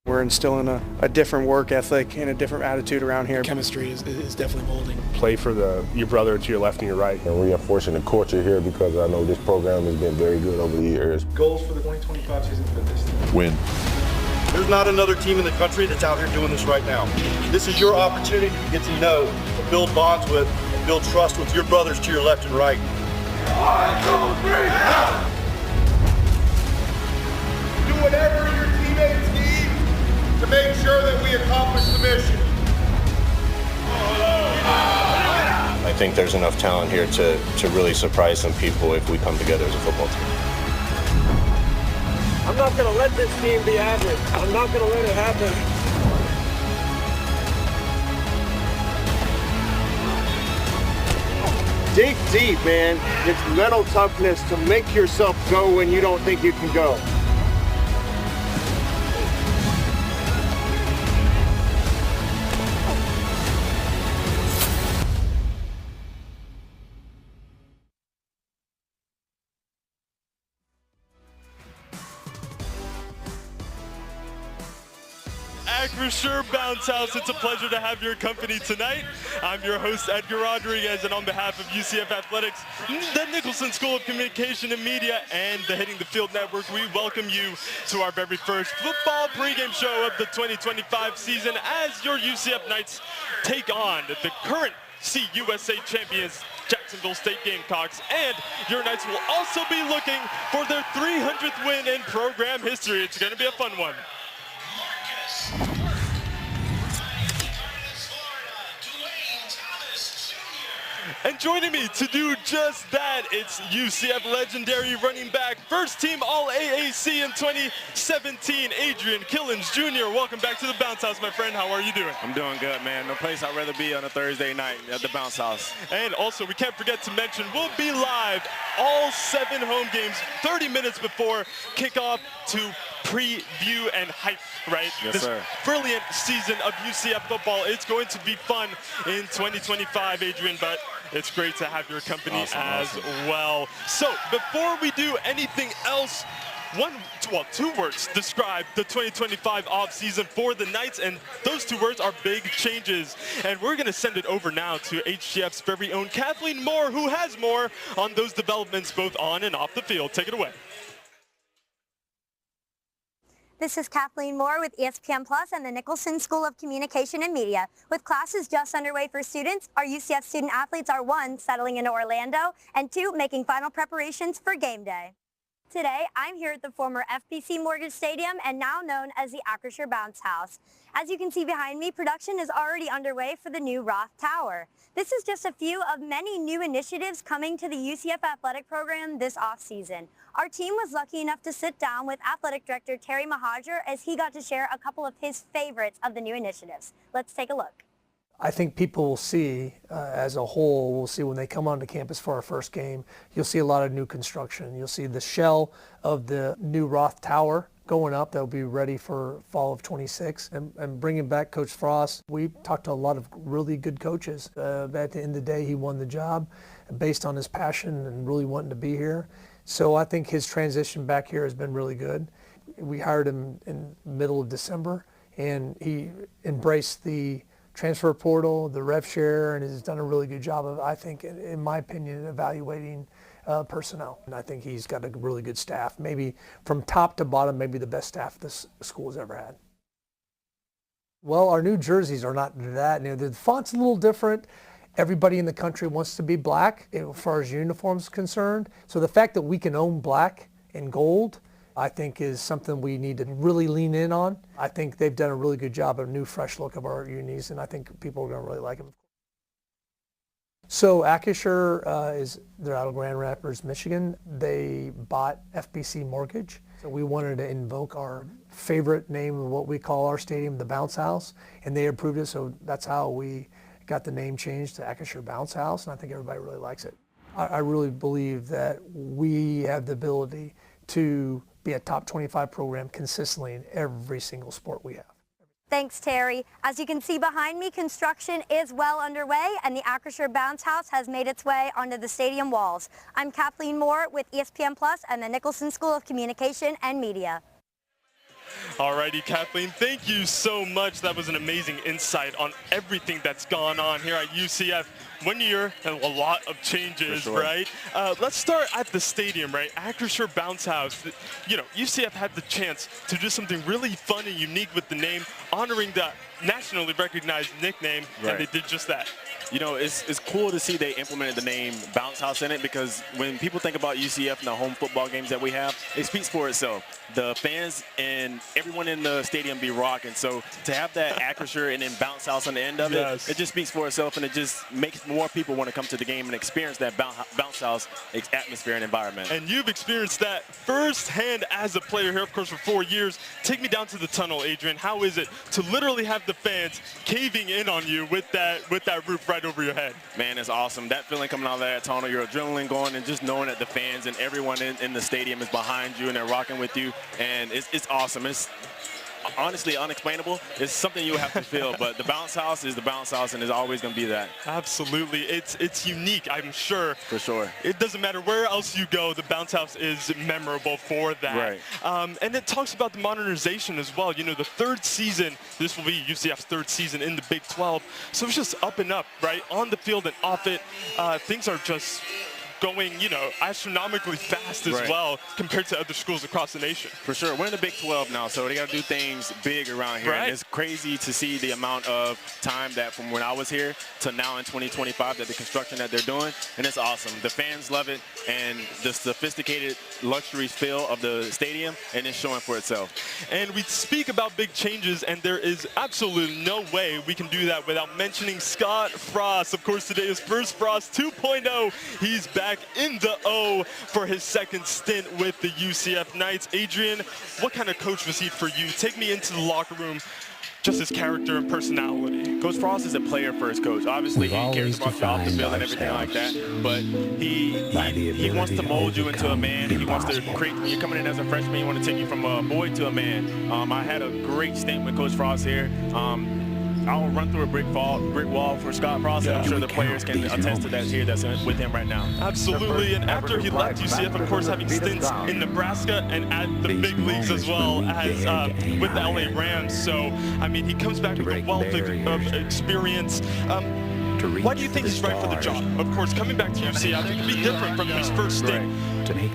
We're instilling a different work ethic and a different attitude around here. Chemistry is definitely molding. Play for your brother to your left and your right. And reinforcing the culture here because I know this program has been very good over the years. Goals for the 2025 season for this team? Win. There's not another team in the country that's out here doing this right now. This is your opportunity to get to know, build bonds with, and build trust with your brothers to your left and right. 1, 2, 3, now! Do whatever your teammates need to make sure that we accomplish the mission. I think there's enough talent here to really surprise some people if we come together as a football team. I'm not going to let this team be average. I'm not going to let it happen. Dig deep, man. It's mental toughness to make yourself go when you don't think you can go. Acrisure Bounce House, it's a pleasure to have your company tonight. I'm your host, Edgar Rodriguez, and on behalf of UCF Athletics, the Nicholson School of Communication and Media, and the Hitting the Field Network, we welcome you to our very first football pregame show of the 2025 season as your UCF Knights take on the current CUSA champions, Jacksonville State Gamecocks, and your Knights will also be looking for their 300th win in program history. It's going to be a fun one. And joining me to do just that, it's UCF legendary running back, first team All-AAC in 2017, Adrian Killens Jr. Welcome back to the Bounce House, my friend. How are you doing? I'm doing good, man. No place I'd rather be on a Thursday night at the Bounce House. And also, we can't forget to mention, we'll be live all 7 home games 30 minutes before kickoff to preview and hype, right? Yes, sir. Brilliant season of UCF football. It's going to be fun in 2025, Adrian, but it's great to have your company awesome. Well. So before we do anything else, two words describe the 2025 offseason for the Knights, and those 2 words are big changes. And we're going to send it over now to HGF's very own Kathleen Moore, who has more on those developments both on and off the field. Take it away. This is Kathleen Moore with ESPN Plus and the Nicholson School of Communication and Media. With classes just underway for students, our UCF student athletes are 1, settling into Orlando, and 2, making final preparations for game day. Today, I'm here at the former FBC Mortgage Stadium and now known as the Acrisure Bounce House. As you can see behind me, production is already underway for the new Roth Tower. This is just a few of many new initiatives coming to the UCF athletic program this offseason. Our team was lucky enough to sit down with Athletic Director Terry Mahajer as he got to share a couple of his favorites of the new initiatives. Let's take a look. I think people will see, as a whole, we'll see when they come onto campus for our first game, you'll see a lot of new construction. You'll see the shell of the new Roth Tower going up. That'll be ready for fall of 26. And bringing back Coach Frost, we talked to a lot of really good coaches. At the end of the day, he won the job based on his passion and really wanting to be here. So I think his transition back here has been really good. We hired him in the middle of December, and he embraced the transfer portal, the rev share, and has done a really good job of, I think, in my opinion, evaluating personnel. And I think he's got a really good staff, maybe from top to bottom, maybe the best staff this school has ever had. Well, our new jerseys are not that new. The font's a little different. Everybody in the country wants to be black as far as uniforms concerned. So the fact that we can own black and gold, I think, is something we need to really lean in on. I think they've done a really good job of a new, fresh look of our unis, and I think people are going to really like them. So Acrisure they're out of Grand Rapids, Michigan. They bought FBC Mortgage. So we wanted to invoke our favorite name of what we call our stadium, the Bounce House, and they approved it. So that's how we got the name changed to Acrisure Bounce House, and I think everybody really likes it. I really believe that we have the ability to be a top 25 program consistently in every single sport we have. Thanks, Terry. As you can see behind me, construction is well underway, and the Acrisure Bounce House has made its way onto the stadium walls. I'm Kathleen Moore with ESPN Plus and the Nicholson School of Communication and Media. Alrighty, Kathleen, thank you so much. That was an amazing insight on everything that's gone on here at UCF. 1 year and a lot of changes, sure. right? Let's start at the stadium, right? Acrisure Bounce House. You know, UCF had the chance to do something really fun and unique with the name, honoring the nationally recognized nickname, and they did just that. You know, it's cool to see they implemented the name Bounce House in it, because when people think about UCF and the home football games that we have, it speaks for itself. The fans and everyone in the stadium be rocking. So to have that Acrisure and then Bounce House on the end of it, it just speaks for itself, and it just makes more people want to come to the game and experience that Bounce House atmosphere and environment. And you've experienced that firsthand as a player here, of course, for 4 years. Take me down to the tunnel, Adrian. How is it to literally have the fans caving in on you with that roof right over your head? Man, it's awesome. That feeling coming out of that tunnel, your adrenaline going, and just knowing that the fans and everyone in the stadium is behind you and they're rocking with you, and it's awesome. It's honestly unexplainable. It's something you have to feel, but the Bounce House is the Bounce House, and is always going to be that. Absolutely. It's unique, I'm sure. For sure. It doesn't matter where else you go, the Bounce House is memorable for that. Right. And it talks about the modernization as well. You know, the third season, this will be UCF's third season in the Big 12. So it's just up and up, right? On the field and off it, things are just going, you know, astronomically fast as well compared to other schools across the nation. For sure. We're in the Big 12 now, so they got to do things big around here. And it's crazy to see the amount of time that from when I was here to now in 2025, that the construction that they're doing, and it's awesome. The fans love it, and the sophisticated luxury feel of the stadium, and it's showing for itself. And we speak about big changes, and there is absolutely no way we can do that without mentioning Scott Frost. Of course, today is First Frost 2.0. He's back in the O for his second stint with the UCF Knights. Adrian, what kind of coach was he for you? Take me into the locker room, just his character and personality. Coach Frost is a player-first coach. Obviously, he cares about you off the field and everything like that, but he wants to mold you into a man. He wants to create, when you're coming in as a freshman, he wants to take you from a boy to a man. I had a great stint with Coach Frost here. I'll run through a brick wall for Scott Frost, and I'm sure the players can attest to that here that's with him right now. Absolutely, and after he left UCF, of course, having stints in Nebraska and at the big leagues as well as with the LA Rams. So, I mean, he comes back with a wealth of experience. Why do you think he's right for the job? Of course, coming back to UCF, it could be different from his first stint.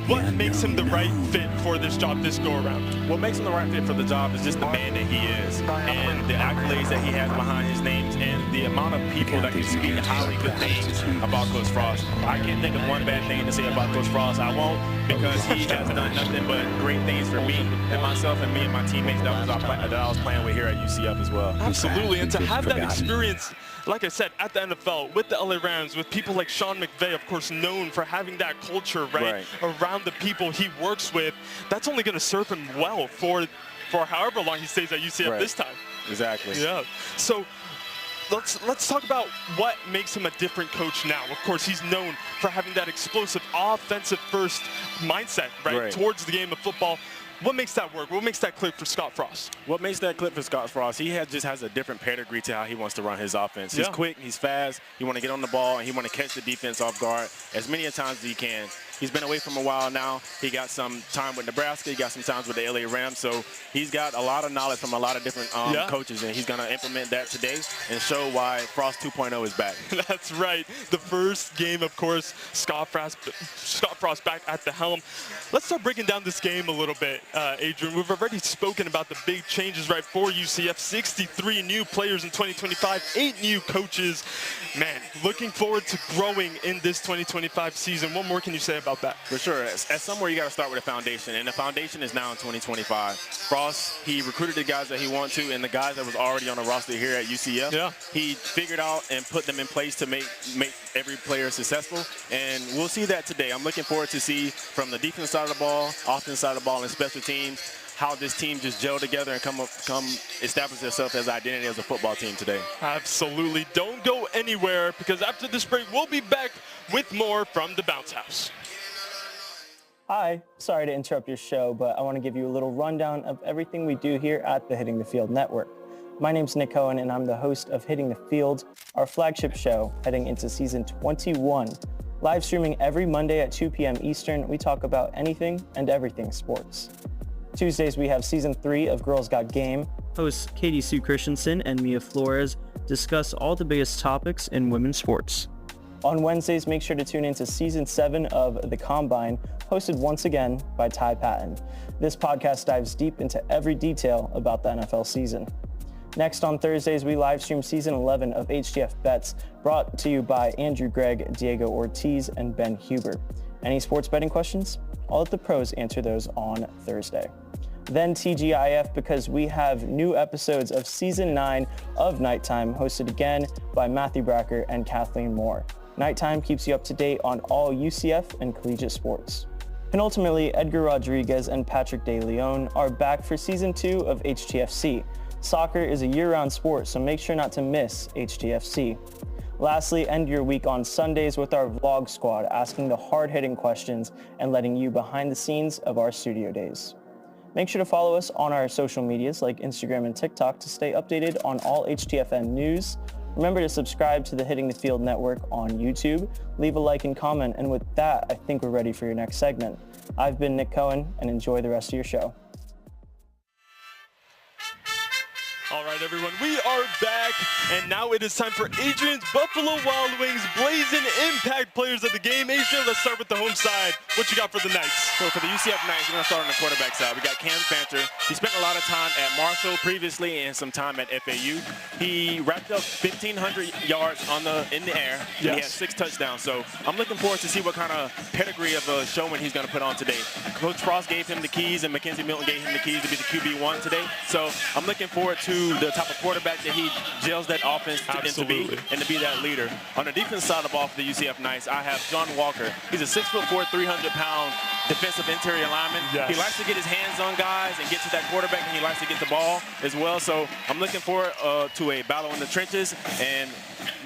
What makes him the right fit for this job this go-around? What makes him the right fit for the job is just the man that he is, and the accolades that he has behind his names, and the amount of people that can speak highly good things about Coach Frost. I can't think of one bad thing to say about Coach Frost. I won't, because he has done nothing but great things for me and myself and me and my teammates that I was playing with here at UCF as well. Absolutely, and to have that experience, like I said, at the NFL, with the LA Rams, with people like Sean McVay, of course, known for having that culture, around the people he works with, that's only going to serve him well for however long he stays at UCF this time. Exactly. Yeah. So let's talk about what makes him a different coach now. Of course, he's known for having that explosive offensive-first mindset, towards the game of football. What makes that work? What makes that click for Scott Frost? What makes that click for Scott Frost? He just has a different pedigree to how he wants to run his offense. He's quick, he's fast, he want to get on the ball, and he want to catch the defense off guard as many times as he can. He's been away from a while now. He got some time with Nebraska. He got some times with the LA Rams. So he's got a lot of knowledge from a lot of different coaches, and he's going to implement that today and show why Frost 2.0 is back. That's right. The first game, of course, Scott Frost back at the helm. Let's start breaking down this game a little bit, Adrian. We've already spoken about the big changes, for UCF. 63 new players in 2025, 8 new coaches. Man, looking forward to growing in this 2025 season. What more can you say about that? For sure. At somewhere, you got to start with a foundation, and the foundation is now in 2025. Frost, he recruited the guys that he wanted to, and the guys that was already on the roster here at UCF, he figured out and put them in place to make every player successful, and we'll see that today. I'm looking forward to see from the defense side of the ball, offense side of the ball, and special teams, how this team just gel together and come establish themselves as identity as a football team today. Absolutely. Don't go anywhere, because after this break, we'll be back with more from the Bounce House. Hi, sorry to interrupt your show, but I want to give you a little rundown of everything we do here at the Hitting the Field Network. My name's Nick Cohen, and I'm the host of Hitting the Field, our flagship show heading into season 21. Live streaming every Monday at 2 p.m. Eastern, we talk about anything and everything sports. Tuesdays, we have Season 3 of Girls Got Game. Hosts Katie Sue Christensen and Mia Flores discuss all the biggest topics in women's sports. On Wednesdays, make sure to tune into Season 7 of The Combine, hosted once again by Ty Patton. This podcast dives deep into every detail about the NFL season. Next on Thursdays, we live stream Season 11 of HTF Bets, brought to you by Andrew Gregg, Diego Ortiz, and Ben Huber. Any sports betting questions? I'll let the pros answer those on Thursday. Then TGIF, because we have new episodes of Season 9 of Nighttime, hosted again by Matthew Bracker and Kathleen Moore. Nighttime keeps you up to date on all UCF and collegiate sports. And ultimately, Edgar Rodriguez and Patrick De Leon are back for Season 2 of HTFC. Soccer is a year-round sport, so make sure not to miss HTFC. Lastly, end your week on Sundays with our vlog squad, asking the hard-hitting questions and letting you behind the scenes of our studio days. Make sure to follow us on our social medias like Instagram and TikTok to stay updated on all HTFN news. Remember to subscribe to the Hitting the Field Network on YouTube, leave a like and comment, and with that, I think we're ready for your next segment. I've been Nick Cohen, and enjoy the rest of your show. All right, everyone, we are back, and now it is time for Adrian's Buffalo Wild Wings blazing impact players of the game. Adrian, let's start with the home side. What you got for the Knights? So for the UCF Knights, we're going to start on the quarterback side. We got Cam Fancher. He spent a lot of time at Marshall previously and some time at FAU. He wrapped up 1,500 yards in the air. Yes. He had 6 touchdowns. So I'm looking forward to see what kind of pedigree of a showman he's going to put on today. Coach Frost gave him the keys, and Mackenzie Milton gave him the keys to be the QB1 today. So I'm looking forward to the type of quarterback that he gels that offense to be that leader. On the defense side of the ball for the UCF Knights, I have John Walker. He's a 6'4", 300-pound defensive interior lineman. Yes. He likes to get his hands on guys and get to that quarterback, and he likes to get the ball as well. So I'm looking forward to a battle in the trenches, and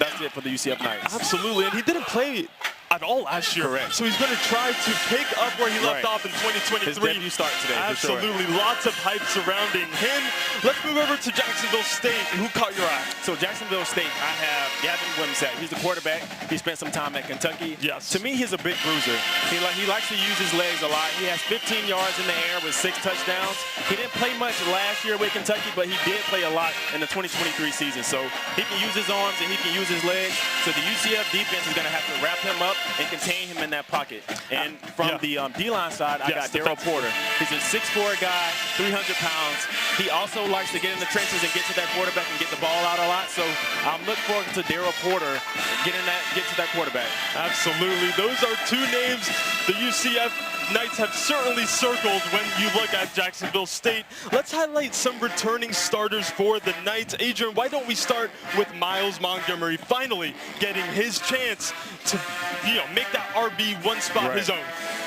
that's it for the UCF Knights. Absolutely, and he didn't play at all last year. Correct. So he's going to try to pick up where he left off in 2023. His debut start today, absolutely, for sure. Lots of hype surrounding him. Let's move over to Jacksonville State. Who caught your eye? So Jacksonville State, I have Gavin Wimsatt. He's the quarterback. He spent some time at Kentucky. Yes. To me, he's a big bruiser. He likes to use his legs a lot. He has 15 yards in the air with 6 touchdowns. He didn't play much last year with Kentucky, but he did play a lot in the 2023 season. So he can use his arms and he can use his legs. So the UCF defense is going to have to wrap him up and contain him in that pocket. And from the D-line side, I got Daryl Porter. He's a 6'4" guy, 300 pounds. He also likes to get in the trenches and get to that quarterback and get the ball out a lot. So I'm looking forward to Daryl Porter get to that quarterback. Absolutely. Those are 2 names the UCF Knights have certainly circled when you look at Jacksonville State. Let's highlight some returning starters for the Knights. Adrian, why don't we start with Miles Montgomery finally getting his chance to make that RB1 spot his own.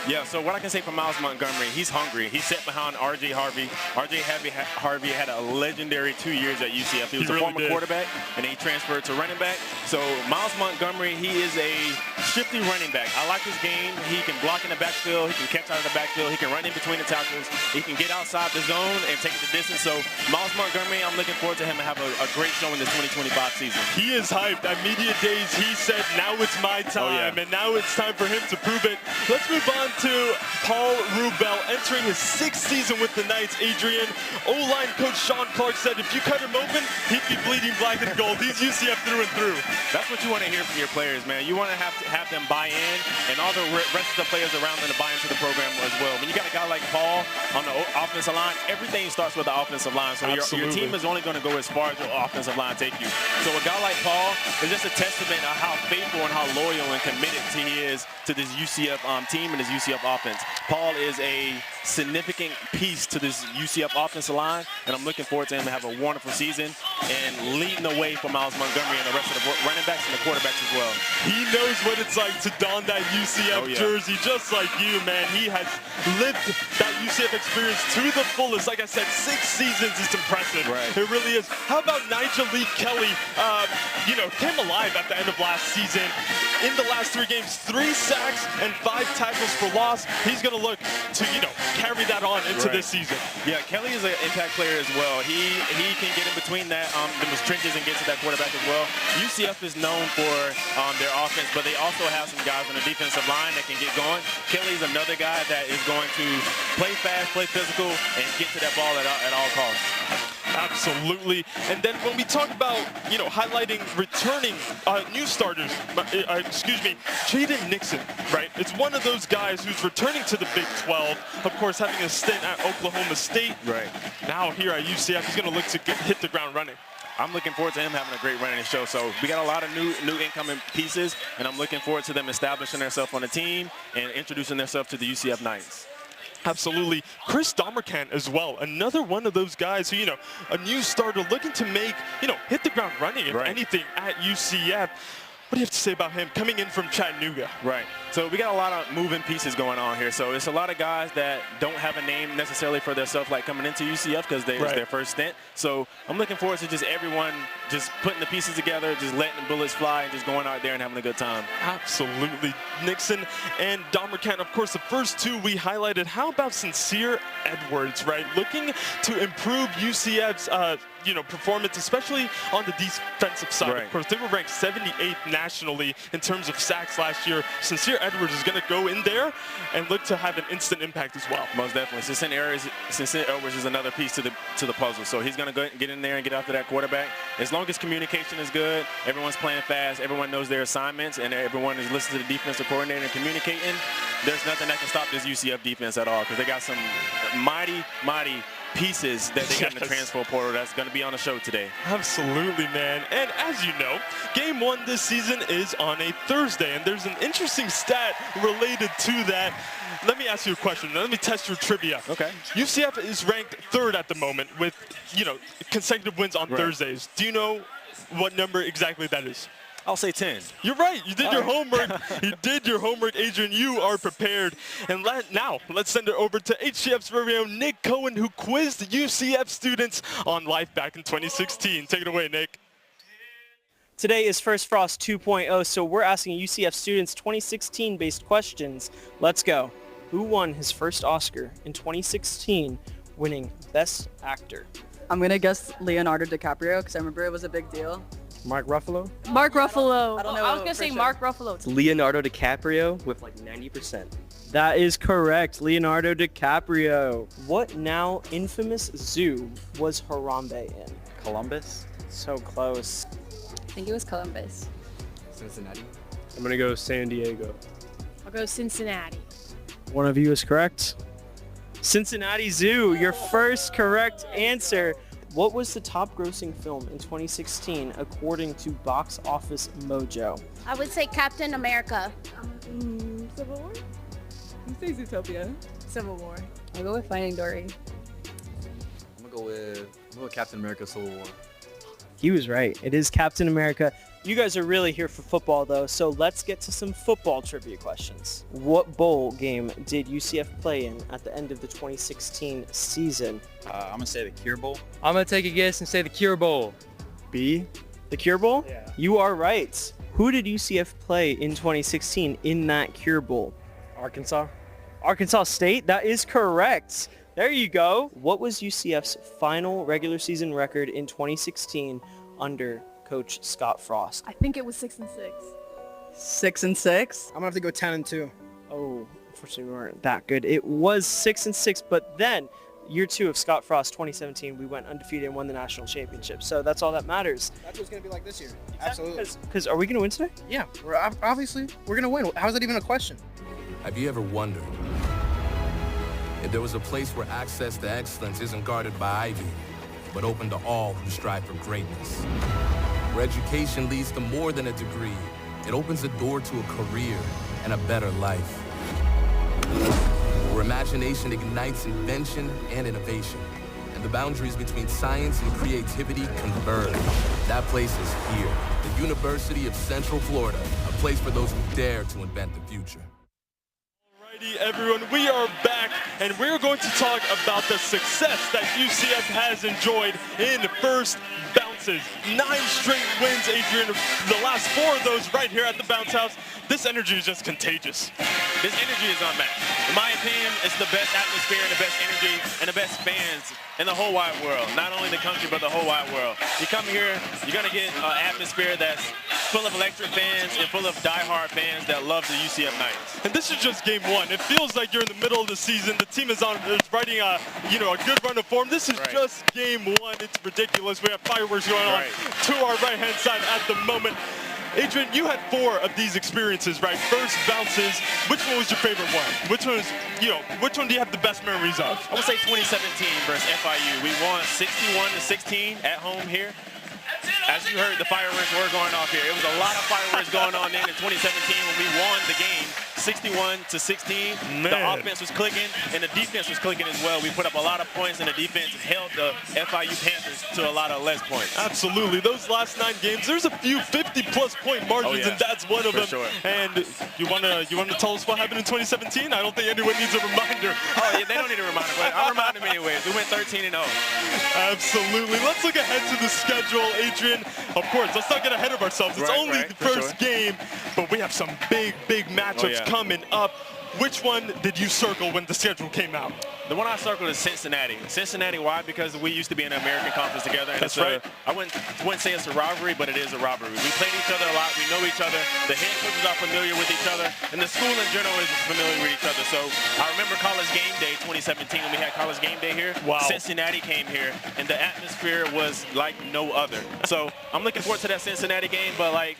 Yeah, so what I can say for Miles Montgomery, he's hungry. He's set behind R.J. Harvey. R.J. Harvey had a legendary 2 years at UCF. He was a former quarterback, and he transferred to running back. So Miles Montgomery, he is a shifty running back. I like his game. He can block in the backfield. He can catch out of the backfield. He can run in between the tackles. He can get outside the zone and take it the distance. So Miles Montgomery, I'm looking forward to him to have a great show in the 2025 season. He is hyped. At media days, he said, now it's my time, and now it's time for him to prove it. Let's move on to Paul Rubel, entering his 6th season with the Knights. Adrian, O-line coach Sean Clark said if you cut him open, he'd be bleeding black and gold. He's UCF through and through. That's what you want to hear from your players, man. You want to have them buy in, and all the rest of the players around them to buy into the program as well. When you got a guy like Paul on the offensive line, everything starts with the offensive line. So your team is only going to go as far as your offensive line take you. So a guy like Paul is just a testament of how faithful and how loyal and committed he is to this UCF team and this UCF offense. Paul is a significant piece to this UCF offensive line, and I'm looking forward to him to have a wonderful season and leading the way for Miles Montgomery and the rest of the running backs and the quarterbacks as well. He knows what it's like to don that UCF jersey, just like you, man. He has lived that UCF experience to the fullest. Like I said, 6 seasons is impressive. Right. It really is. How about Nigel Lee Kelly? Came alive at the end of last season. In the last 3 games, 3 sacks and 5 tackles for loss. He's going to look to, carry that on into this season. Yeah, Kelly is an impact player as well. He can get in between that those trenches and get to that quarterback as well. UCF is known for their offense, but they also have some guys on the defensive line that can get going. Kelly's another guy that is going to play fast, play physical, and get to that ball at all costs. Absolutely. And then when we talk about, highlighting returning new starters, Jaden Nixon, right? It's one of those guys who's returning to the Big 12, of course, having a stint at Oklahoma State. Right. Now here at UCF, he's going to look to hit the ground running. I'm looking forward to him having a great run in the show. So we got a lot of new incoming pieces, and I'm looking forward to them establishing themselves on the team and introducing themselves to the UCF Knights. Absolutely. Chris Domerkan as well, another one of those guys who, a new starter looking to make, hit the ground running, if anything, at UCF. What do you have to say about him coming in from Chattanooga? Right. So we got a lot of moving pieces going on here. So it's a lot of guys that don't have a name necessarily for themselves, like coming into UCF because it's their first stint. So I'm looking forward to just everyone just putting the pieces together, just letting the bullets fly and just going out there and having a good time. Absolutely. Nixon and Domerkan, of course, the first two we highlighted. How about Sincere Edwards, right? Looking to improve UCF's performance, especially on the defensive side. Of course, they were ranked 78th nationally in terms of sacks last year. Sincere Edwards is going to go in there and look to have an instant impact as well. Most definitely. Sincere Edwards is another piece to the puzzle. So he's going to get in there and get after that quarterback. As long as communication is good, everyone's playing fast, everyone knows their assignments, and everyone is listening to the defensive coordinator and communicating, there's nothing that can stop this UCF defense at all because they got some mighty pieces that they got in the transfer portal that's going to be on the show today. Absolutely, man. And as you know, game one this season is on a Thursday, and there's an interesting stat related to that. Let me ask you a question. Let me test your trivia. Okay. UCF is ranked 3rd at the moment with, consecutive wins on Thursdays. Do you know what number exactly that is? I'll say 10. You're right. You did your homework. You did your homework, Adrian. You are prepared. And now, let's send it over to HCF's very own Nick Cohen, who quizzed UCF students on life back in 2016. Take it away, Nick. Today is First Frost 2.0, so we're asking UCF students 2016-based questions. Let's go. Who won his first Oscar in 2016, winning Best Actor? I'm going to guess Leonardo DiCaprio because I remember it was a big deal. Mark Ruffalo? Mark Ruffalo. I don't know. I was going to say Mark Ruffalo. It's Leonardo DiCaprio with like 90%. That is correct. Leonardo DiCaprio. What now infamous zoo was Harambe in? Columbus? So close. I think it was Columbus. Cincinnati? I'm going to go San Diego. I'll go Cincinnati. One of you is correct. Cincinnati Zoo, your first correct answer. What was the top grossing film in 2016 according to Box Office Mojo? I would say Captain America. Civil War? You say Zootopia. Civil War. I'll go with Finding Dory. I'm going to go with Captain America Civil War. He was right. It is Captain America. You guys are really here for football, though, so let's get to some football trivia questions. What bowl game did UCF play in at the end of the 2016 season? I'm going to say the Cure Bowl. I'm going to take a guess and say the Cure Bowl. B? The Cure Bowl? Yeah. You are right. Who did UCF play in 2016 in that Cure Bowl? Arkansas. Arkansas State? That is correct. There you go. What was UCF's final regular season record in 2016 under Coach Scott Frost? I think it was 6-6. 6-6? I'm gonna have to go 10-2. Oh, unfortunately we weren't that good. It was 6-6, but then year 2 of Scott Frost, 2017, we went undefeated and won the national championship. So that's all that matters. That's what it's gonna be like this year. Absolutely. Because are we gonna win today? Yeah, obviously we're gonna win. How is that even a question? Have you ever wondered if there was a place where access to excellence isn't guarded by ivy, but open to all who strive for greatness? Where education leads to more than a degree, it opens a door to a career and a better life. Where imagination ignites invention and innovation, and the boundaries between science and creativity converge. That place is here, the University of Central Florida, a place for those who dare to invent the future. Everyone, we are back, and we're going to talk about the success that UCF has enjoyed in first bounces. 9 straight wins, Adrian. The last 4 of those right here at the Bounce House. This energy is just contagious. This energy is unmatched. In my opinion, it's the best atmosphere and the best energy and the best fans in the whole wide world. Not only the country, but the whole wide world. You come here, you're going to get an atmosphere that's full of electric fans and full of diehard fans that love the UCF Knights. And this is just game one. It feels like you're in the middle of the season. The team is riding a good run of form. This is just game one. It's ridiculous. We have fireworks going on to our right-hand side at the moment. Adrian, you had 4 of these experiences, right? First bounces. Which one was your favorite one? Which one do you have the best memories of? I would say 2017 versus FIU. We won 61-16 at home here. As you heard, the fireworks were going off here. It was a lot of fireworks going on then in 2017 when we won the game 61-16. The offense was clicking and the defense was clicking as well. We put up a lot of points and the defense held the FIU Panthers to a lot of less points. Absolutely. Those last 9 games, there's a few 50-plus point margins, and that's one of them. Sure. And you want to tell us what happened in 2017? I don't think anyone needs a reminder. Oh, yeah, they don't need a reminder, but I'll remind them anyways. We went 13-0. Absolutely. Let's look ahead to the schedule, Adrian. Of course, let's not get ahead of ourselves. It's only the first game, but we have some big matchups coming up. Which one did you circle when the schedule came out? The one I circled is Cincinnati. Cincinnati, why? Because we used to be in the American Conference together. And That's right. I wouldn't say it's a rivalry, but it is a rivalry. We played each other a lot. We know each other. The head coaches are familiar with each other. And the school in general is familiar with each other. So I remember College Game Day 2017 when we had College Game Day here. Wow. Cincinnati came here, and the atmosphere was like no other. So I'm looking forward to that Cincinnati game, but like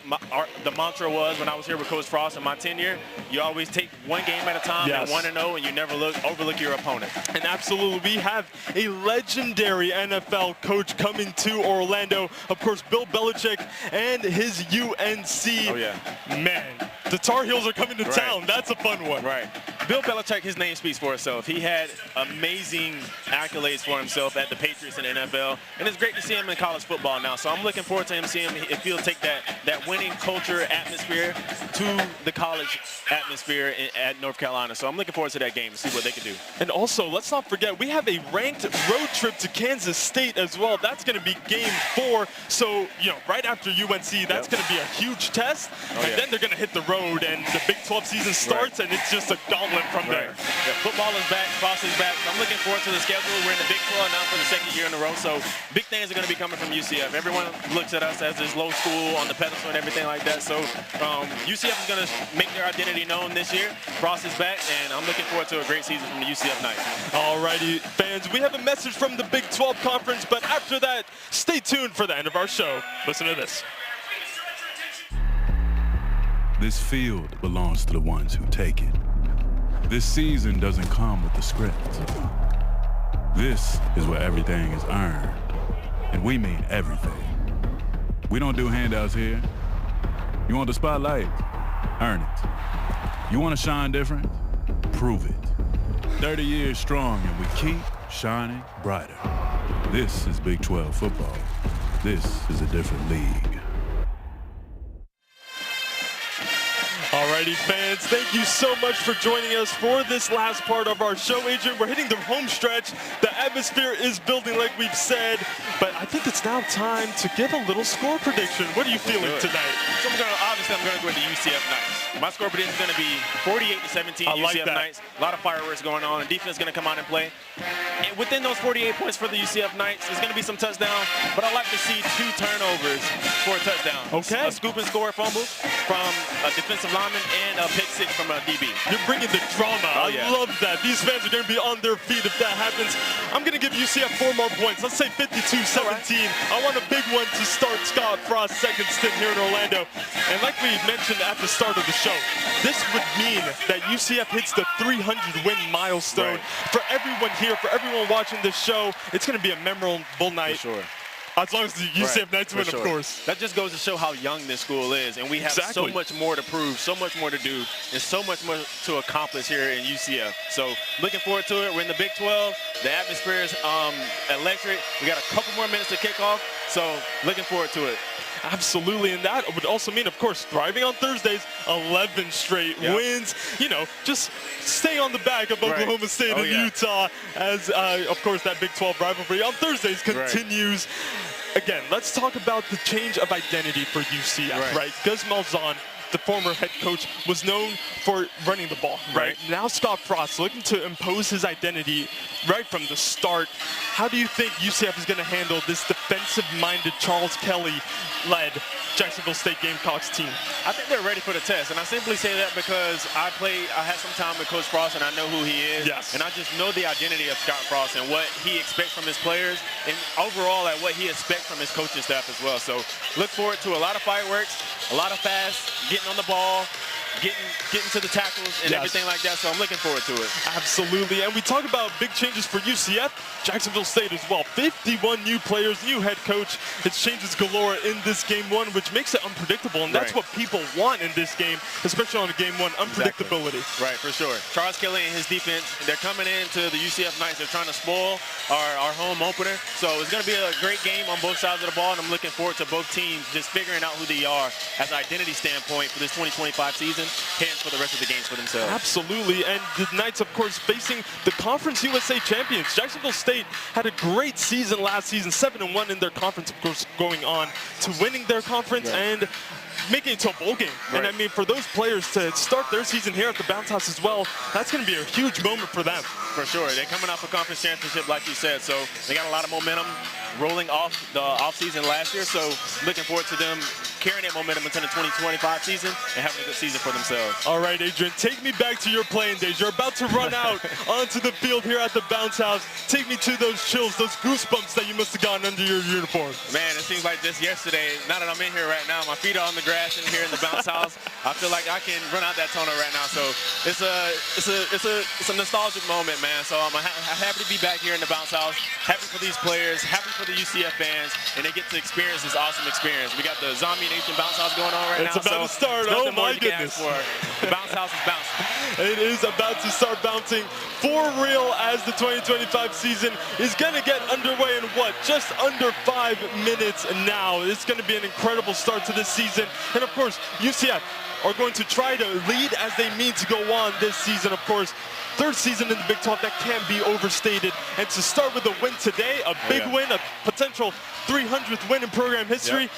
the mantra was when I was here with Coach Frost in my tenure, you always take one game at a time and 1-0, and you never overlook your opponent. And absolutely, we have a legendary NFL coach coming to Orlando. Of course, Bill Belichick and his UNC. Oh, yeah. Man, the Tar Heels are coming to town. That's a fun one. Right. Bill Belichick, his name speaks for itself. He had amazing accolades for himself at the Patriots and the NFL, and it's great to see him in college football now. So I'm looking forward to him seeing if he'll take that winning culture atmosphere to the college atmosphere at North Carolina. So I'm looking forward to that game to see what they can do. And also, let's not forget, we have a ranked road trip to Kansas State as well. That's going to be game 4. So, right after UNC, that's going to be a huge test. Then they're going to hit the road, and the Big 12 season starts, and it's just a gauntlet from there. Yeah, football is back, Frost is back. So I'm looking forward to the schedule. We're in the Big 12 now for the 2nd year in a row. So big things are going to be coming from UCF. Everyone looks at us as this low school on the pedestal and everything like that. So UCF is going to make their identity known this year. Frost is back, and I'm looking forward to a great season from the UCF Knights. Alrighty, fans, we have a message from the Big 12 Conference, but after that, stay tuned for the end of our show. Listen to this. This field belongs to the ones who take it. This season doesn't come with the script. This is where everything is earned, and we mean everything. We don't do handouts here. You want the spotlight? Earn it. You want to shine different? Prove it. 30 years strong, and we keep shining brighter. This is Big 12 football. This is a different league. Alrighty, fans, thank you so much for joining us for this last part of our show. Adrian, we're hitting the home stretch. The atmosphere is building like we've said, but I think it's now time to give a little score prediction. What are you feeling tonight? So I'm going to go with the UCF Knights. My score prediction is going to be 48-17 UCF Knights. A lot of fireworks going on. The defense is going to come out and play. And within those 48 points for the UCF Knights, there's going to be some touchdowns, but I like to see 2 turnovers for a touchdown. Okay. A scoop and score fumble from a defensive lineman and a pick 6 from a DB. You're bringing the drama. I love that. These fans are going to be on their feet if that happens. I'm going to give UCF 4 more points. Let's say 52-17. I want a big one to start Scott Frost's second stint here in Orlando. And like we mentioned at the start of the show, this would mean that UCF hits the 300-win milestone. For everyone here, for everyone watching this show, it's going to be a memorable night. For sure. As long as the UCF Knights win, of course. That just goes to show how young this school is, and we have so much more to prove, so much more to do, and so much more to accomplish here in UCF. So looking forward to it. We're in the Big 12. The atmosphere is electric. We got a couple more minutes to kick off, so looking forward to it. Absolutely, and that would also mean, of course, thriving on Thursdays, 11 straight wins. Just stay on the back of Oklahoma State and Utah as, of course, that Big 12 rivalry on Thursdays continues. Again, let's talk about the change of identity for UCF, right? Gus Malzahn the former head coach, was known for running the ball, right? Now Scott Frost looking to impose his identity right from the start. How do you think UCF is going to handle this defensive-minded Charles Kelly-led Jacksonville State Gamecocks team? I think they're ready for the test, and I simply say that because I had some time with Coach Frost, and I know who he is. Yes. And I just know the identity of Scott Frost and what he expects from his players, and overall at what he expects from his coaching staff as well. So look forward to a lot of fireworks, a lot of fast, getting on the ball, getting to the tackles and everything like that, so I'm looking forward to it. Absolutely, and we talk about big changes for UCF, Jacksonville State as well. 51 new players, new head coach. It's changes galore in this game one, which makes it unpredictable, and that's what people want in this game, especially on game one, unpredictability. Exactly. Right, for sure. Charles Kelly and his defense, they're coming into the UCF Knights. They're trying to spoil our home opener, so it's going to be a great game on both sides of the ball, and I'm looking forward to both teams just figuring out who they are as an identity standpoint for this 2025 season, heading for the rest of the games for themselves. Absolutely, and the Knights, of course, facing the Conference USA champions. Jacksonville State had a great season last season, 7-1 in their conference, of course, going on to winning their conference and making it to a bowl game. And I mean, for those players to start their season here at the Bounce House as well, that's going to be a huge moment for them. For sure. They're coming off a conference championship, like you said, so they got a lot of momentum rolling off the offseason last year, so looking forward to them carrying that momentum into the 2025 season and having a good season for themselves. All right, Adrian, take me back to your playing days. You're about to run out onto the field here at the Bounce House. Take me to those chills, those goosebumps that you must have gotten under your uniform. Man, it seems like just yesterday. Now that I'm in here right now, my feet are on the grass in here in the Bounce House. I feel like I can run out that tunnel right now. So it's a nostalgic moment, man. So I'm happy to be back here in the Bounce House. Happy for these players, happy for the UCF fans, and they get to experience this awesome experience. We got the Zombie Nation Bounce House going on right now. It's about to start. Oh my goodness. The Bounce House is bouncing. It is about to start bouncing for real as the 2025 season is going to get underway in just under 5 minutes now. It's going to be an incredible start to this season. And of course, UCF are going to try to lead as they mean to go on this season. Of course, third season in the Big 12, that can't be overstated. And to start with a win today, a big win, a potential 300th win in program history,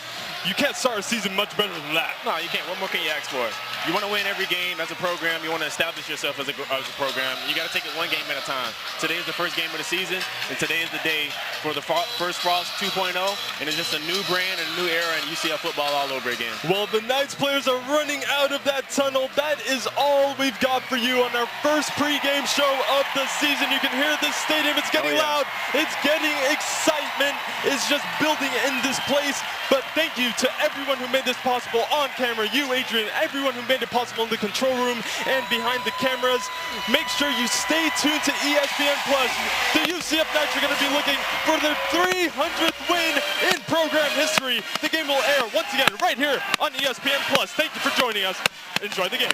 you can't start a season much better than that. No, you can't. What more can you ask for? You want to win every game as a program. You want to establish yourself as a program. You got to take it one game at a time. Today is the first game of the season, and today is the day for the first Frost 2.0, and it's just a new brand and a new era in UCF football all over again. Well, the Knights players are running out of that tunnel. That is all we've got for you on our first pregame show of the season. You can hear this stadium. It's getting loud. It's getting excitement. It's just building in this place. But thank you to everyone who made this possible on camera. You, Adrian, everyone who made it possible in the control room and behind the cameras. Make sure you stay tuned to ESPN+. The UCF Knights are going to be looking for their 300th win in program history. The game will air once again right here on ESPN+. Thank you for joining us. Enjoy the game.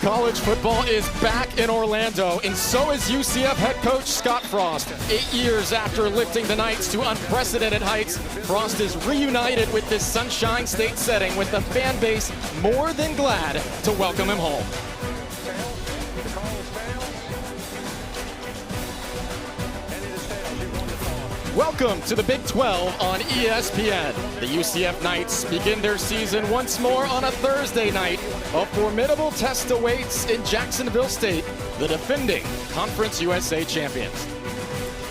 College football is back in Orlando, and so is UCF head coach Scott Frost. 8 years after lifting the Knights to unprecedented heights, Frost is reunited with this Sunshine State setting with the fan base more than glad to welcome him home. Welcome to the Big 12 on ESPN. The UCF Knights begin their season once more on a Thursday night. A formidable test awaits in Jacksonville State, the defending Conference USA champions.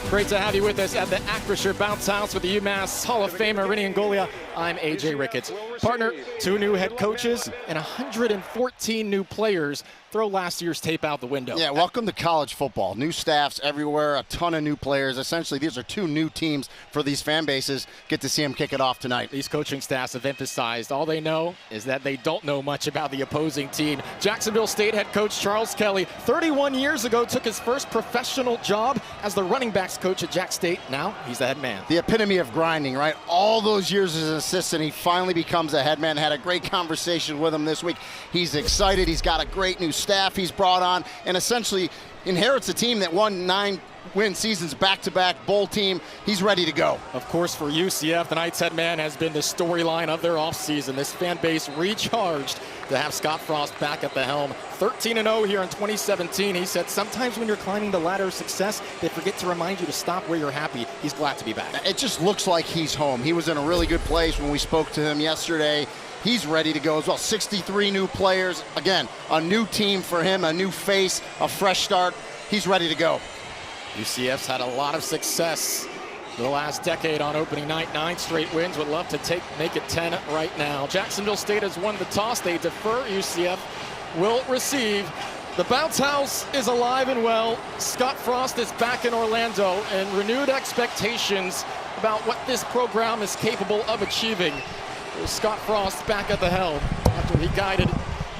Great to have you with us at the Acrisure Bounce House with the UMass Hall of Famer Rennie Ngolia. I'm AJ Ricketts. Partner, 2 new head coaches and 114 new players. Throw last year's tape out the window. Yeah, welcome to college football. New staffs everywhere, a ton of new players. Essentially, these are 2 new teams for these fan bases. Get to see them kick it off tonight. These coaching staffs have emphasized all they know is that they don't know much about the opposing team. Jacksonville State head coach Charles Kelly, 31 years ago, took his first professional job as the running backs coach at Jack State. Now he's the head man. The epitome of grinding, right? All those years as an assistant, he finally becomes a head man. Had a great conversation with him this week. He's excited. He's got a great new staff he's brought on and essentially inherits a team that won 9 win seasons back-to-back, bowl team. He's ready to go. Of course, for UCF, the Knights head man has been the storyline of their offseason. This fan base recharged to have Scott Frost back at the helm. 13-0 here in 2017. He said, sometimes when you're climbing the ladder of success, they forget to remind you to stop where you're happy. He's glad to be back. It just looks like he's home. He was in a really good place when we spoke to him yesterday. He's ready to go as well. 63 new players. Again, a new team for him, a new face, a fresh start. He's ready to go. UCF's had a lot of success the last decade on opening night. 9 straight wins. Would love to make it 10 right now. Jacksonville State has won the toss. They defer. UCF will receive. The bounce house is alive and well. Scott Frost is back in Orlando, and renewed expectations about what this program is capable of achieving. Scott Frost back at the helm after he guided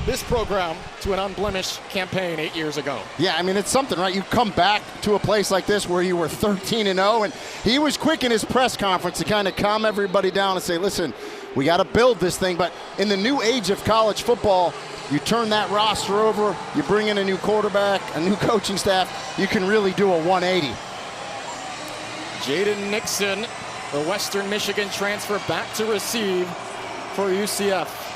this program to an unblemished campaign 8 years ago. Yeah, I mean, it's something, right? You come back to a place like this where you were 13-0, and he was quick in his press conference to kind of calm everybody down and say, listen, we got to build this thing. But in the new age of college football, you turn that roster over, you bring in a new quarterback, a new coaching staff, you can really do a 180. Jaden Nixon, the Western Michigan transfer, back to receive for UCF.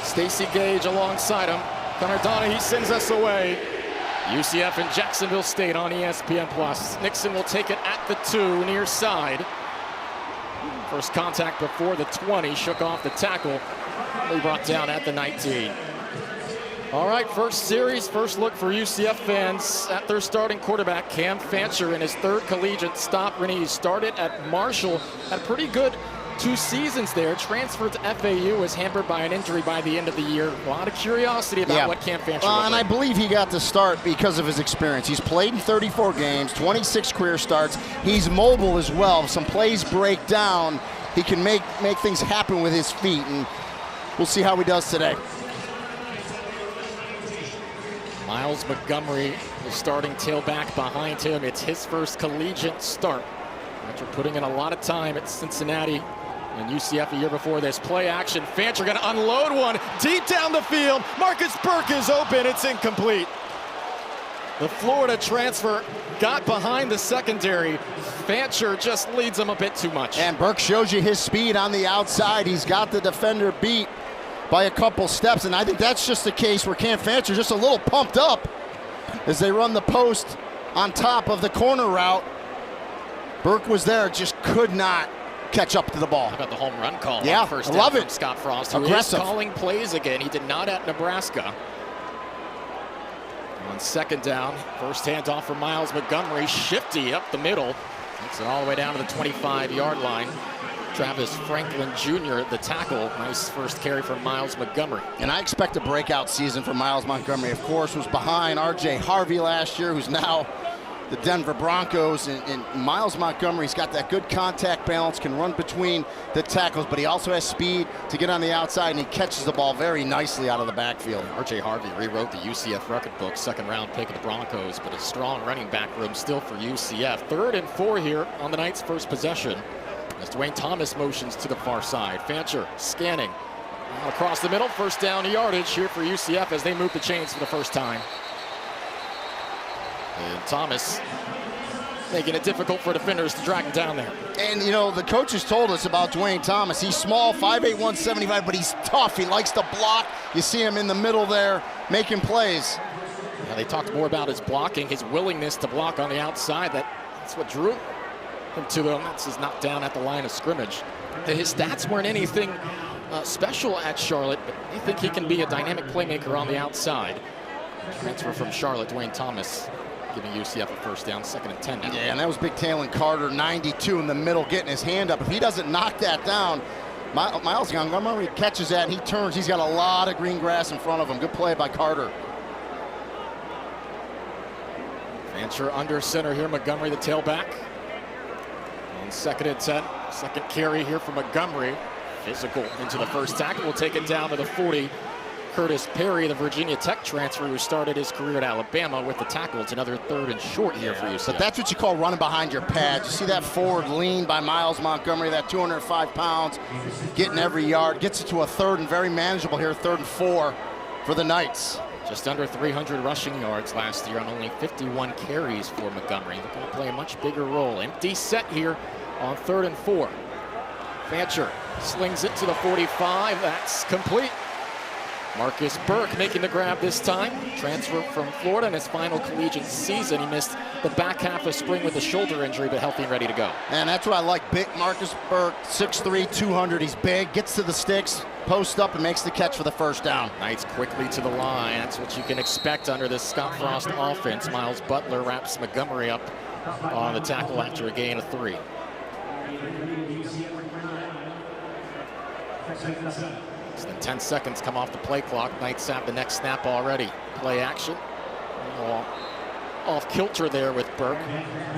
Stacy Gage alongside him. Connor Donahue sends us away. UCF and Jacksonville State on ESPN+. Nixon will take it at the 2, near side. First contact before the 20, shook off the tackle. They brought down at the 19. All right, first series, first look for UCF fans at their starting quarterback, Cam Fancher, in his 3rd collegiate stop. Rennie started at Marshall, had a pretty good 2 seasons there. Transferred to FAU, was hampered by an injury by the end of the year. A lot of curiosity about what Cam Fancher and I believe he got the start because of his experience. He's played in 34 games, 26 career starts. He's mobile as well. If some plays break down, he can make things happen with his feet, and we'll see how he does today. Miles Montgomery, the starting tailback behind him. It's his first collegiate start after putting in a lot of time at Cincinnati and UCF a year before this. Play action. Fancher going to unload one deep down the field. Marcus Burke is open. It's incomplete. The Florida transfer got behind the secondary. Fancher just leads him a bit too much. And Burke shows you his speed on the outside. He's got the defender beat by a couple steps, and I think that's just the case where Cam Fancher just a little pumped up as they run the post on top of the corner route. Burke was there, just could not catch up to the ball. How about the home run call? Yeah, first I love down it. From Scott Frost, who aggressive. is calling plays again. He did not at Nebraska. On 2nd down, first handoff for Miles Montgomery, shifty up the middle. Takes it all the way down to the 25-yard line. Travis Franklin Jr., the tackle. Nice first carry from Miles Montgomery. And I expect a breakout season for Miles Montgomery. Of course, was behind R.J. Harvey last year, who's now the Denver Broncos. And Miles Montgomery's got that good contact balance, can run between the tackles, but he also has speed to get on the outside, and he catches the ball very nicely out of the backfield. R.J. Harvey rewrote the UCF record book, 2nd round pick of the Broncos, but a strong running back room still for UCF. 3rd and 4 here on the Knights' first possession, as Dwayne Thomas motions to the far side. Fancher scanning across the middle. First down yardage here for UCF as they move the chains for the first time. And Thomas making it difficult for defenders to drag him down there. And, you know, the coaches told us about Dwayne Thomas. He's small, 5'8", 175, but he's tough. He likes to block. You see him in the middle there making plays. Yeah, they talked more about his blocking, his willingness to block on the outside. That's what drew him to them. That's his knockdown at the line of scrimmage. His stats weren't anything special at Charlotte, but I think he can be a dynamic playmaker on the outside. Transfer from Charlotte, Dwayne Thomas, giving UCF a first down, 2nd and 10 now. Yeah, and that was Big Talon Carter, 92 in the middle, getting his hand up. If he doesn't knock that down, Miles Montgomery catches that and he turns. He's got a lot of green grass in front of him. Good play by Carter. Fancher under center here. Montgomery, the tailback. On 2nd and 10. 2nd carry here for Montgomery. Physical into the first tackle. Will take it down to the 40. Curtis Perry, the Virginia Tech transfer who started his career at Alabama, with the tackle. It's another 3rd and short here for UCF. But that's what you call running behind your pads. You see that forward lean by Miles Montgomery, that 205 pounds, getting every yard. Gets it to a 3rd and very manageable here, 3rd and 4 for the Knights. Just under 300 rushing yards last year on only 51 carries for Montgomery. They're going to play a much bigger role. Empty set here on 3rd and 4. Fancher slings it to the 45. That's complete. Marcus Burke making the grab this time. Transfer from Florida in his final collegiate season. He missed the back half of spring with a shoulder injury, but healthy and ready to go. And that's what I like. Big Marcus Burke, 6'3", 200. He's big, gets to the sticks, posts up, and makes the catch for the first down. Knights quickly to the line. That's what you can expect under this Scott Frost offense. Miles Butler wraps Montgomery up on the tackle after a gain of 3. Less than 10 seconds come off the play clock. Knights have the next snap already. Play action. Off kilter there with Burke.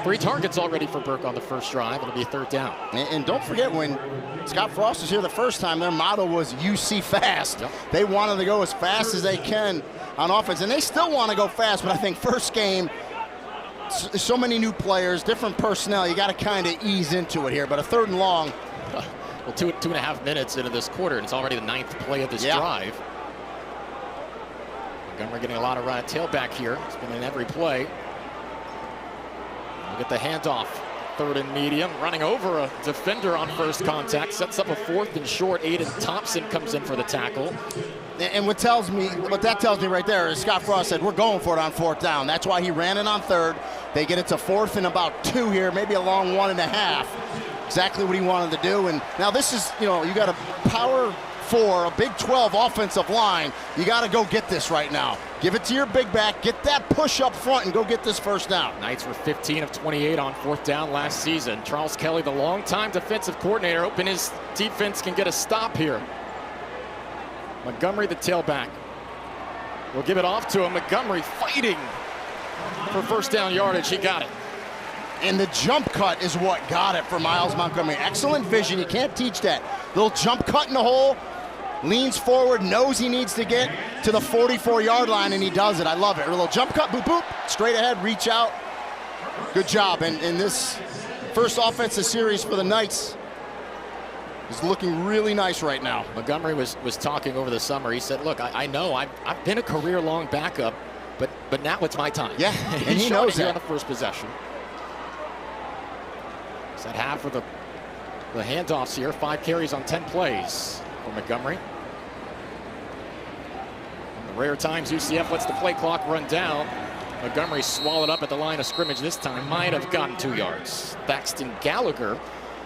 3 targets already for Burke on the first drive. It'll be a 3rd down. And don't forget, when Scott Frost was here the first time, their motto was UC fast. Yep. They wanted to go as fast as they can on offense, and they still want to go fast, but I think first game, so many new players, different personnel, you got to kind of ease into it here. But a 3rd and long. Well, 2.5 minutes into this quarter, and it's already the 9th play of this drive. Montgomery getting a lot of right tailback here. It's been in every play. We'll get the handoff. 3rd and medium, running over a defender on first contact. Sets up a 4th and short. Aiden Thompson comes in for the tackle. And what that tells me right there is Scott Frost said, we're going for it on 4th down. That's why he ran it on 3rd. They get it to 4th and about 2 here, maybe a long 1.5. Exactly what he wanted to do. And now this is, you got a power 4, a Big 12 offensive line. You got to go get this right now. Give it to your big back, get that push up front, and go get this first down. Knights were 15 of 28 on 4th down last season. Charles Kelly, the longtime defensive coordinator, hoping his defense can get a stop here. Montgomery, the tailback. We'll give it off to him. Montgomery fighting for first down yardage. He got it. And the jump cut is what got it for Miles Montgomery. Excellent vision. You can't teach that. Little jump cut in the hole. Leans forward, knows he needs to get to the 44-yard line, and he does it. I love it. A little jump cut, boop, boop, straight ahead, reach out. Good job. And this first offensive series for the Knights is looking really nice right now. Montgomery was talking over the summer. He said, look, I know I've been a career-long backup, but now it's my time. Yeah, and he knows that. On the first possession. He's at half of the handoffs here. 5 carries on 10 plays for Montgomery. In the rare times UCF lets the play clock run down, Montgomery swallowed up at the line of scrimmage this time. Might have gotten 2 yards. Thaxton Gallagher,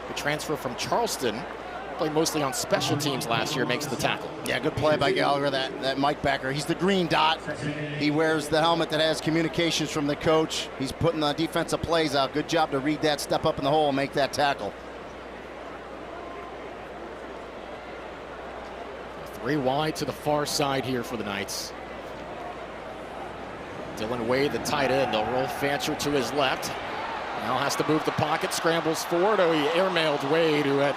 the transfer from Charleston, played mostly on special teams last year, makes the tackle. Yeah, good play by Gallagher, that Mike Becker. He's the green dot. He wears the helmet that has communications from the coach. He's putting the defensive plays out. Good job to read that, step up in the hole, and make that tackle. 3 wide to the far side here for the Knights. Dylan Wade, the tight end. They'll roll Fancher to his left. Now has to move the pocket, scrambles forward. Oh, he airmailed Wade, who had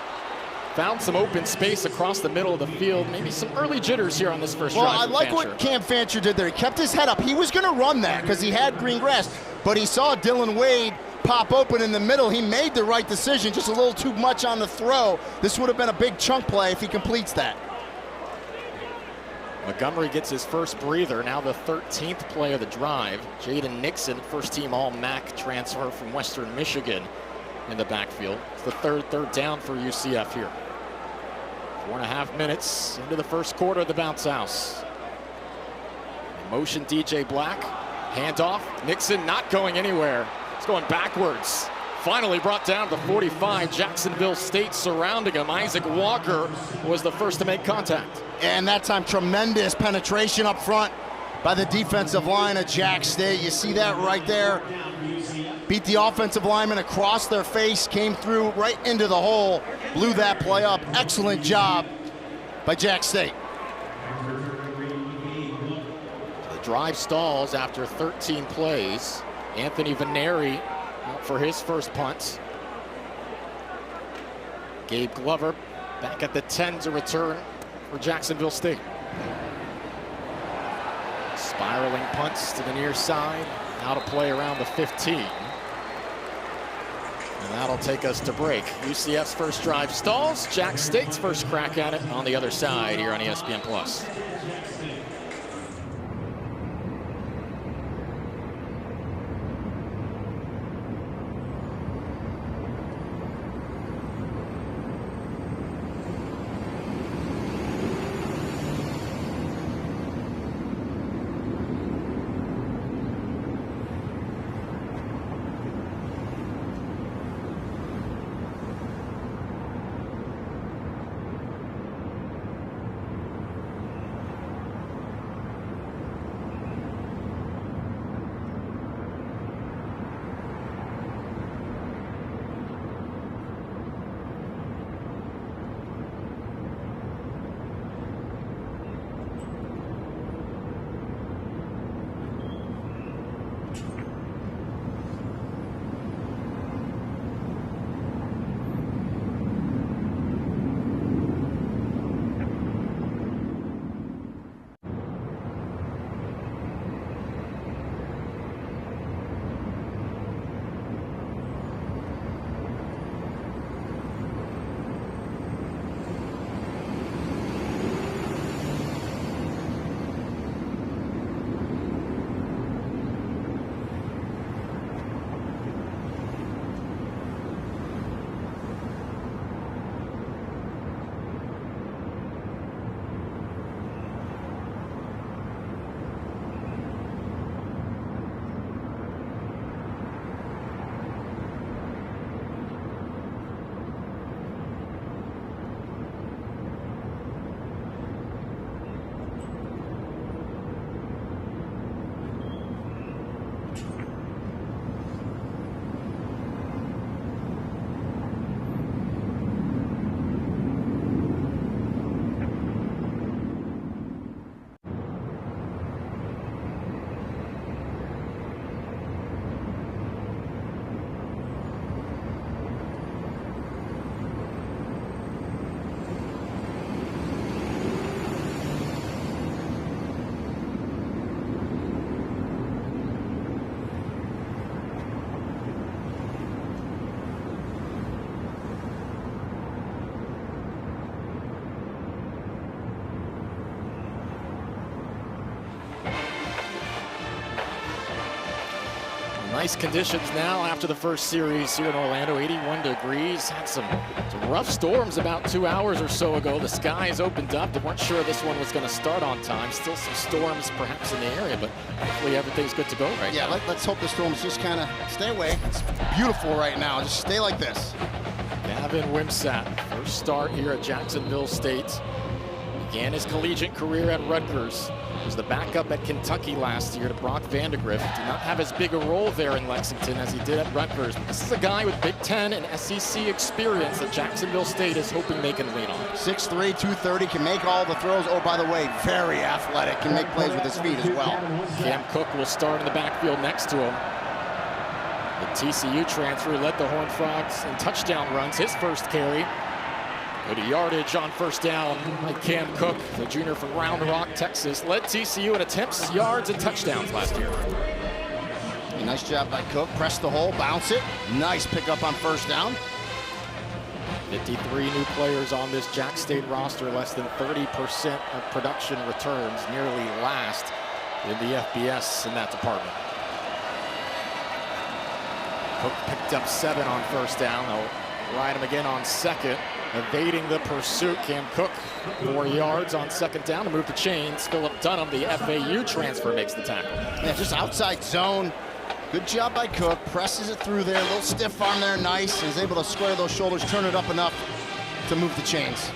found some open space across the middle of the field. Maybe some early jitters here on this first drive. Well, I like what Cam Fancher did there. He kept his head up. He was going to run that because he had green grass, but he saw Dylan Wade pop open in the middle. He made the right decision, just a little too much on the throw. This would have been a big chunk play if he completes that. Montgomery gets his first breather, now the 13th play of the drive. Jaden Nixon, first-team All-MAC transfer from Western Michigan in the backfield. It's the third down for UCF here. 4.5 minutes into the first quarter of the bounce house. In motion, DJ Black. Handoff. Nixon not going anywhere. It's going backwards. Finally brought down to 45. Jacksonville State surrounding him. Isaac Walker was the first to make contact. And that time, tremendous penetration up front by the defensive line of Jack State. You see that right there. Beat the offensive lineman across their face, came through right into the hole, blew that play up. Excellent job by Jack State. The drive stalls after 13 plays. Anthony Veneri out for his first punt. Gabe Glover back at the 10 to return for Jacksonville State. Spiraling punts to the near side. Now to play around the 15. And that'll take us to break. UCF's first drive stalls. Jack State's first crack at it on the other side here on ESPN+. Nice conditions now after the first series here in Orlando. 81 degrees. Had some rough storms about 2 hours or so ago. The skies opened up. They weren't sure this one was going to start on time. Still some storms perhaps in the area, but hopefully everything's good to go right now. Yeah, let's hope the storms just kind of stay away. It's beautiful right now. Just stay like this. Gavin Wimsatt, first start here at Jacksonville State. Began his collegiate career at Rutgers. Was the backup at Kentucky last year to Brock Vandegrift. Did not have as big a role there in Lexington as he did at Rutgers. But this is a guy with Big Ten and SEC experience that Jacksonville State is hoping they can lean on. 6'3", 230, can make all the throws. Oh, by the way, very athletic, can make plays with his feet as well. Cam Cook will start in the backfield next to him. The TCU transfer led the Horned Frogs in touchdown runs. His first carry. Good yardage on first down by Cam Cook, the junior from Round Rock, Texas. Led TCU in attempts, yards, and touchdowns last year. Nice job by Cook. Press the hole, bounce it. Nice pickup on first down. 53 new players on this Jack State roster, less than 30% of production returns, nearly last in the FBS in that department. Cook picked up 7 on first down. They'll ride him again on second. Evading the pursuit, Cam Cook, 4 yards on second down to move the chains. Philip Dunham, the FAU transfer, makes the tackle. Yeah, just outside zone. Good job by Cook. Presses it through there. A little stiff arm there, nice. Is able to square those shoulders, turn it up enough to move the chains.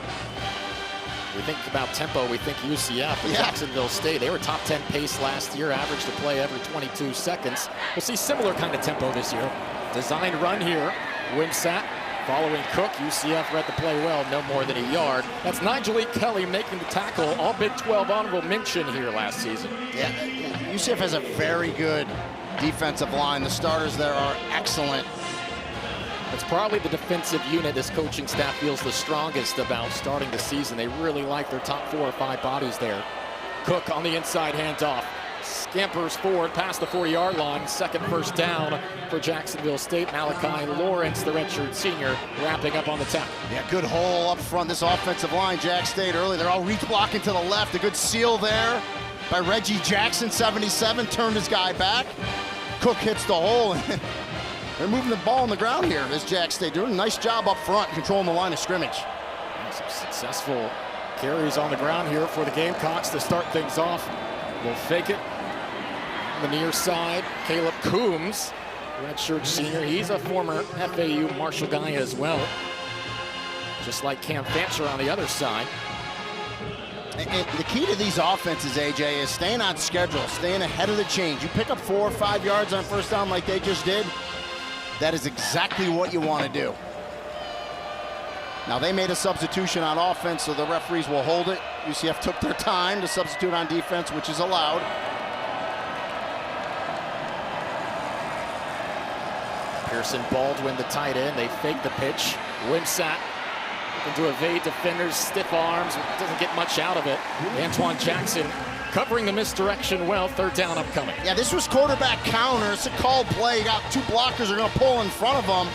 We think about tempo, we think UCF and Jacksonville State. They were top 10 pace last year, average to play every 22 seconds. We'll see similar kind of tempo this year. Designed run here. Wimsatt following Cook. UCF read the play well, no more than a yard. That's Nigel E. Kelly making the tackle. All Big 12 honorable mention here last season. Yeah, UCF has a very good defensive line. The starters there are excellent. It's probably the defensive unit this coaching staff feels the strongest about starting the season. They really like their top 4 or 5 bodies there. Cook on the inside handoff. Scampers forward past the 40-yard line. Second first down for Jacksonville State. Malachi Lawrence, the redshirt senior, wrapping up on the tackle. Yeah, good hole up front. This offensive line, Jack State early. They're all reach blocking to the left. A good seal there by Reggie Jackson, 77. Turned his guy back. Cook hits the hole. They're moving the ball on the ground here, this Jack State. Doing a nice job up front, controlling the line of scrimmage. Some successful carries on the ground here for the Gamecocks to start things off. Will fake it. On the near side, Caleb Coombs, redshirt senior. He's a former FAU Marshall guy as well. Just like Cam Fancher on the other side. And the key to these offenses, AJ, is staying on schedule, staying ahead of the change. You pick up 4 or 5 yards on first down like they just did, that is exactly what you want to do. Now, they made a substitution on offense, so the referees will hold it. UCF took their time to substitute on defense, which is allowed. Pearson Baldwin, the tight end. They fake the pitch. Wimsatt looking to evade defenders, stiff arms. Doesn't get much out of it. Antoine Jackson covering the misdirection well. Third down upcoming. Yeah, this was quarterback counter. It's a called play. You got 2 blockers are going to pull in front of them.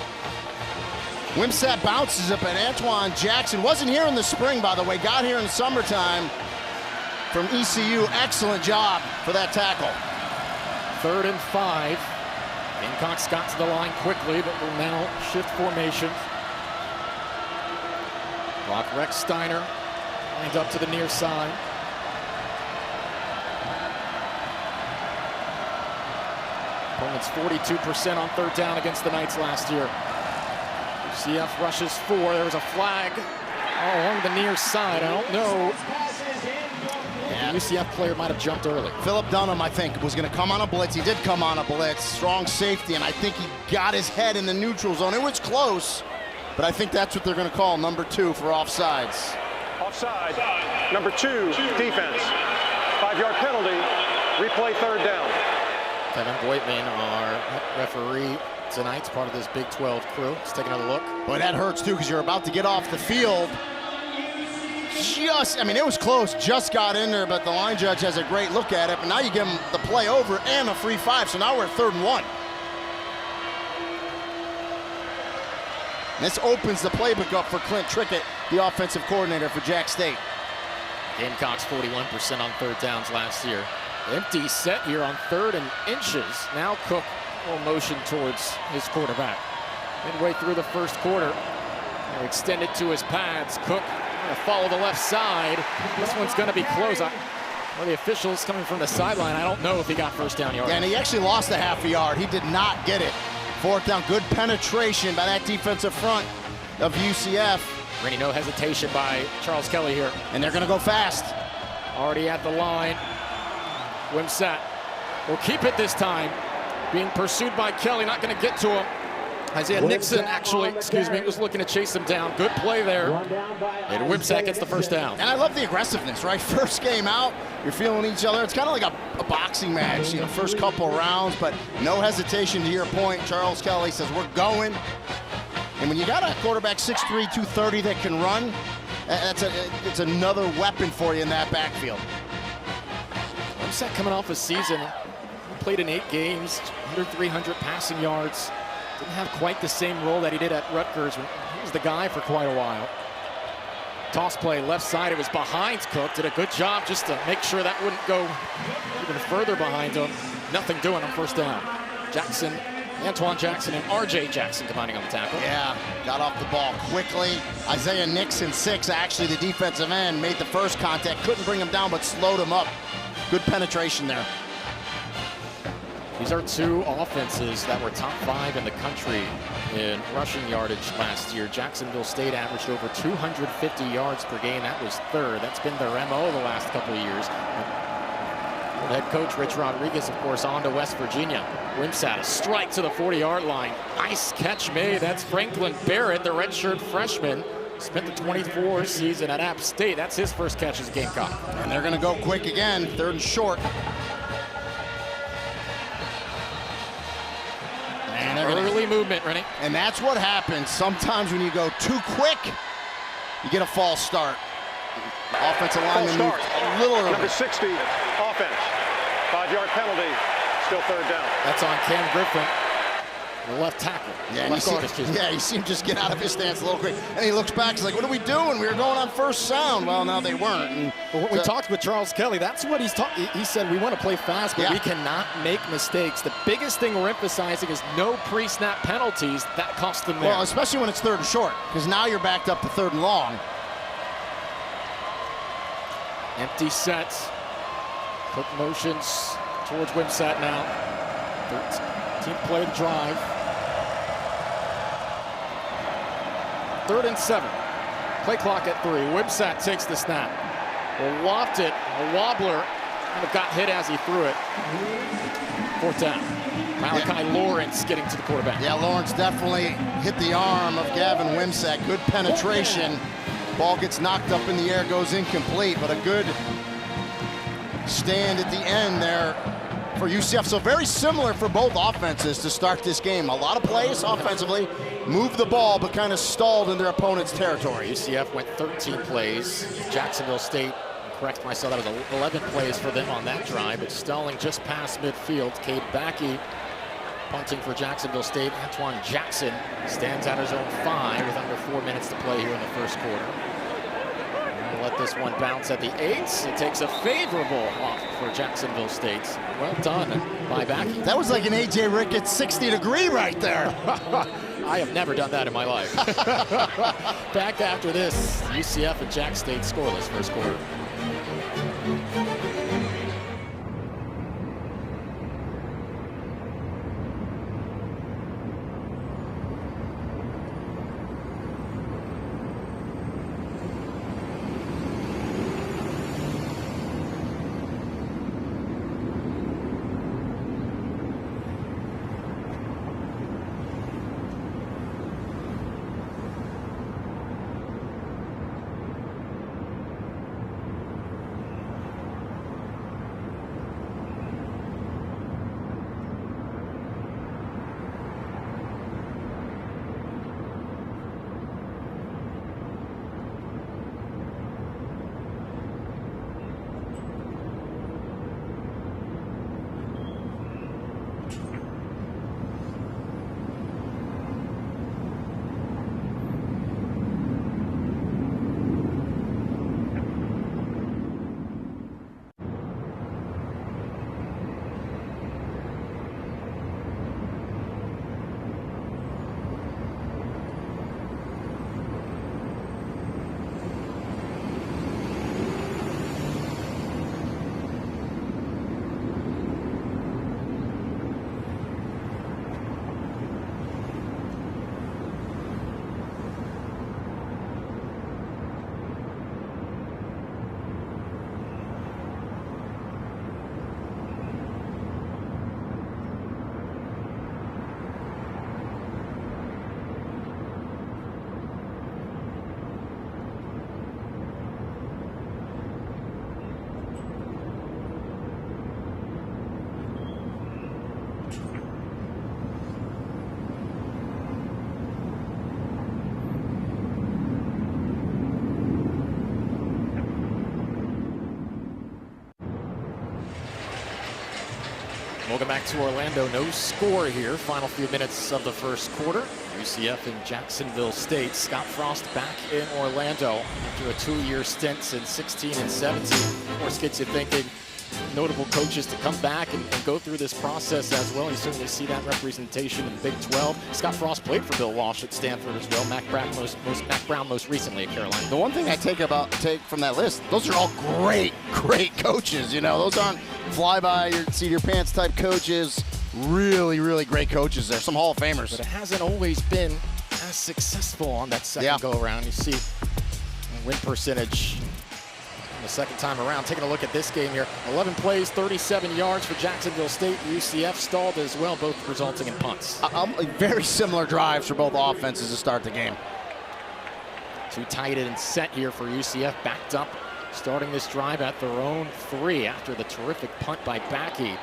Wimsatt bounces it, but Antoine Jackson wasn't here in the spring, by the way. Got here in the summertime from ECU. Excellent job for that tackle. 3rd and 5. Gamecocks got to the line quickly, but will now shift formation. Brock Rechsteiner lined up to the near side. Opponents 42% on 3rd down against the Knights last year. UCF rushes 4. There was a flag along the near side. I don't know. The UCF player might have jumped early. Philip Dunham, I think, was going to come on a blitz. He did come on a blitz. Strong safety, and I think he got his head in the neutral zone. It was close, but I think that's what they're going to call number 2 for offsides. Offside, number 2, defense. 5-yard penalty, replay 3rd down. Kevin Boitman, our referee tonight's part of this Big 12 crew. Let's take another look. Boy, that hurts too, because you're about to get off the field. I mean, it was close, just got in there, but the line judge has a great look at it. But now you give him the play over and a free 5, so now we're at 3rd and 1. This opens the playbook up for Clint Trickett, the offensive coordinator for Jack State. Gamecocks 41% on 3rd downs last year. Empty set here on 3rd and inches. Now Cook will motion towards his quarterback. Midway through the first quarter, they extend it to his pads. Cook going to follow the left side. This one's going to be close. Well, the officials coming from the sideline, I don't know if he got first down yard. Yeah, and he actually lost a half a yard. He did not get it. Fourth down, good penetration by that defensive front of UCF. Really no hesitation by Charles Kelly here. And they're going to go fast. Already at the line. Wimsatt will keep it this time. Being pursued by Kelly, not going to get to him. Isaiah Nixon was looking to chase him down. Good play there. And Wimsatt gets the first down. And I love the aggressiveness, right? First game out, you're feeling each other. It's kind of like a boxing match, first couple rounds, but no hesitation to your point. Charles Kelly says, we're going. And when you got a quarterback 6'3", 230 that can run, it's another weapon for you in that backfield. Wimsatt coming off a season, played in 8 games, under 300 passing yards. Didn't have quite the same role that he did at Rutgers. He was the guy for quite a while. Toss play left side, it was behind Cook. Did a good job just to make sure that wouldn't go even further behind him. Nothing doing on first down. Antoine Jackson and R.J. Jackson combining on the tackle. Yeah, got off the ball quickly. Isaiah Nixon, 6, actually the defensive end, made the first contact. Couldn't bring him down, but slowed him up. Good penetration there. These are 2 offenses that were top 5 in the country in rushing yardage last year. Jacksonville State averaged over 250 yards per game. That was 3rd. That's been their MO the last couple of years. Head coach Rich Rodriguez, of course, on to West Virginia. Wimsatt, a strike to the 40-yard line. Nice catch made. That's Franklin Barrett, the redshirt freshman. Spent the 24 season at App State. That's his first catch as a Gamecock. And they're going to go quick again. 3rd and short. And early movement, Rennie. And that's what happens. Sometimes when you go too quick, you get a false start. Offensive lineman moved a little early. Number 60, offense. 5-yard penalty. Still 3rd down. That's on Cam Griffin, the left tackle. Yeah, you see him just get out of his stance a little quick. And he looks back, he's like, what are we doing? We were going on first sound. Well, now they weren't. But we talked with Charles Kelly. That's what he said, we want to play fast, but we cannot make mistakes. The biggest thing we're emphasizing is no pre-snap penalties. That cost them there. Well, especially when it's 3rd and short, because now you're backed up to 3rd and long. Empty sets. Cook motions towards Wimsatt now. 13th play of the drive. 3rd and 7. Play clock at 3. Wimsatt takes the snap. Will loft it. A wobbler. Kind of got hit as he threw it. 4th down. Malachi Lawrence getting to the quarterback. Yeah, Lawrence definitely hit the arm of Gavin Wimsatt. Good penetration. Ball gets knocked up in the air, goes incomplete, but a good stand at the end there for UCF. So very similar for both offenses to start this game. A lot of plays offensively, moved the ball, but kind of stalled in their opponent's territory. UCF went 13 plays. Jacksonville State, correct myself, that was 11 plays for them on that drive, but stalling just past midfield. Cade Backey punting for Jacksonville State. Antoine Jackson stands at his own 5 with under 4 minutes to play here in the first quarter. We'll let this one bounce at the 8. It takes a favorable off for Jacksonville State. Well done by Backey. That was like an A.J. Ricketts 60-degree right there. I have never done that in my life. Back after this, UCF and Jack State scoreless first quarter. Welcome back to Orlando. No score here. Final few minutes of the first quarter. UCF in Jacksonville State. Scott Frost back in Orlando after a 2-year stint since 16 and 17. Of course, gets you thinking notable coaches to come back and go through this process as well. You certainly see that representation in the Big 12. Scott Frost played for Bill Walsh at Stanford as well. Mac Brown most recently at Carolina. The one thing I take from that list, those are all great coaches. You know, those aren't fly by your seat your pants type coaches. Really, really great coaches there. Some Hall of Famers. But it hasn't always been as successful on that second go around. You see win percentage the second time around. Taking a look at this game here. 11 plays, 37 yards for Jacksonville State. UCF stalled as well, both resulting in punts. Very similar drives for both offenses to start the game. Too tight and set here for UCF. Backed up, starting this drive at their own 3 after the terrific punt by Backey.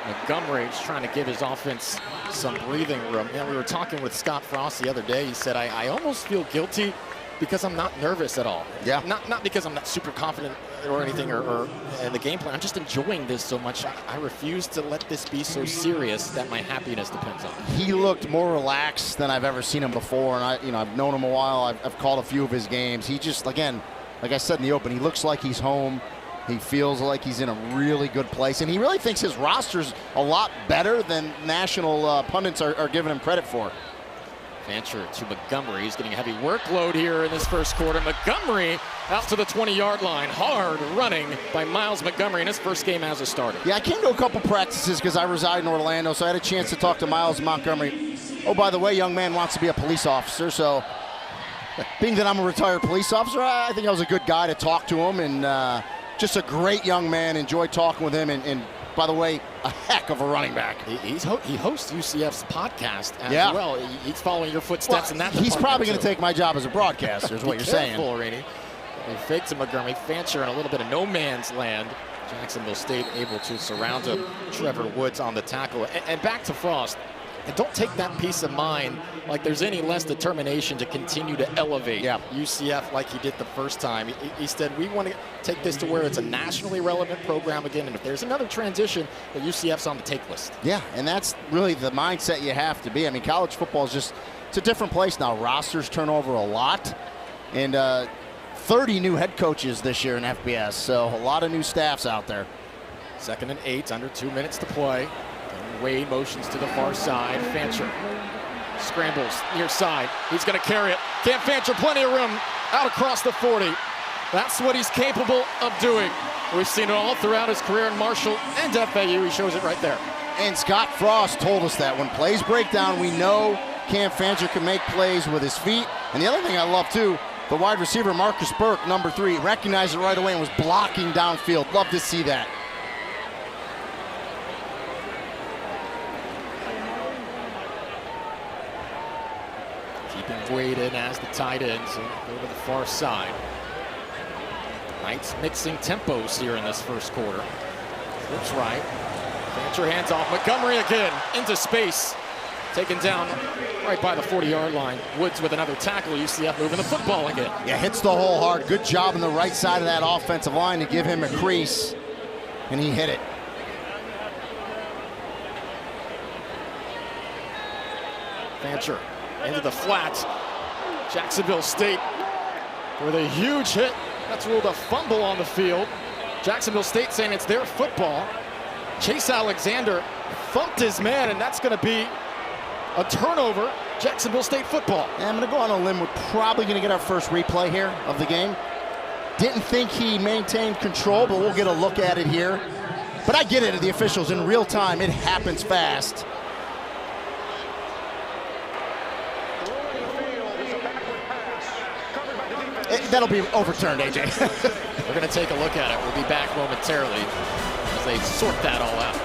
Montgomery's trying to give his offense some breathing room. We were talking with Scott Frost the other day. He said, I almost feel guilty because I'm not nervous at all. Yeah. Not because I'm not super confident or anything or in the game plan. I'm just enjoying this so much. I refuse to let this be so serious that my happiness depends on it. He looked more relaxed than I've ever seen him before, and I've known him a while. I've called a few of his games. He just, again, like I said in the open, he looks like he's home. He feels like he's in a really good place, and he really thinks his roster's a lot better than national pundits are giving him credit for. Fancher to Montgomery. He's getting a heavy workload here in this first quarter. Montgomery out to the 20-yard line. Hard running by Miles Montgomery in his first game as a starter. Yeah, I came to a couple practices because I reside in Orlando, so I had a chance to talk to Miles Montgomery. Oh, by the way, young man wants to be a police officer, so being that I'm a retired police officer, I think I was a good guy to talk to him, and just a great young man. Enjoyed talking with him, and by the way, a heck of a running back. He hosts UCF's podcast as well. He's following your footsteps in that department. He's probably going to take my job as a broadcaster, is what you're saying. Be careful, Rainey. He fakes to Montgomery. Fancher in a little bit of no man's land. Jacksonville State able to surround him. Trevor Woods on the tackle. And back to Frost. And don't take that peace of mind like there's any less determination to continue to elevate UCF like he did the first time. He said, we want to take this to where it's a nationally relevant program again, and if there's another transition, the UCF's on the take list. Yeah, and that's really the mindset you have to be. I mean, college football is just, it's a different place now. Rosters turn over a lot, and 30 new head coaches this year in FBS, so a lot of new staffs out there. 2nd and 8, under 2 minutes to play. Wade motions to the far side. Fancher scrambles near side. He's going to carry it. Cam Fancher, plenty of room out across the 40. That's what he's capable of doing. We've seen it all throughout his career in Marshall and FAU. He shows it right there. And Scott Frost told us that when plays break down, we know Cam Fancher can make plays with his feet. And the other thing I love too, the wide receiver Marcus Burke, number 3, recognized it right away and was blocking downfield. Love to see that. Wade in as the tight end, so go to the far side. Knights mixing tempos here in this first quarter. Flips right. Fancher hands off. Montgomery again into space. Taken down right by the 40-yard line. Woods with another tackle. UCF moving the football again. Yeah, hits the hole hard. Good job on the right side of that offensive line to give him a crease, and he hit it. Fancher into the flat. Jacksonville State with a huge hit. That's ruled a fumble on the field. Jacksonville State saying it's their football. Chase Alexander thumped his man, and that's going to be a turnover. Jacksonville State football. Yeah, I'm going to go on a limb. We're probably going to get our first replay here of the game. Didn't think he maintained control, but we'll get a look at it here. But I get it, the officials in real time. It happens fast. That'll be overturned, AJ. We're going to take a look at it. We'll be back momentarily as they sort that all out.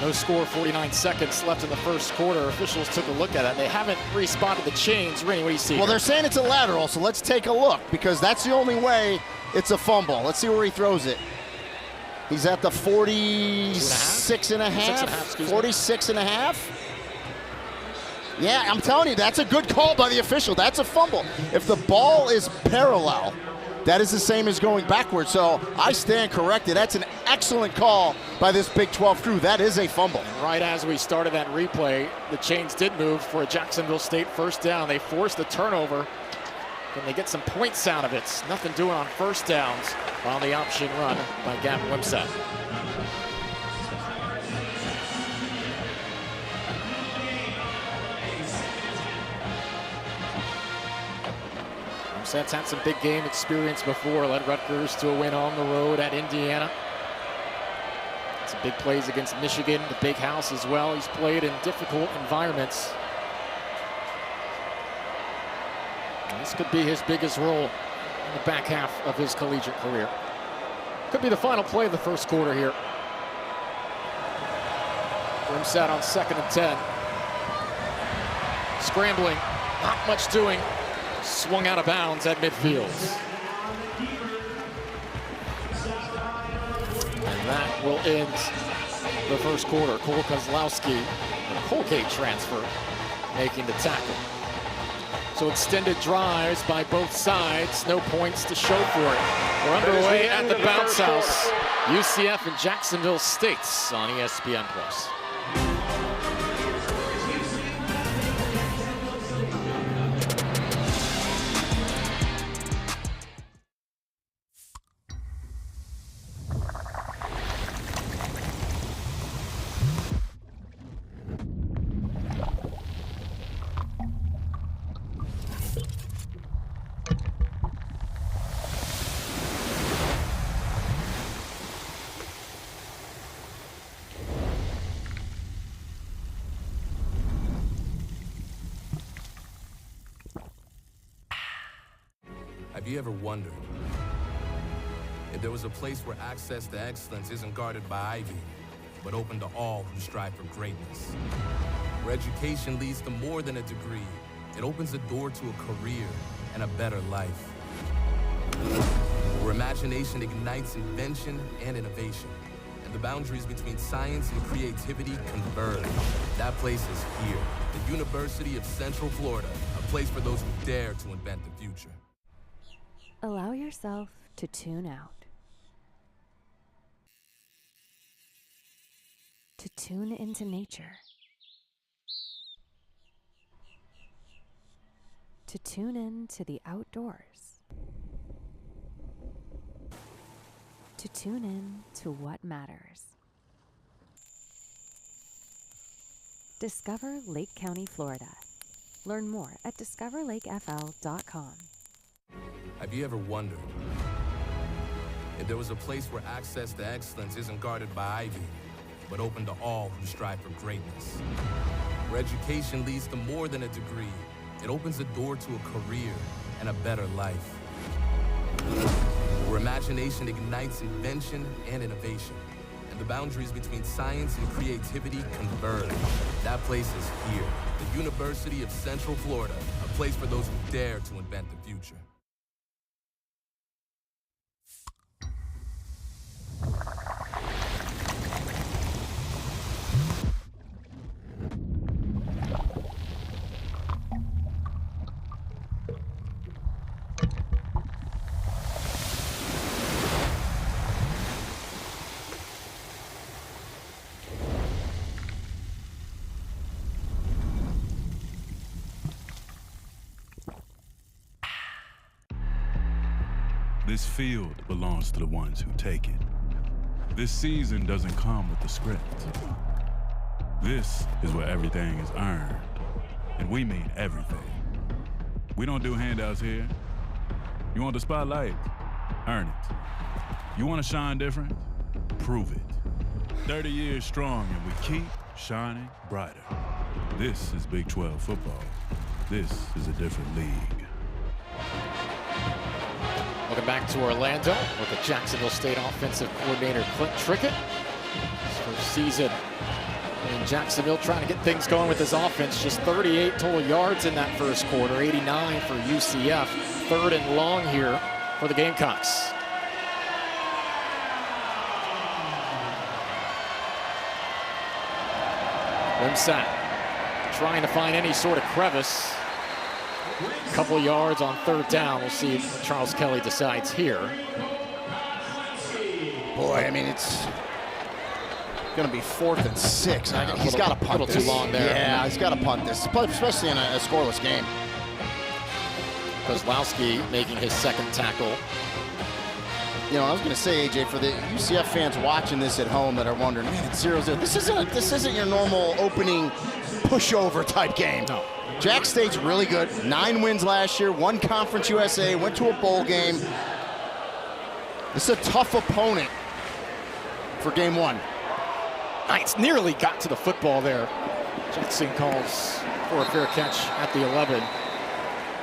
No score, 49 seconds left in the first quarter. Officials took a look at it. They haven't responded to the chains. Rainey, what do you see? Well, they're saying it's a lateral, so let's take a look because that's the only way it's a fumble. Let's see where he throws it. He's at the 46 and a half. 46 and a half. Yeah, I'm telling you, that's a good call by the official. That's a fumble. If the ball is parallel, that is the same as going backwards. So I stand corrected. That's an excellent call by this Big 12 crew. That is a fumble. And right as we started that replay, the chains did move for a Jacksonville State first down. They forced the turnover. Can they get some points out of it? Nothing doing on first downs on the option run by Gavin Wimsatt. Wimsatt's had some big game experience before, led Rutgers to a win on the road at Indiana. Some big plays against Michigan, the Big House as well. He's played in difficult environments. This could be his biggest role in the back half of his collegiate career. Could be the final play of the first quarter here. Wimsatt on 2nd and 10. Scrambling, not much doing. Swung out of bounds at midfield. And that will end the first quarter. Cole Kozlowski, a Colgate transfer, making the tackle. So extended drives by both sides, no points to show for it. We're underway at the bounce house. UCF and Jacksonville States on ESPN+. Have you ever wondered if there was a place where access to excellence isn't guarded by ivy, but open to all who strive for greatness? Where education leads to more than a degree, it opens a door to a career and a better life. Where imagination ignites invention and innovation, and the boundaries between science and creativity converge. That place is here, the University of Central Florida, a place for those who dare to invent the future. Allow yourself to tune out. To tune into nature. To tune in to the outdoors. To tune in to what matters. Discover Lake County, Florida. Learn more at discoverlakefl.com. Have you ever wondered if there was a place where access to excellence isn't guarded by ivy, but open to all who strive for greatness? Where education leads to more than a degree, it opens a door to a career and a better life. Where imagination ignites invention and innovation, and the boundaries between science and creativity converge. That place is here, the University of Central Florida, a place for those who dare to invent the future. This field belongs to the ones who take it. This season doesn't come with the script. This is where everything is earned, and we mean everything. We don't do handouts here. You want the spotlight? Earn it. You want to shine different? Prove it. 30 years strong, and we keep shining brighter. This is Big 12 football. This is a different league. Welcome back to Orlando with the Jacksonville State offensive coordinator Clint Trickett. His first season And Jacksonville trying to get things going with his offense. Just 38 total yards in that first quarter, 89 for UCF. 3rd and long here for the Gamecocks. Wimsatt trying to find any sort of crevice. A couple yards on 3rd down. We'll see what Charles Kelly decides here. Boy, I mean, it's going to be 4th and 6. He's got to punt this. A little too long there. Yeah, he's got to punt this, especially in a scoreless game. Kozlowski making his 2nd tackle. You know, I was going to say, AJ, for the UCF fans watching this at home that are wondering, man, it's 0-0. This isn't your normal opening pushover type game. No. Jack State's really good. 9 wins last year, won Conference USA, went to a bowl game. This is a tough opponent for game 1. Knights nearly got to the football there. Jackson calls for a fair catch at the 11.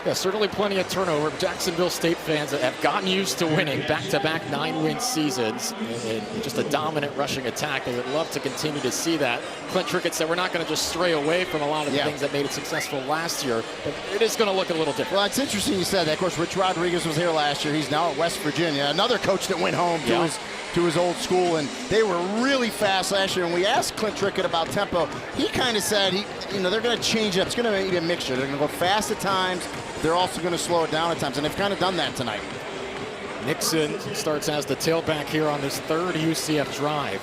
Yeah, certainly plenty of turnover. Jacksonville State fans that have gotten used to winning back-to-back 9-win seasons and just a dominant rushing attack. They would love to continue to see that. Clint Trickett said we're not going to just stray away from a lot of the things that made it successful last year, but it is going to look a little different. Well, it's interesting you said that. Of course, Rich Rodriguez was here last year. He's now at West Virginia. Another coach that went home to his old school, and they were really fast last year. And we asked Clint Trickett about tempo. He kind of said, they're going to change it up. It's going to be a mixture. They're going to go fast at times. They're also going to slow it down at times, and they've kind of done that tonight. Nixon starts as the tailback here on this 3rd UCF drive.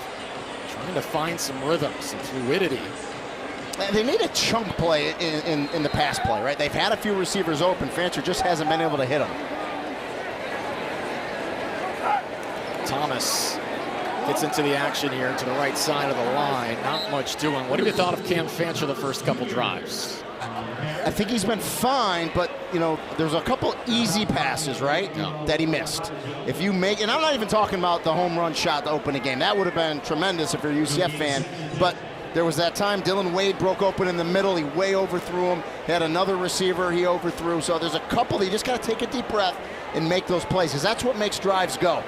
Trying to find some rhythm, some fluidity. They need a chunk play in the pass play, right? They've had a few receivers open. Fancher just hasn't been able to hit them. Thomas gets into the action here to the right side of the line. Not much doing. What have you thought of Cam Fancher the first couple drives? I think he's been fine, but, there's a couple easy passes, right, that he missed. If you make, and I'm not even talking about the home run shot to open the game. That would have been tremendous if you're a UCF fan, but there was that time Dylan Wade broke open in the middle. He way overthrew him. He had another receiver he overthrew. So there's a couple that you just got to take a deep breath and make those plays, because that's what makes drives go.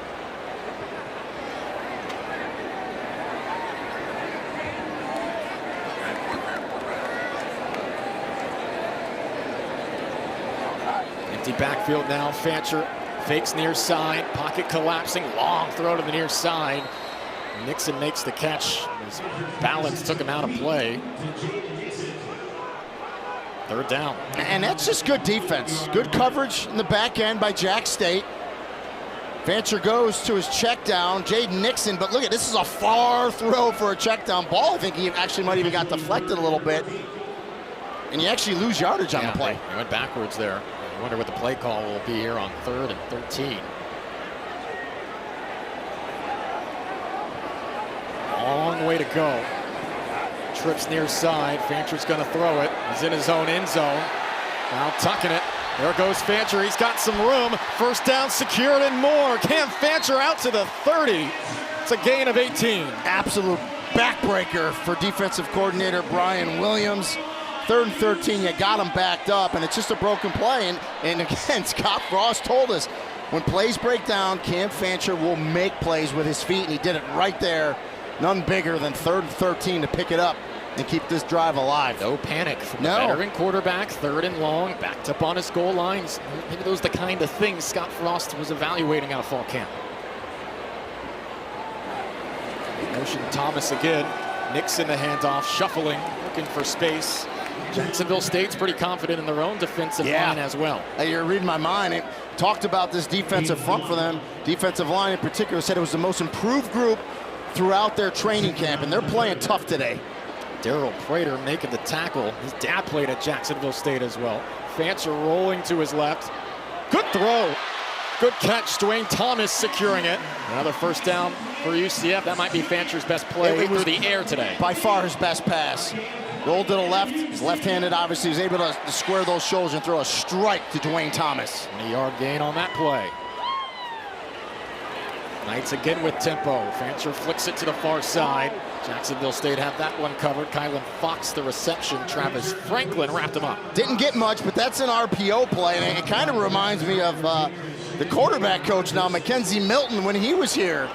Backfield now. Fancher fakes near side, pocket collapsing, long throw to the near side. Nixon makes the catch. His balance took him out of play. 3rd down. And that's just good defense. Good coverage in the back end by Jack State. Fancher goes to his check down. Jaden Nixon, but look at this, is a far throw for a check down ball. I think he actually might even got deflected a little bit. And you actually lose yardage on the play. He went backwards there. I wonder what the play call will be here on 3rd and 13. Long way to go. Trips near side. Fancher's going to throw it. He's in his own end zone. Now tucking it. There goes Fancher. He's got some room. 1st down secured and more. Cam Fancher out to the 30. It's a gain of 18. Absolute backbreaker for defensive coordinator Brian Williams. 3rd and 13, you got him backed up, and it's just a broken play. And again, Scott Frost told us, when plays break down, Cam Fancher will make plays with his feet, and he did it right there. None bigger than 3rd and 13 to pick it up and keep this drive alive. No panic from the veteran quarterback. 3rd and long, backed up on his goal lines. Maybe those are the kind of things Scott Frost was evaluating out of fall camp. Motion Thomas again. Nixon the handoff, shuffling, looking for space. Jacksonville State's pretty confident in their own defensive line as well. You're reading my mind. It talked about this defensive front for them. Defensive line in particular said it was the most improved group throughout their training camp, and they're playing tough today. Daryl Prater making the tackle. His dad played at Jacksonville State as well. Fancher rolling to his left. Good throw. Good catch. Dwayne Thomas securing it. Another 1st down for UCF. That might be Fancher's best play through the air today. By far his best pass. Rolled to the left. He's left-handed, obviously. He's able to square those shoulders and throw a strike to Dwayne Thomas. 20-yard gain on that play. Knights again with tempo. Fancher flicks it to the far side. Jacksonville State had that one covered. Kylan Fox the reception. Travis Franklin wrapped him up. Didn't get much, but that's an RPO play, and it kind of reminds me of the quarterback coach now, Mackenzie Milton, when he was here.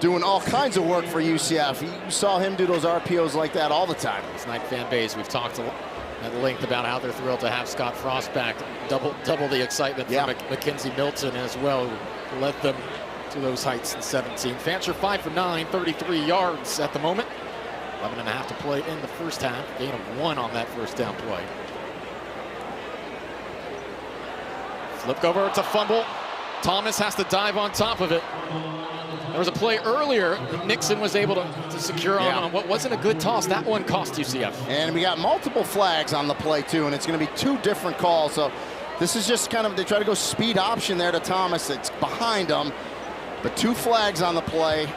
doing all kinds of work for UCF. You saw him do those RPOs like that all the time. This Knight fan base, we've talked at length about how they're thrilled to have Scott Frost back. Double the excitement for Mackenzie Milton as well, who led them to those heights in 17. Fancher 5 for 9, 33 yards at the moment. 11.5 to play in the first half. Gain of 1 on that first down play. Flipped over, it's a fumble. Thomas has to dive on top of it. There was a play earlier that Nixon was able to secure on what wasn't a good toss. That one cost UCF. And we got multiple flags on the play too, and it's going to be 2 different calls. So this is just kind of, they try to go speed option there to Thomas. It's behind him, but 2 flags on the play.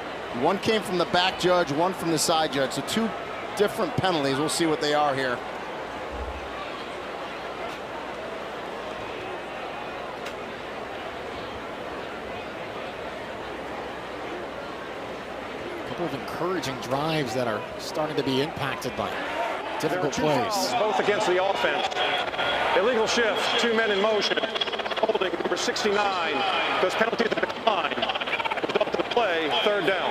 One came from the back judge, one from the side judge. So 2 different penalties. We'll see what they are here. Couple of encouraging drives that are starting to be impacted by difficult plays. Both against the offense. Illegal shift, 2 men in motion. Holding number 69. Those penalties have declined. Up to the play, 3rd down.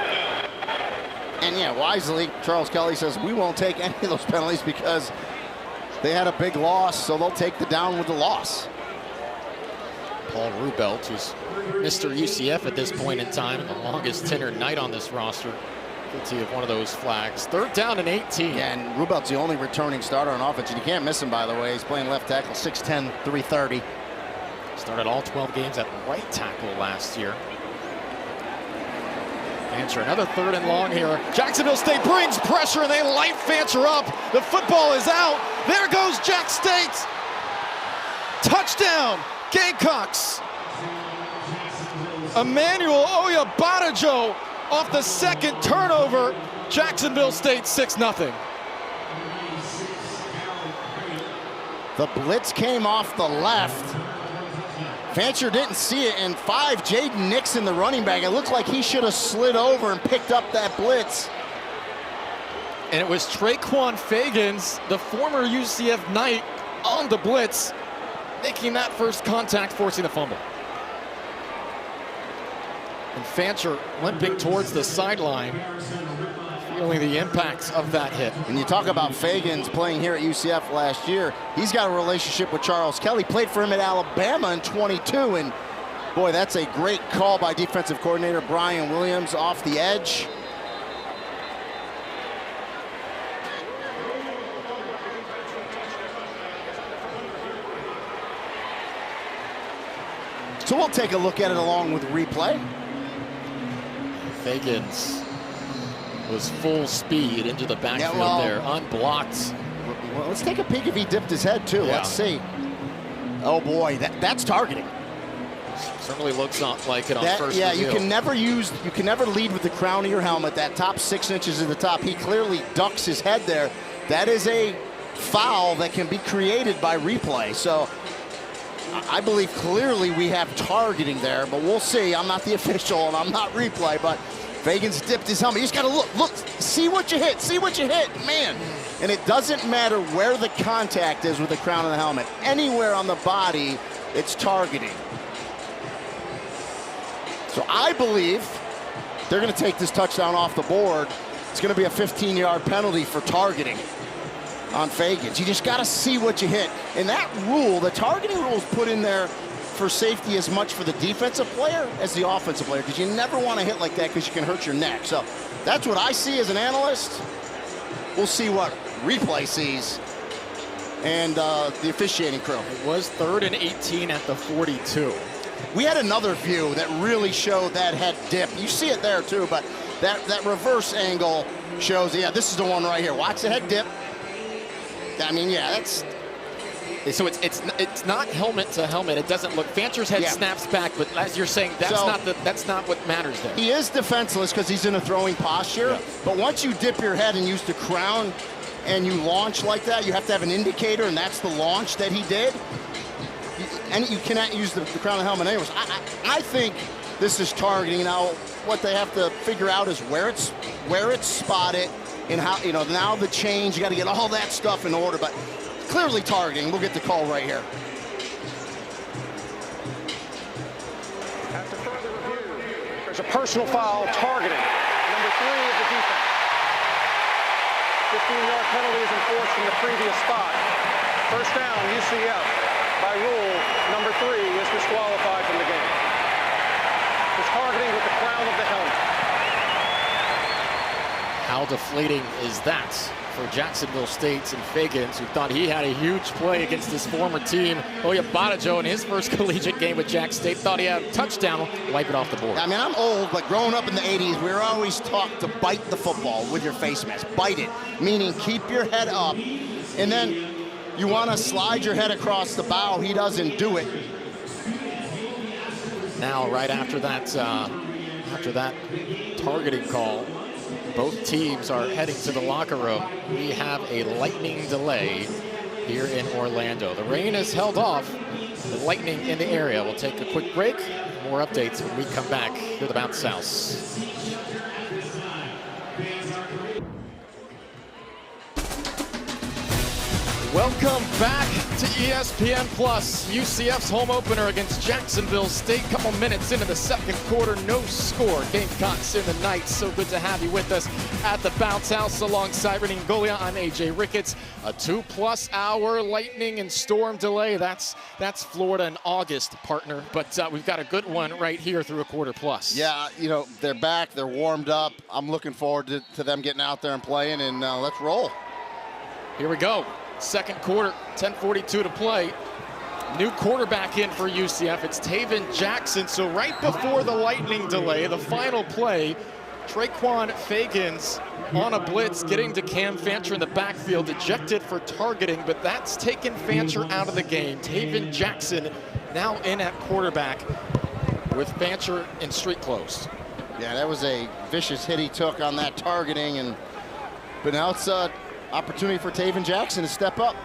And yeah, wisely, Charles Kelly says we won't take any of those penalties because they had a big loss, so they'll take the down with the loss. Paul Rubelt, who's Mr. UCF at this point in time, and the longest tenured Knight on this roster, guilty of one of those flags. 3rd down and 18. Yeah, and Rubelt's the only returning starter on offense, and you can't miss him, by the way. He's playing left tackle, 6'10", 330. Started all 12 games at right tackle last year. Fancher, another 3rd and long here. Jacksonville State brings pressure, and they light Fancher up. The football is out. There goes Jack State. Touchdown, Gamecocks. Emmanuel Oyabadajo off the 2nd turnover. Jacksonville State 6-0. The blitz came off the left. Fancher didn't see it, and 5, Jaden Nixon, the running back. It looked like he should have slid over and picked up that blitz. And it was Traquan Fagans, the former UCF Knight, on the blitz, making that first contact, forcing the fumble. And Fancher limping towards the sideline, feeling the impacts of that hit. And you talk about Fagans playing here at UCF last year. He's got a relationship with Charles Kelly, played for him at Alabama in 22, and boy, that's a great call by defensive coordinator Brian Williams off the edge. So we'll take a look at it along with replay. Fagans was full speed into the backfield there, unblocked. Well, let's take a peek if he dipped his head too. Let's see. Oh boy, that's targeting. Certainly looks like it on first Yeah, review. you can never lead with the crown of your helmet. That top 6 inches at the top, he clearly ducks his head there. That is a foul that can be created by replay. So I believe clearly we have targeting there, but we'll see. I'm not the official and I'm not replay, but Fagans dipped his helmet. You just got to look, see what you hit, man. And it doesn't matter where the contact is with the crown of the helmet. Anywhere on the body, it's targeting. So I believe they're going to take this touchdown off the board. It's going to be a 15-yard penalty for targeting on Fagans. You just got to see what you hit. And that rule, the targeting rule, is put in there for safety as much for the defensive player as the offensive player, because you never want to hit like that because you can hurt your neck. So that's what I see as an analyst. We'll see what replay sees and the officiating crew. It was 3rd and 18 at the 42. We had another view that really showed that head dip. You see it there too, but that reverse angle shows, yeah, this is the one right here. Watch the head dip. I mean, yeah, that's... So it's not helmet to helmet. It doesn't look. Fancher's head snaps back, but as you're saying, that's not what matters there. He is defenseless because he's in a throwing posture. Yeah. But once you dip your head and use the crown and you launch like that, you have to have an indicator, and that's the launch that he did. And you cannot use the crown of the helmet anyways. I think this is targeting. Now, what they have to figure out is where it's spotted and how, now the change. You got to get all that stuff in order, but clearly targeting. We'll get the call right here. After further review, there's a personal foul targeting. 15-yard penalty is enforced from the previous spot. First down, UCF. By rule, number 3 is disqualified from the game. He's targeting with the crown of the helmet. How deflating is that for Jacksonville State's and Fagans, who thought he had a huge play against his former team. Oya Badajo, in his first collegiate game with Jack State, thought he had a touchdown, wipe it off the board. I mean, I'm old, but growing up in the 80s, we were always taught to bite the football with your face mask. Bite it, meaning keep your head up, and then you want to slide your head across the bow. He doesn't do it. Now, right after that targeting call, both teams are heading to the locker room. We have a lightning delay here in Orlando. The rain is held off. The lightning in the area. We'll take a quick break. More updates when we come back to the Bounce House. Welcome back to ESPN Plus. UCF's home opener against Jacksonville State. Couple minutes into the second quarter, no score. Gamecocks in the night. So good to have you with us at the Bounce House alongside Renee Golia. I'm AJ Ricketts. A 2+ hour lightning and storm delay. That's Florida in August, partner. But we've got a good one right here through a quarter plus. Yeah, you know, they're back. They're warmed up. I'm looking forward to them getting out there and playing, and let's roll. Here we go. Second quarter, 10:42 to play. New quarterback in for UCF. It's Taven Jackson. So right before the lightning delay, the final play, Traquan Fagans on a blitz, getting to Cam Fancher in the backfield, ejected for targeting, but that's taken Fancher out of the game. Taven Jackson now in at quarterback with Fancher in street clothes. Yeah, that was a vicious hit he took on that targeting, but now it's opportunity for Taven Jackson to step up.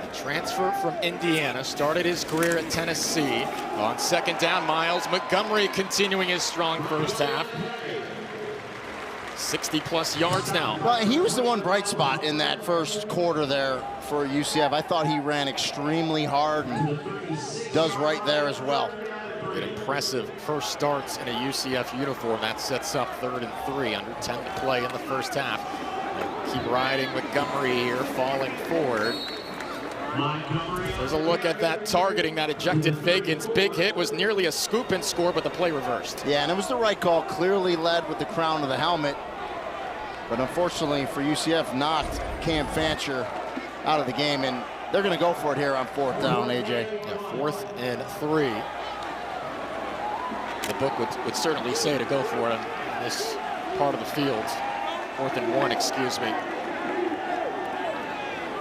The transfer from Indiana, started his career at Tennessee. On second down, Miles Montgomery continuing his strong first half. 60+ yards now. Well, he was the one bright spot in that first quarter there for UCF. I thought he ran extremely hard and does right there as well. An impressive first starts in a UCF uniform. That sets up 3rd and 3, under 10 to play in the first half. Keep riding Montgomery here, falling forward. There's a look at that targeting, that ejected Fagans. Big hit, was nearly a scoop and score, but the play reversed. Yeah, and it was the right call, clearly led with the crown of the helmet. But unfortunately for UCF, knocked Cam Fancher out of the game, and they're going to go for it here on 4th down, AJ. Yeah, 4th and 3. The book would certainly say to go for it on this part of the field. 4th and 1, excuse me.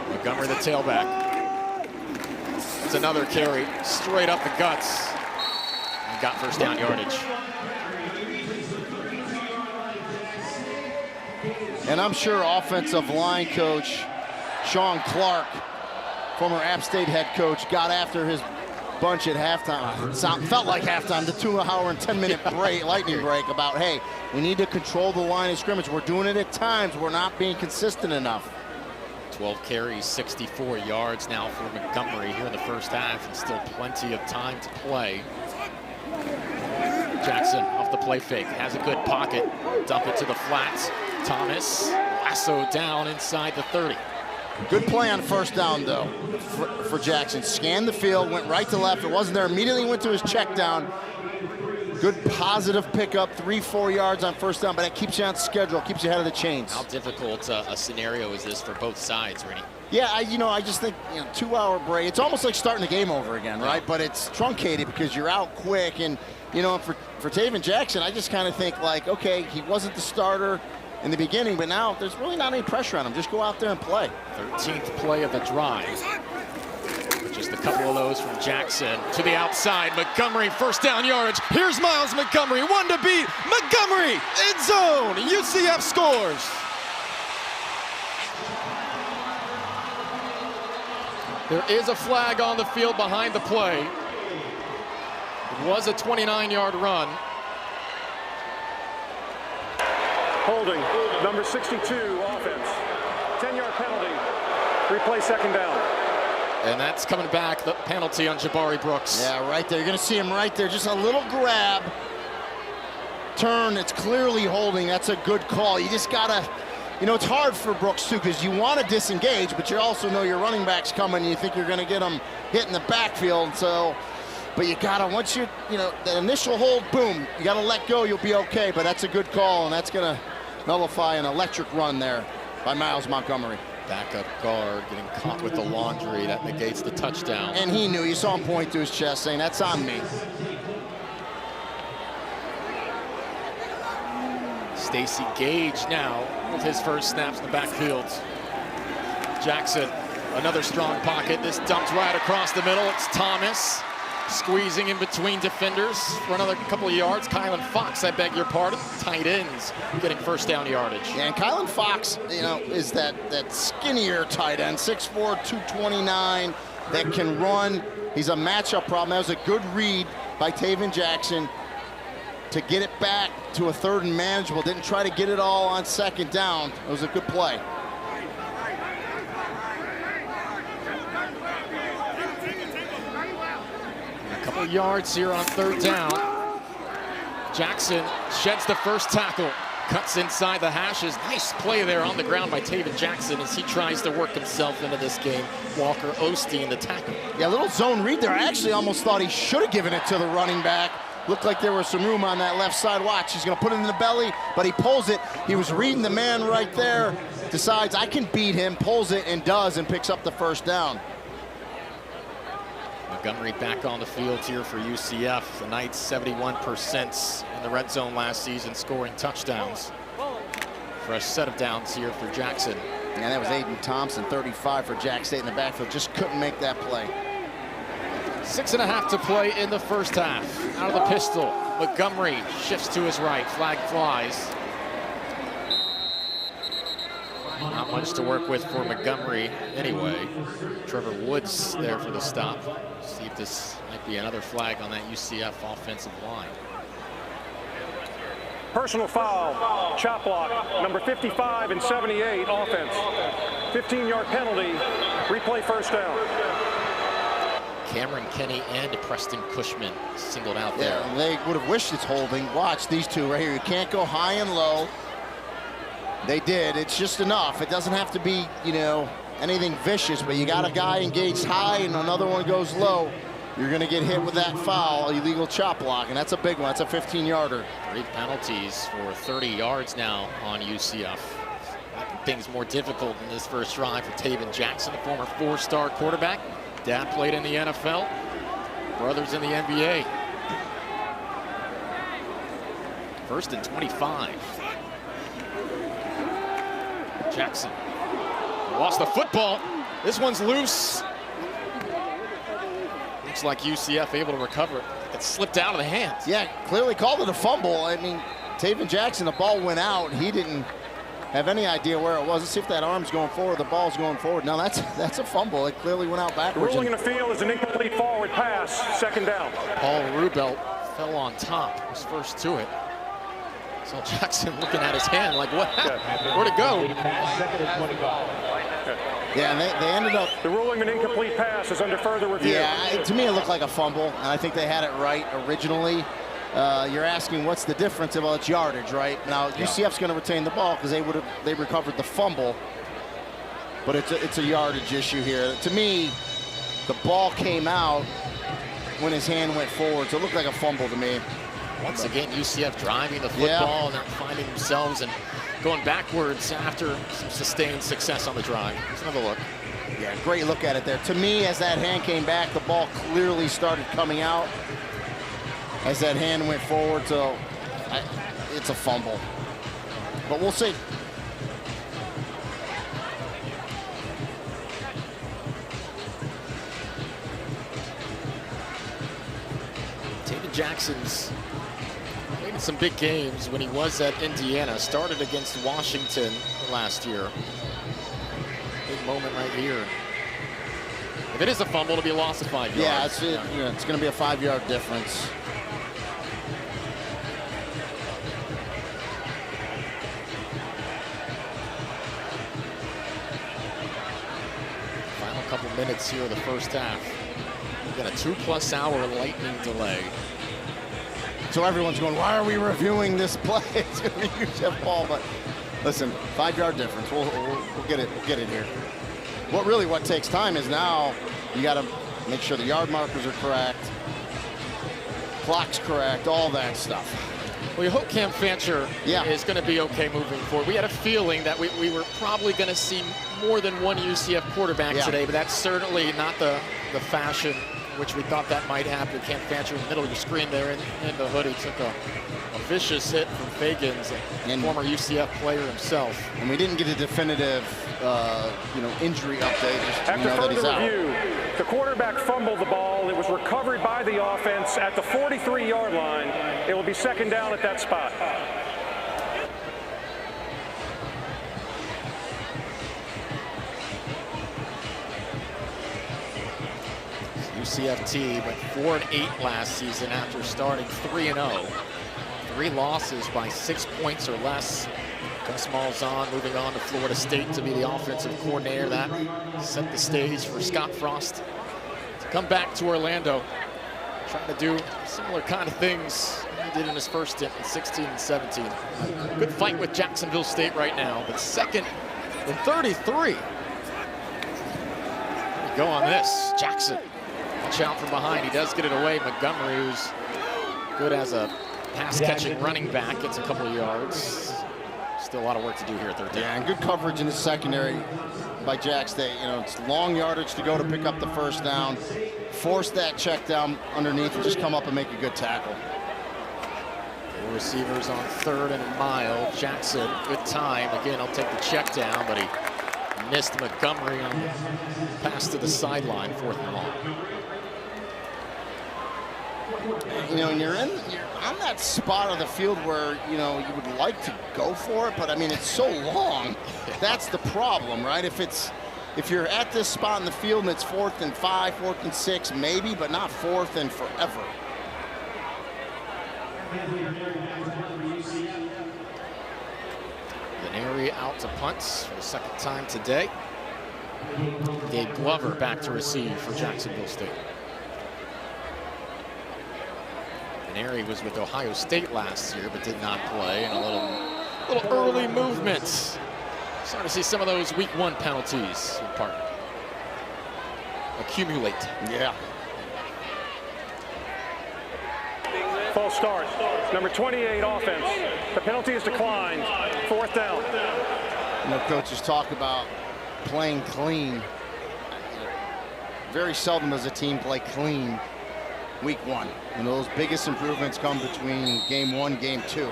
Montgomery, the tailback. It's another carry, straight up the guts. And got first down yardage. And I'm sure offensive line coach Sean Clark, former App State head coach, got after his bunch at halftime. Felt like halftime, the 2-hour and 10-minute break, lightning break, about, hey, we need to control the line of scrimmage. We're doing it at times. We're not being consistent enough. 12 carries, 64 yards now for Montgomery here in the first half, and still plenty of time to play. Jackson off the play fake, has a good pocket, dump it to the flats. Thomas lassoed down inside the 30. Good play on first down, though, for Jackson. Scanned the field, went right to left. It wasn't there. Immediately went to his check down. Good positive pickup, 3-4 yards on first down, but it keeps you on schedule, keeps you ahead of the chains. How difficult a scenario is this for both sides, Rennie? Yeah, I just think, 2-hour break. It's almost like starting the game over again, right? But it's truncated because you're out quick. And, for Taven Jackson, I just kind of think, like, okay, he wasn't the starter in the beginning, but now there's really not any pressure on him. Just go out there and play. 13th play of the drive. Just a couple of those from Jackson to the outside. Montgomery, first down yardage. Here's Miles Montgomery, one to beat. Montgomery, end zone. UCF scores. There is a flag on the field behind the play. It was a 29-yard run. Holding, number 62, offense. 10-yard penalty. Replay second down. And that's coming back, the penalty on Jabari Brooks. Yeah, right there. You're going to see him right there. Just a little grab. Turn, it's clearly holding. That's a good call. You just got to you know, it's hard for Brooks, too, because you want to disengage, but you also know your running back's coming, and you think you're going to get them hit in the backfield. So, but you got to, once you know, that initial hold, boom, you got to let go, you'll be okay. But that's a good call, and that's going to nullify an electric run there by Miles Montgomery. Backup guard getting caught with the laundry. That negates the touchdown. And he knew. You saw him point to his chest saying, that's on me. Stacy Gage now with his first snaps in the backfield. Jackson, another strong pocket. This dumped right across the middle. It's Thomas squeezing in between defenders for another couple of yards. Kylan Fox, I beg your pardon. Tight ends getting first down yardage. Yeah, and Kylan Fox, you know, is that skinnier tight end, 6'4", 229, that can run. He's a matchup problem. That was a good read by Taven Jackson to get it back to a third and manageable. Didn't try to get it all on second down. It was a good play. A couple of yards here on third down. Jackson sheds the first tackle, cuts inside the hashes. Nice play there on the ground by Taven Jackson as he tries to work himself into this game. Walker Osteen, the tackle. Yeah, a little zone read there. I actually almost thought he should have given it to the running back. Looked like there was some room on that left side. Watch, he's going to put it in the belly, but he pulls it. He was reading the man right there. Decides I can beat him, pulls it, and does, and picks up the first down. Montgomery back on the field here for UCF. The Knights 71% in the red zone last season, scoring touchdowns. Fresh set of downs here for Jackson. And that was Aiden Thompson, 35 for Jack State in the backfield. Just couldn't make that play. 6.5 to play in the first half. Out of the pistol, Montgomery shifts to his right. Flag flies. Not much to work with for Montgomery anyway. Trevor Woods there for the stop. See if this might be another flag on that UCF offensive line. Personal foul, chop block, number 55 and 78 offense. 15-yard penalty, replay first down. Cameron Kenny and Preston Cushman singled out there. Yeah, they would have wished it's holding. Watch these two right here. You can't go high and low. They did. It's just enough. It doesn't have to be, you know, anything vicious, but you got a guy engaged high and another one goes low. You're going to get hit with that foul, illegal chop block, and that's a big one. That's a 15-yarder. 3 penalties for 30 yards now on UCF. Making things more difficult in this first drive for Taven Jackson, the former 4-star quarterback. Dad played in the NFL, brothers in the NBA. First and 25. Jackson lost the football. This one's loose. Looks like UCF able to recover it. It slipped out of the hands. Yeah, clearly called it a fumble. I mean, Taven Jackson, the ball went out. He didn't have any idea where it was. Let's see if that arm's going forward, the ball's going forward. No, that's a fumble. It clearly went out backwards. The ruling in the field is an incomplete forward pass, second down. Paul Rubelt fell on top, was first to it. Saw Jackson looking at his hand like, what happened? Where'd it go? Yeah, and they ended up... The ruling an incomplete pass is under further review. Yeah, to me it looked like a fumble, and I think they had it right originally. You're asking what's the difference? Well, it's yardage, right? Now, UCF's going to retain the ball because they recovered the fumble, but it's a yardage issue here. To me, the ball came out when his hand went forward, so it looked like a fumble to me. Once again, UCF driving the football, and they're finding themselves and going backwards after some sustained success on the drive. Let's have a look. Yeah, great look at it there. To me, as that hand came back, the ball clearly started coming out as that hand went forward, so it's a fumble. But we'll see. Taven Jackson's played in some big games when he was at Indiana. Started against Washington last year. Big moment right here. If it is a fumble, it'll be a loss of 5 yards. Yeah, it's going to be a 5-yard difference. Final couple minutes here of the first half. We've got a 2+ hour lightning delay. So everyone's going, why are we reviewing this play? It's going to be UCF ball, but Listen, 5-yard difference. We'll get it. We'll get it here. What takes time is now you got to make sure the yard markers are correct, clock's correct, all that stuff. Well, you hope Cam Fancher is going to be okay moving forward. We had a feeling that we were probably going to see more than one UCF quarterback today, but that's certainly not the fashion which we thought that might happen. Cam Fancher in the middle of your screen there in the hoodie took a vicious hit from Fagans, a former UCF player himself. And we didn't get a definitive, injury update. Just, After further review, the quarterback fumbled the ball. It was recovered by the offense at the 43-yard line. It will be second down at that spot. UCF team went 4-8 last season after starting 3-0. 3 losses by 6 points or less. Gus Malzahn moving on to Florida State to be the offensive coordinator. That set the stage for Scott Frost to come back to Orlando, trying to do similar kind of things he did in his first stint in 16 and 17. Good fight with Jacksonville State right now, but second and 33. Go on this, Jackson. Watch out from behind. He does get it away. Montgomery, who's good as a pass-catching running back, gets a couple of yards. Still a lot of work to do here at third down. Yeah, and good coverage in the secondary by Jack State. It's long yardage to go to pick up the first down. Force that check down underneath and just come up and make a good tackle. 4 receivers on 3rd and a mile. Jackson, good time. Again, I'll take the check down, but he missed Montgomery on the pass to the sideline, 4th and long. And you're on that spot of the field where, you would like to go for it, but I mean, it's so long. That's the problem, right? If you're at this spot in the field and it's 4th and 5, 4th and 6, maybe, but not 4th and forever. Laneri out to punts for the 2nd time today. Gabe Glover back to receive for Jacksonville State. Laneri was with Ohio State last year, but did not play. And a little early movement. Starting to see some of those week 1 penalties in part accumulate. Yeah. False start. Number 28 offense. The penalty is declined. 4th down. Coaches talk about playing clean. Very seldom does a team play clean week 1. Those biggest improvements come between game 1, game 2.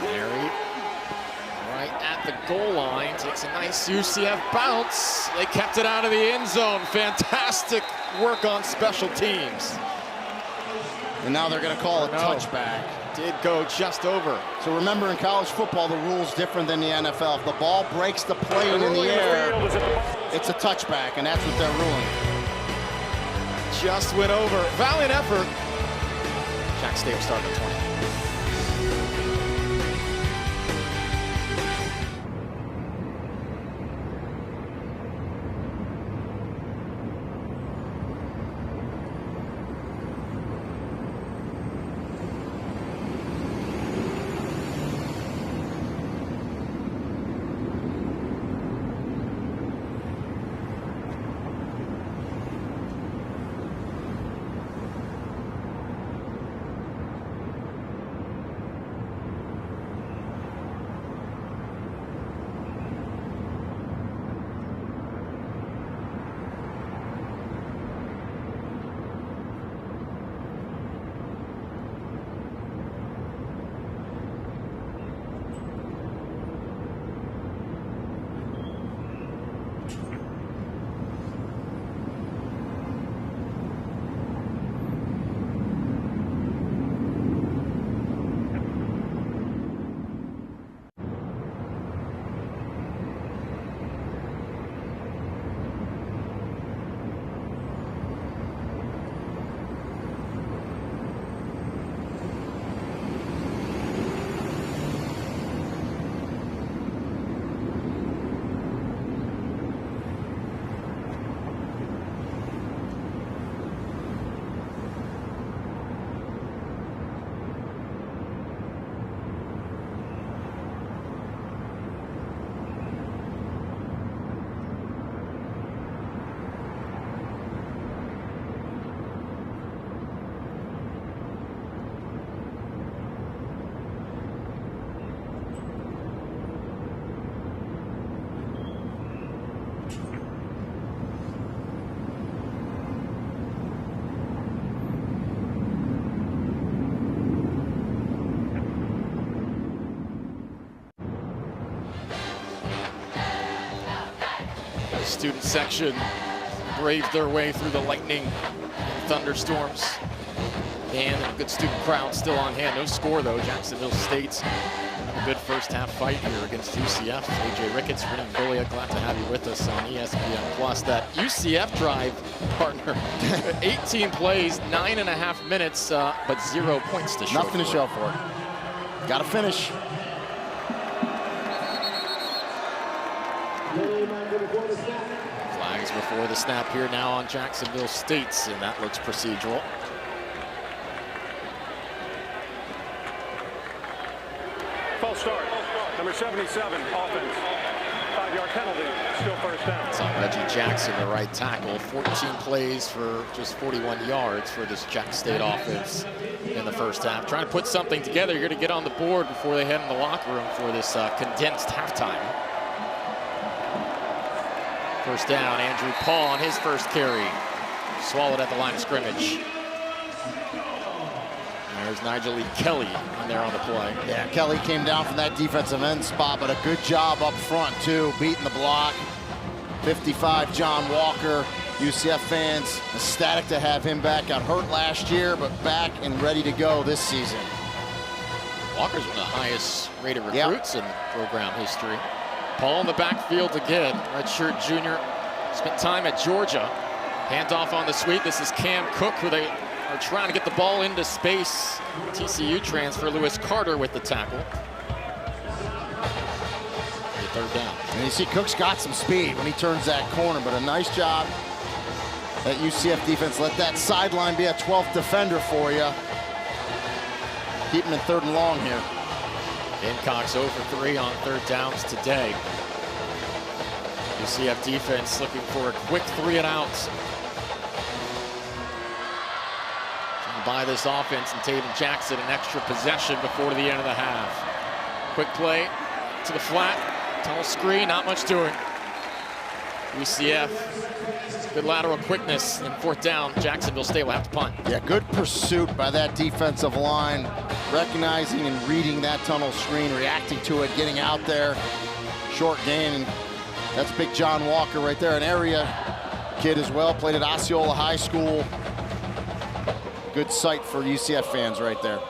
Mary right at the goal line takes a nice UCF bounce. They kept it out of the end zone. Fantastic work on special teams. And now they're going to call a touchback. Did go just over. So remember, in college football, the rule's different than the NFL. If the ball breaks the plane in the air, it's a touchback, and that's what they're ruling. Just went over. Valiant effort. Jack State will start at 20. student section braved their way through the lightning and thunderstorms. And a good student crowd still on hand. No score, though. Jacksonville State's a good first half fight here against UCF. AJ Ricketts, Brennan Goliath, glad to have you with us on ESPN Plus. That UCF drive, partner, 18 plays, 9.5 minutes, but 0 points to show Nothing to show for it. Got to finish. Flags before the snap here now on Jacksonville State's, and that looks procedural. False start. Number 77, offense. 5-yard penalty, still first down. It's on Reggie Jackson, the right tackle. 14 plays for just 41 yards for this Jack State offense in the first half. Trying to put something together. You're going to get on the board before they head in the locker room for this condensed halftime. First down, Andrew Paul on his first carry. Swallowed at the line of scrimmage. There's Nigel Lee Kelly in there on the play. Yeah, Kelly came down from that defensive end spot, but a good job up front, too, beating the block. 55, John Walker. UCF fans ecstatic to have him back. Got hurt last year, but back and ready to go this season. Walker's one of the highest rated recruits in program history. Paul in the backfield again. Redshirt junior, spent time at Georgia. Handoff on the sweep. This is Cam Cook, who they are trying to get the ball into space. TCU transfer Lewis Carter with the tackle. Third down. And you see Cook's got some speed when he turns that corner, but a nice job. That UCF defense let that sideline be a 12th defender for you. Keep him in 3rd and long here. Gamecocks 0 for 3 on 3rd downs today. UCF defense looking for a quick 3 and outs. Trying to buy this offense and Taven Jackson an extra possession before the end of the half. Quick play to the flat, tunnel screen, not much doing. UCF, good lateral quickness in 4th down. Jacksonville State will have to punt. Yeah, good pursuit by that defensive line, recognizing and reading that tunnel screen, reacting to it, getting out there. Short gain, and that's big John Walker right there, an area kid as well, played at Osceola High School. Good sight for UCF fans right there.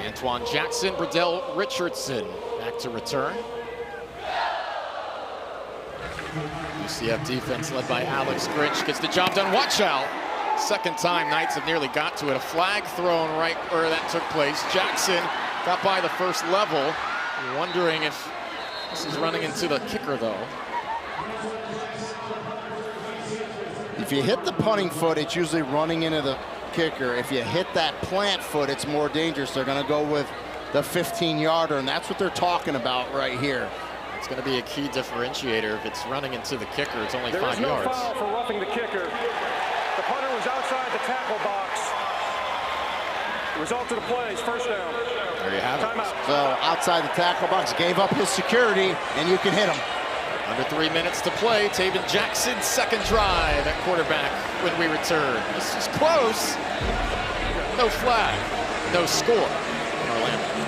Antoine Jackson, Bradell Richardson back to return. UCF defense led by Alex Grinch gets the job done. Watch out. Second time Knights have nearly got to it. A flag thrown right where that took place. Jackson got by the first level. Wondering if this is running into the kicker, though. If you hit the punting foot, it's usually running into the kicker. If you hit that plant foot, it's more dangerous. They're going to go with the 15-yarder, and that's what they're talking about right here. It's going to be a key differentiator. If it's running into the kicker, it's only 5 yards. There is no foul for roughing the kicker. The punter was outside the tackle box. The result of the play is first down. There you have it. Timeout. So outside the tackle box, gave up his security, and you can hit him. Under 3 minutes to play. Taven Jackson's second drive at quarterback when we return. This is close. No flag. No score in Orlando.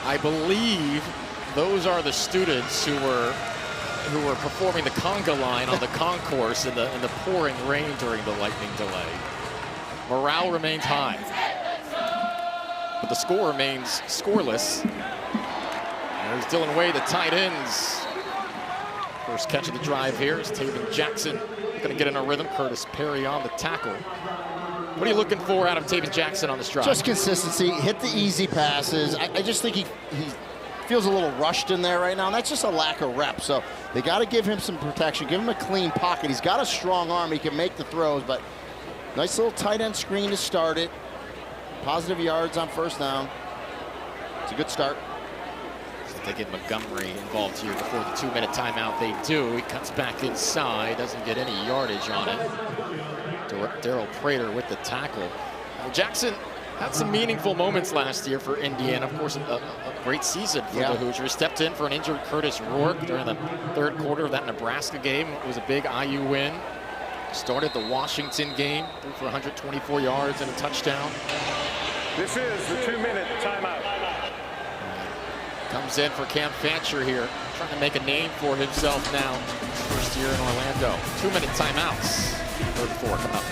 I believe those are the students who were performing the conga line on the concourse in the pouring rain during the lightning delay. Morale remains high, but the score remains scoreless. There's Dylan Wade, the tight ends. First catch of the drive here is Taven Jackson. Going to get in a rhythm. Curtis Perry on the tackle. What are you looking for out of Taven Jackson on this drive? Just consistency, hit the easy passes. I just think he feels a little rushed in there right now, and that's just a lack of rep. So they got to give him some protection, give him a clean pocket. He's got a strong arm, he can make the throws, but nice little tight end screen to start it. Positive yards on first down. It's a good start. They get Montgomery involved here before the 2-minute timeout. They do. He cuts back inside, doesn't get any yardage on it. Darrell Prater with the tackle. Jackson had some meaningful moments last year for Indiana. Of course, a great season for the Hoosiers. Stepped in for an injured Curtis Rourke during the third quarter of that Nebraska game. It was a big IU win. Started the Washington game, threw for 124 yards and a touchdown. This is the 2-minute timeout. Comes in for Cam Fancher here, trying to make a name for himself now. First year in Orlando. 2-minute timeouts. 34 coming up.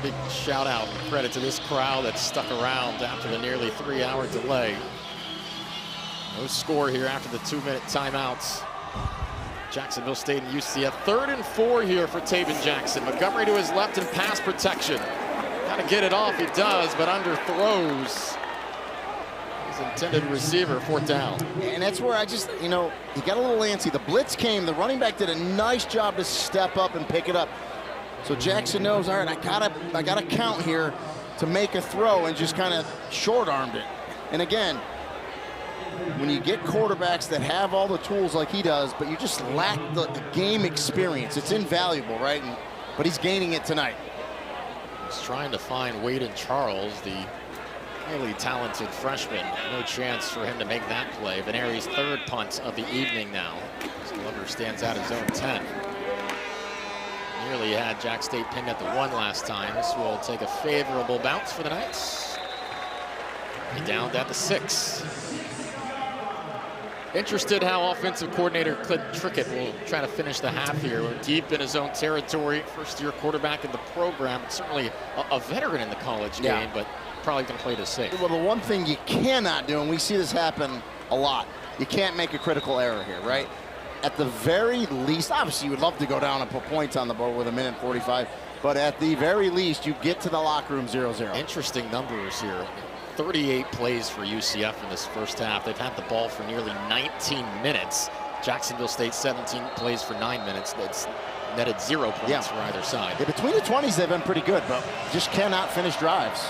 Big shout out and credit to this crowd that stuck around after the nearly 3-hour delay. No score here after the 2-minute timeouts. Jacksonville State and UCF. 3rd and 4 here for Taven Jackson. Montgomery to his left in pass protection. Got to get it off, he does, but underthrows his intended receiver, 4th down. And that's where I just, he got a little antsy. The blitz came, the running back did a nice job to step up and pick it up. So Jackson knows, all right, I gotta count here to make a throw, and just kind of short-armed it. And again, when you get quarterbacks that have all the tools like he does, but you just lack the game experience, it's invaluable, right? But he's gaining it tonight. He's trying to find Waden Charles, the highly talented freshman. No chance for him to make that play. Veneri's 3rd punt of the evening now. Glover stands out his own 10. Nearly had Jack State pinned at the 1 last time. This will take a favorable bounce for the Knights. He downed at the 6. Interested how offensive coordinator Clint Trickett will try to finish the half here. We're deep in his own territory, first-year quarterback in the program. Certainly a veteran in the college game, but probably going to play this safe. Well, the one thing you cannot do, and we see this happen a lot, you can't make a critical error here, right? At the very least, obviously you would love to go down and put points on the board with 1:45, but at the very least, you get to the locker room 0-0. Interesting numbers here. 38 plays for UCF in this first half. They've had the ball for nearly 19 minutes. Jacksonville State 17 plays for 9 minutes. That's netted 0 points for either side. Yeah, between the 20s, they've been pretty good, but just cannot finish drives.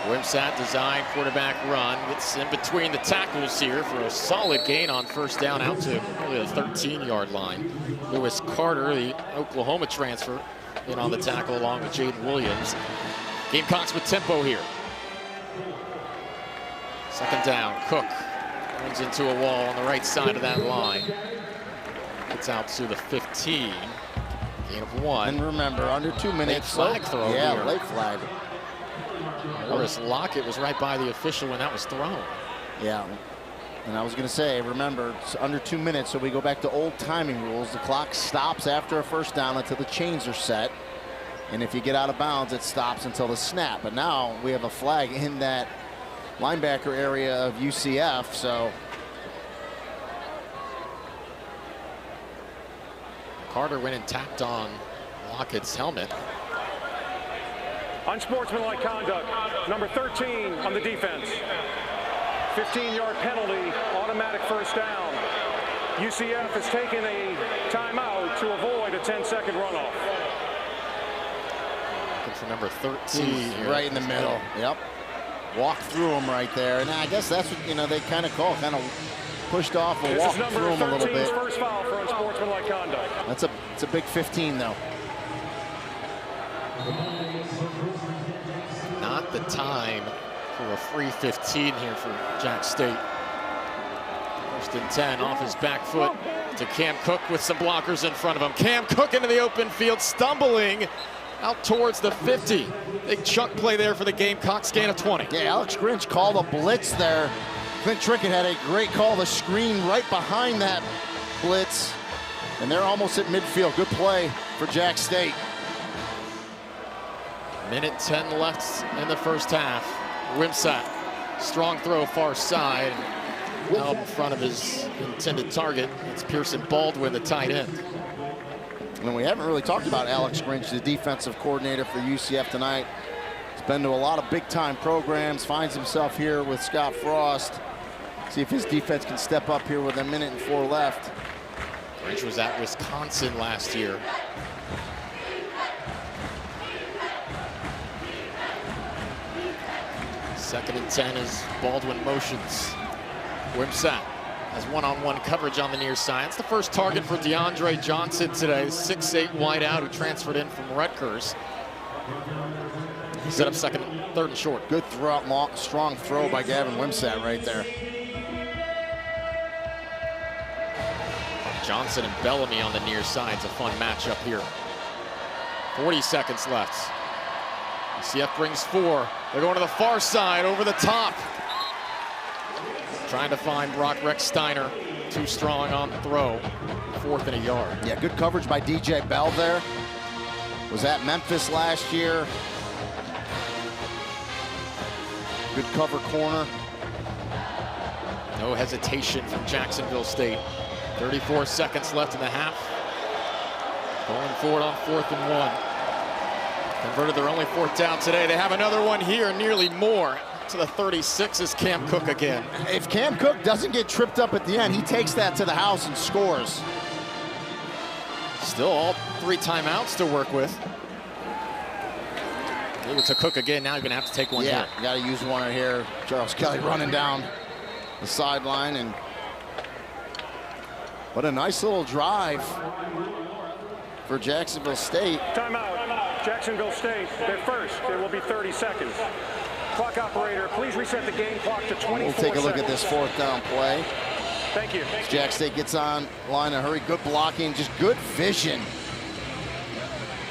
Wimsatt design, quarterback run. Gets in between the tackles here for a solid gain on first down out to really the 13-yard line. Lewis Carter, the Oklahoma transfer, in on the tackle along with Jaden Williams. Gamecocks with tempo here. Second down, Cook runs into a wall on the right side of that line. Gets out to the 15. Gain of 1. And remember, under 2 minutes. Late flag throw here. Late flag. Morris Lockett was right by the official when that was thrown. Yeah, and I was going to say, remember, it's under 2 minutes, so we go back to old timing rules. The clock stops after a first down until the chains are set. And if you get out of bounds, it stops until the snap. But now we have a flag in that linebacker area of UCF, so. Carter went and tapped on Lockett's helmet. Unsportsmanlike conduct, number 13 on the defense. 15-yard penalty, automatic first down. UCF has taken a timeout to avoid a 10-second runoff. Looking for number 13. Right in the middle. Yep. Walk through him right there. And I guess that's what, you know, they kind of call, kind of pushed off and walked through him a little bit. This is number 13's first foul for unsportsmanlike conduct. It's a big 15, though. Not the time for a free 15 here for Jack State. First and 10 off his back foot to Cam Cook with some blockers in front of him. Cam Cook into the open field, stumbling out towards the 50. Big chunk play there for the Gamecocks, gain of 20. Yeah, Alex Grinch called a blitz there. Clint Trickett had a great call, the screen right behind that blitz. And they're almost at midfield. Good play for Jack State. Minute 10 left in the first half. Wimsatt, strong throw far side. Out in front of his intended target. It's Pearson Baldwin, the tight end. And we haven't really talked about Alex Grinch, the defensive coordinator for UCF tonight. He's been to a lot of big-time programs, finds himself here with Scott Frost. See if his defense can step up here with 1:04 left. Grinch was at Wisconsin last year. Second and 10 as Baldwin motions. Wimsatt has one-on-one coverage on the near side. It's the first target for DeAndre Johnson today, 6'8" wideout who transferred in from Rutgers. Set up third and short. Good throw, strong throw by Gavin Wimsatt right there. Johnson and Bellamy on the near side. It's a fun matchup here. 40 seconds left. UCF brings 4. They're going to the far side, over the top. Trying to find Brock Rex Steiner. Too strong on the throw. 4th and a yard. Yeah, good coverage by DJ Bell there. Was at Memphis last year. Good cover corner. No hesitation from Jacksonville State. 34 seconds left in the half. Going forward on 4th and 1. Converted their only 4th down today. They have another one here, nearly more. To the 36 is Cam Cook again. If Cam Cook doesn't get tripped up at the end, he takes that to the house and scores. Still all 3 timeouts to work with. Give it to Cook again. Now you're going to have to take one here. Yeah, you got to use one right here. Charles Kelly running down the sideline. And what a nice little drive for Jacksonville State. Timeout. Jacksonville State, their first. It will be 30 seconds. Clock operator, please reset the game clock to 24 We'll take a look at this 4th down play. Thank you. Jack State gets on line of hurry. Good blocking, just good vision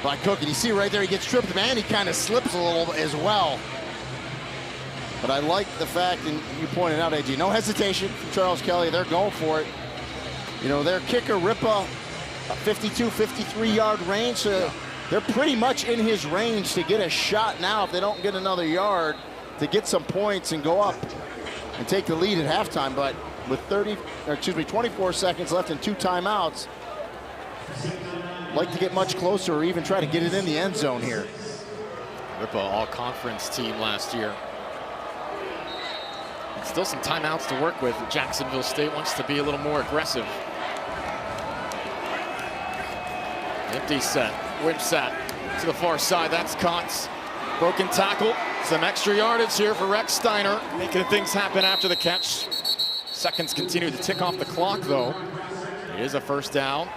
by Cook. And you see right there, he gets tripped, man, he kind of slips a little as well. But I like the fact, and you pointed out, AJ, no hesitation from Charles Kelly. They're going for it. You know, their kicker, Ripa, 52, 53-yard range. So they're pretty much in his range to get a shot now if they don't get another yard to get some points and go up and take the lead at halftime. But with 24 seconds left and 2 timeouts, like to get much closer or even try to get it in the end zone here. Ripa all-conference team last year. Still some timeouts to work with. Jacksonville State wants to be a little more aggressive. Empty set. Wimsatt to the far side. That's caught. Broken tackle. Some extra yardage here for Rex Steiner, making things happen after the catch. Seconds continue to tick off the clock, though. It is a first down.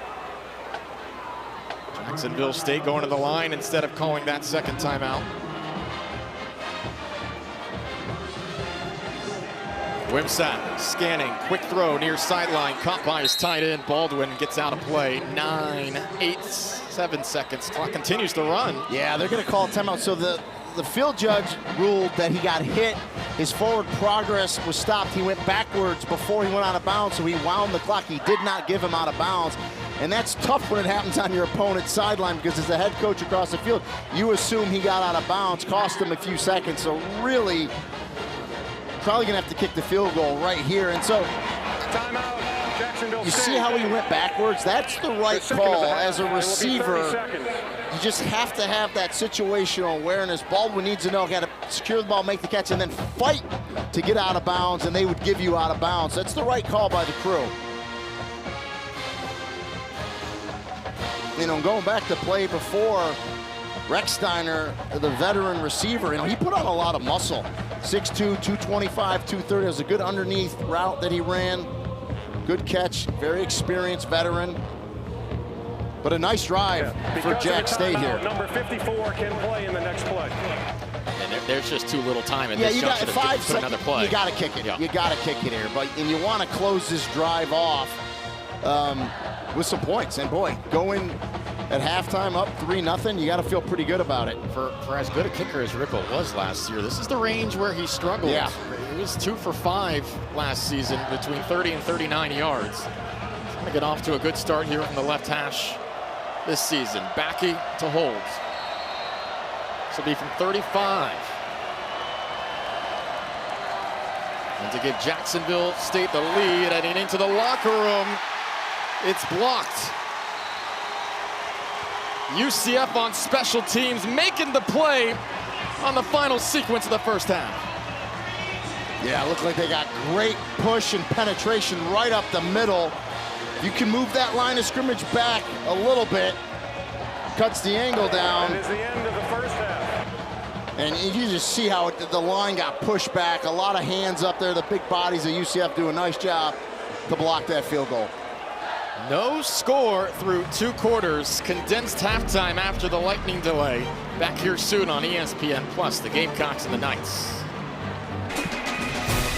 Jacksonville State going to the line instead of calling that second timeout. Wimsatt scanning, quick throw near sideline, caught by his tight end. Baldwin gets out of play. 9, 8, 7 seconds. Clock continues to run. Yeah, they're going to call a timeout. So the field judge ruled that he got hit. His forward progress was stopped. He went backwards before he went out of bounds, so he wound the clock. He did not give him out of bounds. And that's tough when it happens on your opponent's sideline, because as the head coach across the field, you assume he got out of bounds, cost him a few seconds. So really, probably gonna have to kick the field goal right here. And so timeout, Jacksonville you State. see how he went backwards? That's the right call. As a receiver, you just have to have that situational awareness. Baldwin needs to know, got to secure the ball, make the catch, and then fight to get out of bounds, and they would give you out of bounds. That's the right call by the crew. You know, going back to play before, Rex Steiner, the veteran receiver, you know, he put on a lot of muscle. 6'2", 225, 230. It was a good underneath route that he ran. Good catch, very experienced veteran. But a nice drive for Jack State here. Number 54 can play in the next play. And there's just too little time in this junction to put another play. You got to kick it. Yeah. You got to kick it here. And you want to close this drive off with some points. And boy, going at halftime up 3-0, you got to feel pretty good about it. For as good a kicker as Rickle was last year, this is the range where he struggled. Yeah. He was 2 for 5 last season, between 30 and 39 yards. He's going to get off to a good start here from the left hash this season. Backey to hold. This will be from 35. And to give Jacksonville State the lead, heading into the locker room, it's blocked. UCF on special teams, making the play on the final sequence of the first half. Yeah, it looked like they got great push and penetration right up the middle. You can move that line of scrimmage back a little bit. Cuts the angle down. That is the end of the first half. And you just see how the line got pushed back. A lot of hands up there. The big bodies of UCF do a nice job to block that field goal. No score through 2 quarters. Condensed halftime after the lightning delay. Back here soon on ESPN Plus, the Gamecocks and the Knights.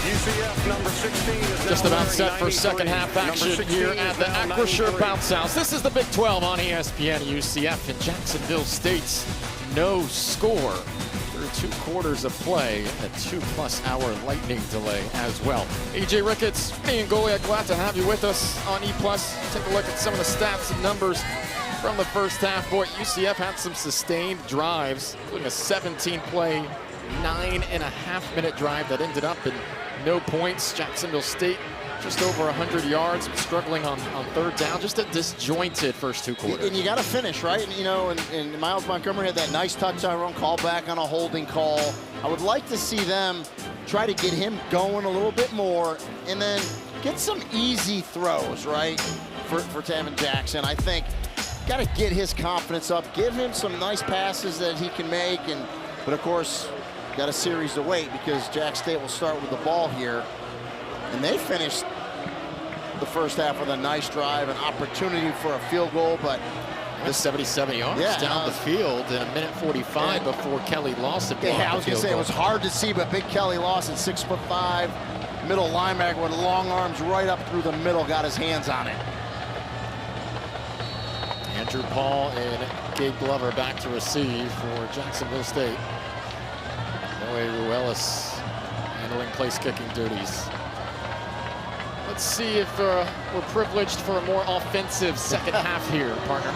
UCF number 16 is just about set for second half action here at the Acrisure Bounce House. This is the Big 12 on ESPN. UCF and Jacksonville State. No score through 2 quarters of play. A 2+ hour lightning delay as well. AJ Ricketts, me and Goliath, glad to have you with us on E+. Take a look at some of the stats and numbers from the first half. Boy, UCF had some sustained drives, including a 17-play, 9.5-minute drive that ended up in no points. Jacksonville State just over 100 yards, struggling on third down. Just a disjointed first 2 quarters. And you got to finish, right? And, you know, and Miles Montgomery had that nice touchdown run, call back on a holding call. I would like to see them try to get him going a little bit more and then get some easy throws, right, for Taven Jackson. I think got to get his confidence up, give him some nice passes that he can make. But, of course, got a series to wait because Jack State will start with the ball here. And they finished the first half with a nice drive, an opportunity for a field goal, but the 77 yards down the field in 1:45 before Kelly Lawson. Yeah, I was going to say it was hard to see, but big Kelly Lawson, 6'5", middle linebacker with long arms right up through the middle, got his hands on it. Andrew Paul and Gabe Glover back to receive for Jacksonville State. Noe Ruelas handling place kicking duties. Let's see if we're privileged for a more offensive second half here, partner.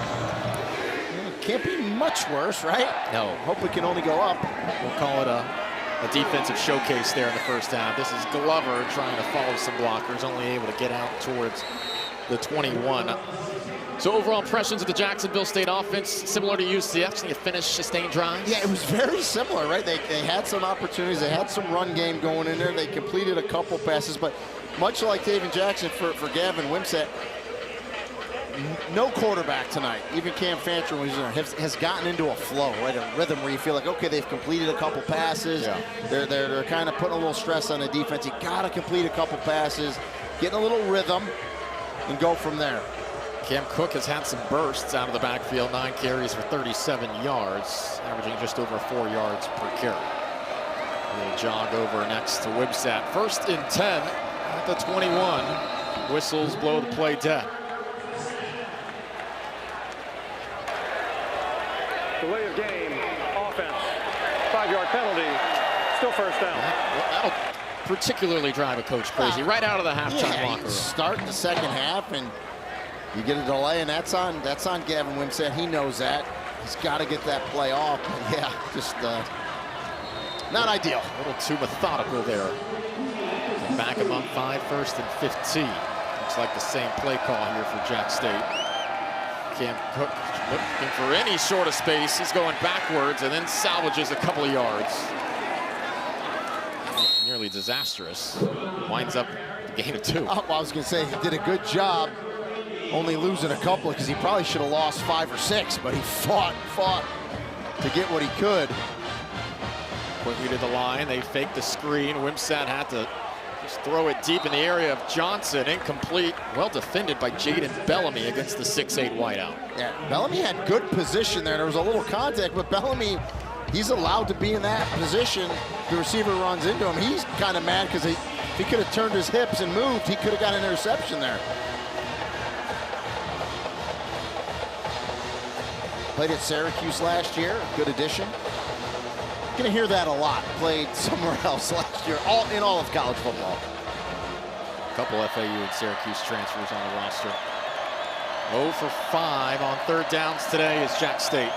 Can't be much worse, right? No. Hope we can only go up. We'll call it a defensive showcase there in the first half. This is Glover trying to follow some blockers, only able to get out towards the 21. So overall impressions of the Jacksonville State offense, similar to UCF, seeing a finish, sustained drives? Yeah, it was very similar, right? They had some opportunities. They had some run game going in there. They completed a couple passes, but much like David Jackson for Gavin Wimsatt, no quarterback tonight. Even Cam Fancher, when he's in there, has gotten into a flow, right? A rhythm where you feel like, okay, they've completed a couple passes. Yeah. They're kind of putting a little stress on the defense. You got to complete a couple passes, get in a little rhythm, and go from there. Cam Cook has had some bursts out of the backfield, 9 carries for 37 yards, averaging just over 4 yards per carry. We'll jog over next to Wimsatt. 1st and 10 at the 21. Whistles blow the play dead. Delay of game, offense, 5-yard penalty, still first down. That'll particularly drive a coach crazy right out of the halftime locker room. Start the second half and you get a delay, and that's on Gavin Wimsatt. He knows that. He's got to get that play off. Yeah, just not ideal. A little too methodical there. Back him up 5, 1st and 15. Looks like the same play call here for Jack State. Cam Cook looking for any sort of space. He's going backwards and then salvages a couple of yards. Nearly disastrous. Winds up the gain of 2. Well, I was going to say, he did a good job only losing a couple because he probably should have lost 5 or 6, but he fought to get what he could. Quickly to the line, they faked the screen. Wimsatt had to just throw it deep in the area of Johnson. Incomplete. Well defended by Jaden Bellamy against the 6'8 wideout. Yeah, Bellamy had good position there. There was a little contact, but Bellamy, he's allowed to be in that position. The receiver runs into him. He's kind of mad because if he could have turned his hips and moved, he could have got an interception there. Played at Syracuse last year, good addition. Gonna hear that a lot. Played somewhere else last year, in all of college football. A couple FAU and Syracuse transfers on the roster. 0 for 5 on 3rd downs today is Jack State.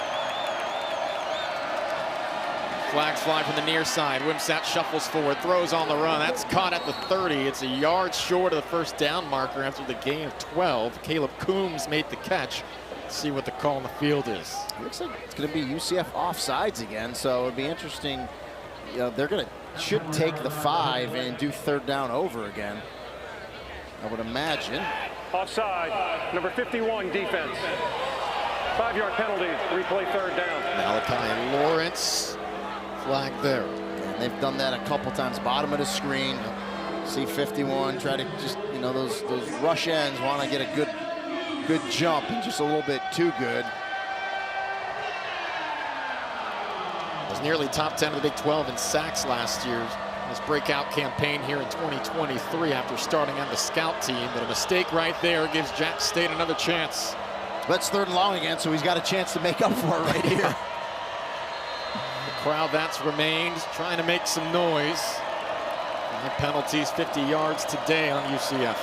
Flags fly from the near side. Wimsatt shuffles forward, throws on the run. That's caught at the 30. It's a yard short of the 1st down marker after the gain of 12. Caleb Coombs made the catch. See what the call on the field is. Looks like it's going to be UCF offsides again, so it'd be interesting. You know, they're should take the 5 and do 3rd down over again, I would imagine. Offside, number 51 defense. 5-yard penalty, replay 3rd down. Malachi Lawrence, flag there. And they've done that a couple times. Bottom of the screen, see 51, try to just, you know, those rush ends want to get a good jump and just a little bit too good. Was nearly top 10 of the Big 12 in sacks last year. His breakout campaign here in 2023 after starting on the scout team, but a mistake right there gives Jack State another chance. That's 3rd and long again, so he's got a chance to make up for it right here. The crowd that's remained trying to make some noise. And the penalties, 50 yards today on UCF.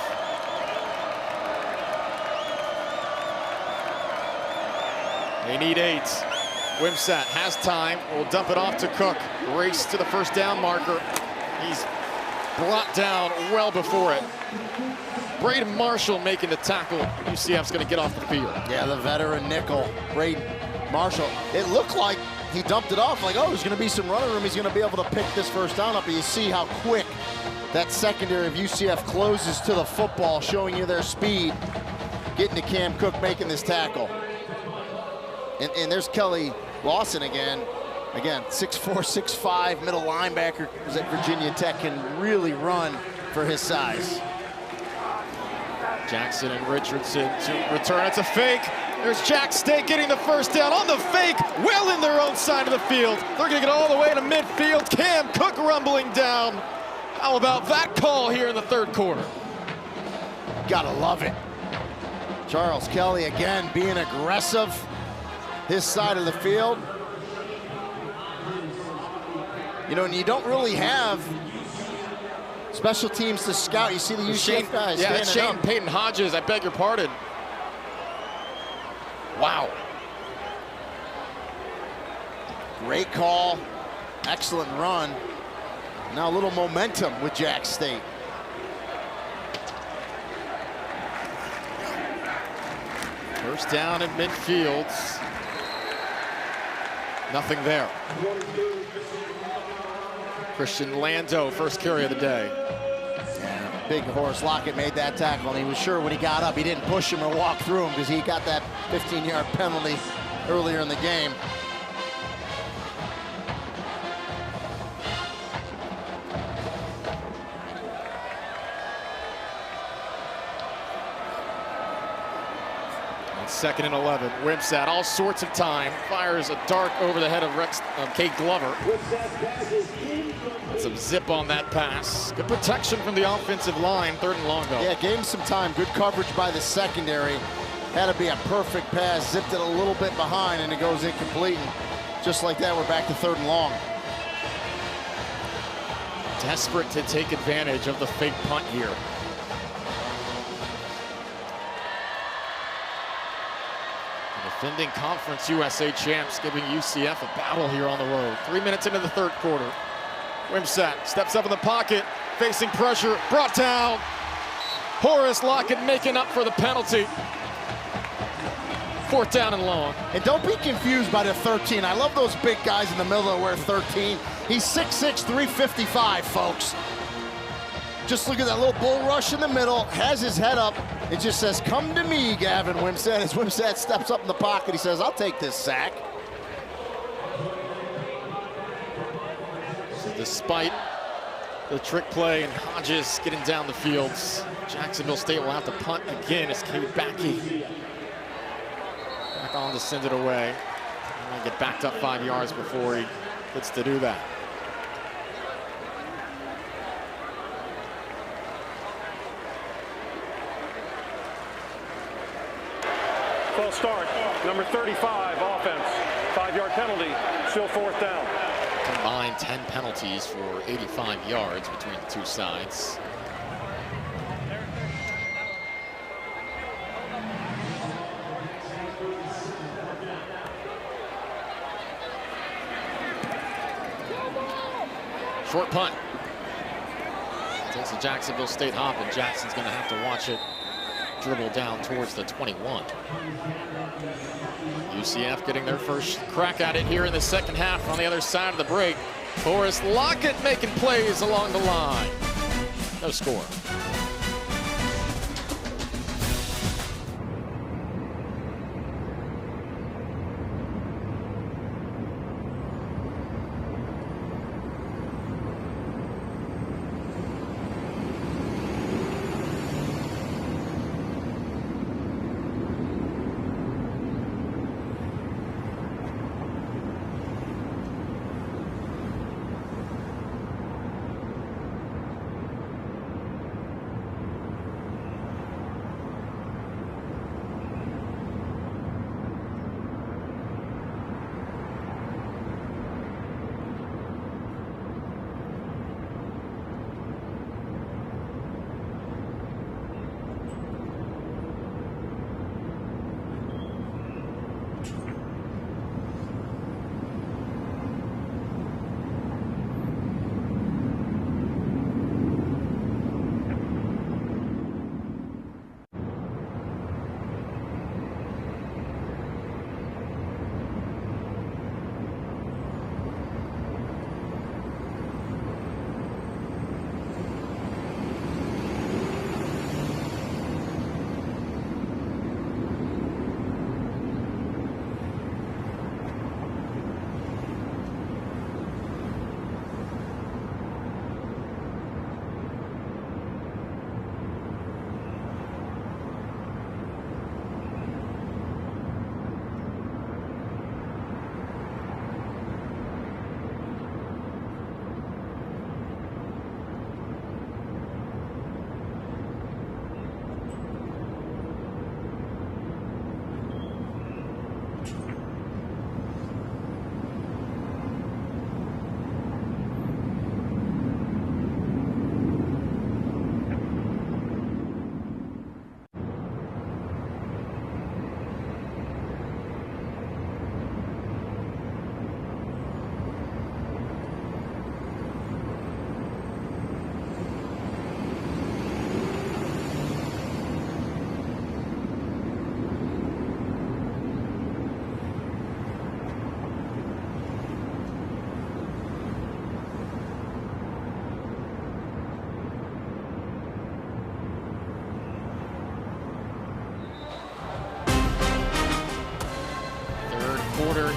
They need 8. Wimsatt has time. Will dump it off to Cook. Race to the 1st down marker. He's brought down well before it. Braden Marshall making the tackle. UCF's going to get off the field. Yeah, the veteran nickel, Braden Marshall. It looked like he dumped it off like, oh, there's going to be some running room. He's going to be able to pick this 1st down up. But you see how quick that secondary of UCF closes to the football, showing you their speed. Getting to Cam Cook making this tackle. And there's Kelly Lawson again. Again, 6'4", 6'5", middle linebacker, who's at Virginia Tech, can really run for his size. Jackson and Richardson to return. It's a fake. There's Jack State getting the 1st down on the fake, well in their own side of the field. They're going to get all the way to midfield. Cam Cook rumbling down. How about that call here in the 3rd quarter? Gotta love it. Charles Kelly again being aggressive, his side of the field. You know, and you don't really have special teams to scout. You see the UCF guys. Yeah, that's Shane Peyton Hodges, I beg your pardon. Wow. Great call, excellent run. Now a little momentum with Jack State. First down in midfield. Nothing there. Christian Lando, first carry of the day. Yeah, big Horace Lockett made that tackle, and he was sure when he got up, he didn't push him or walk through him because he got that 15-yard penalty earlier in the game. Second and 11. Wimsatt, all sorts of time, fires a dart over the head of Kate Glover. Some zip on that pass. Good protection from the offensive line. Third and long, though. Yeah, gave him some time. Good coverage by the secondary. Had to be a perfect pass. Zipped it a little bit behind, and it goes incomplete. And just like that, we're back to third and long. Desperate to take advantage of the fake punt here. Defending Conference USA champs giving UCF a battle here on the road. 3 minutes into the third quarter. Wimsatt steps up in the pocket, facing pressure, brought down. Horace Lockett making up for the penalty. Fourth down and long. And don't be confused by the 13. I love those big guys in the middle that wear 13. He's 6'6", 355, folks. Just look at that little bull rush in the middle, has his head up. It just says, come to me, Gavin Wimsatt. As Wimsatt steps up in the pocket, he says, I'll take this sack. So despite the trick play and Hodges getting down the field, Jacksonville State will have to punt again as Cade Backey back on to send it away. And get backed up 5 yards before he gets to do that. False start, number 35, offense. 5-yard penalty, still fourth down. Combined 10 penalties for 85 yards between the two sides. Short punt. Takes a Jacksonville State hop, and Jackson's going to have to watch it dribble down towards the 21. UCF getting their first crack at it here in the second half on the other side of the break. Horace Lockett making plays along the line. No score.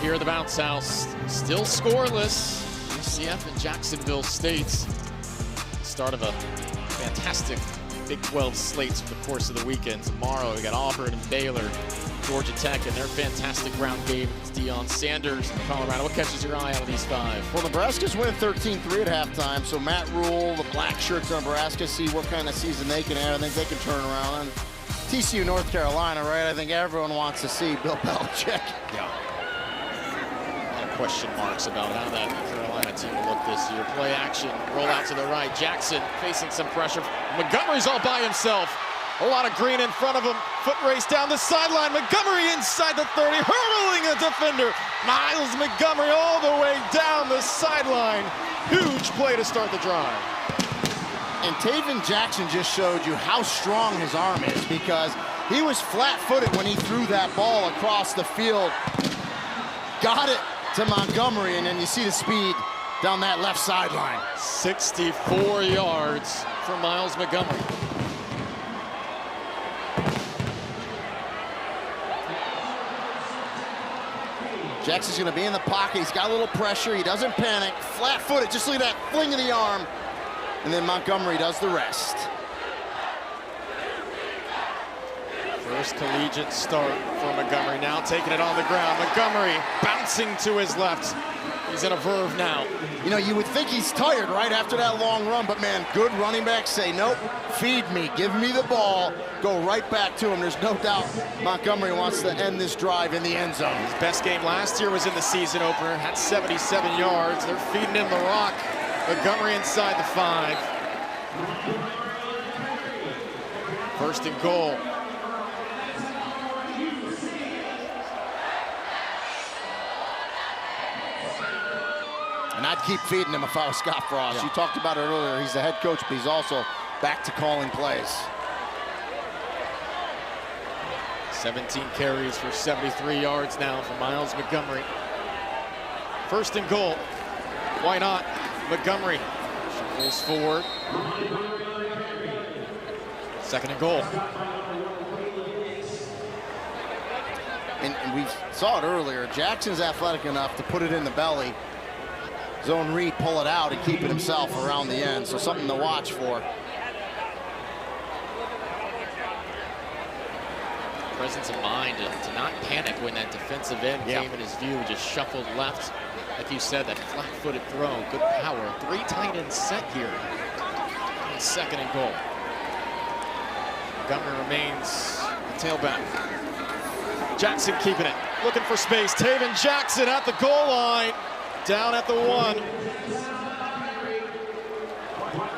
here at the Bounce House. Still scoreless. UCF and Jacksonville State. Start of a fantastic Big 12 slates for the course of the weekend. Tomorrow we got Auburn and Baylor, Georgia Tech, and their fantastic ground game. It's Deion Sanders in Colorado. What catches your eye out of these five? Well, Nebraska's winning 13-3 at halftime, so Matt Rule, the black shirts on Nebraska, see what kind of season they can have. I think they can turn around. And TCU, North Carolina, right? I think everyone wants to see Bill Belichick. Yeah. A lot of question marks about how that Carolina team will look this year. Play action, roll out to the right. Jackson facing some pressure. Montgomery's all by himself. A lot of green in front of him. Foot race down the sideline. Montgomery inside the 30, hurling a defender. Miles Montgomery all the way down the sideline. Huge play to start the drive. And Taven Jackson just showed you how strong his arm is, because he was flat-footed when he threw that ball across the field. Got it to Montgomery, and then you see the speed down that left sideline. 64 yards for Miles Montgomery. Jackson's going to be in the pocket. He's got a little pressure. He doesn't panic. Flat-footed, just look at that fling of the arm. And then Montgomery does the rest. First collegiate start for Montgomery. Now taking it on the ground. Montgomery bouncing to his left. He's in a verve now. You know, you would think he's tired right after that long run, but man, good running backs say, nope, feed me, give me the ball, go right back to him. There's no doubt Montgomery wants to end this drive in the end zone. His best game last year was in the season opener, had 77 yards. They're feeding him the rock. Montgomery inside the 5. First and goal. And I'd keep feeding him if I was Scott Frost. Yeah. You talked about it earlier. He's the head coach, but he's also back to calling plays. 17 carries for 73 yards now for Miles Montgomery. First and goal. Why not? Montgomery pulls forward. Second and goal. And we saw it earlier. Jackson's athletic enough to put it in the belly. Zone read, pull it out, and keep it himself around the end. So something to watch for. Presence of mind to not panic when that defensive end came in his view. Just shuffled left. Like you said, that flat-footed throw, good power. 3 tight end set here. And second and goal. Montgomery remains the tailback. Jackson keeping it, looking for space. Taven Jackson at the goal line, down at the 1.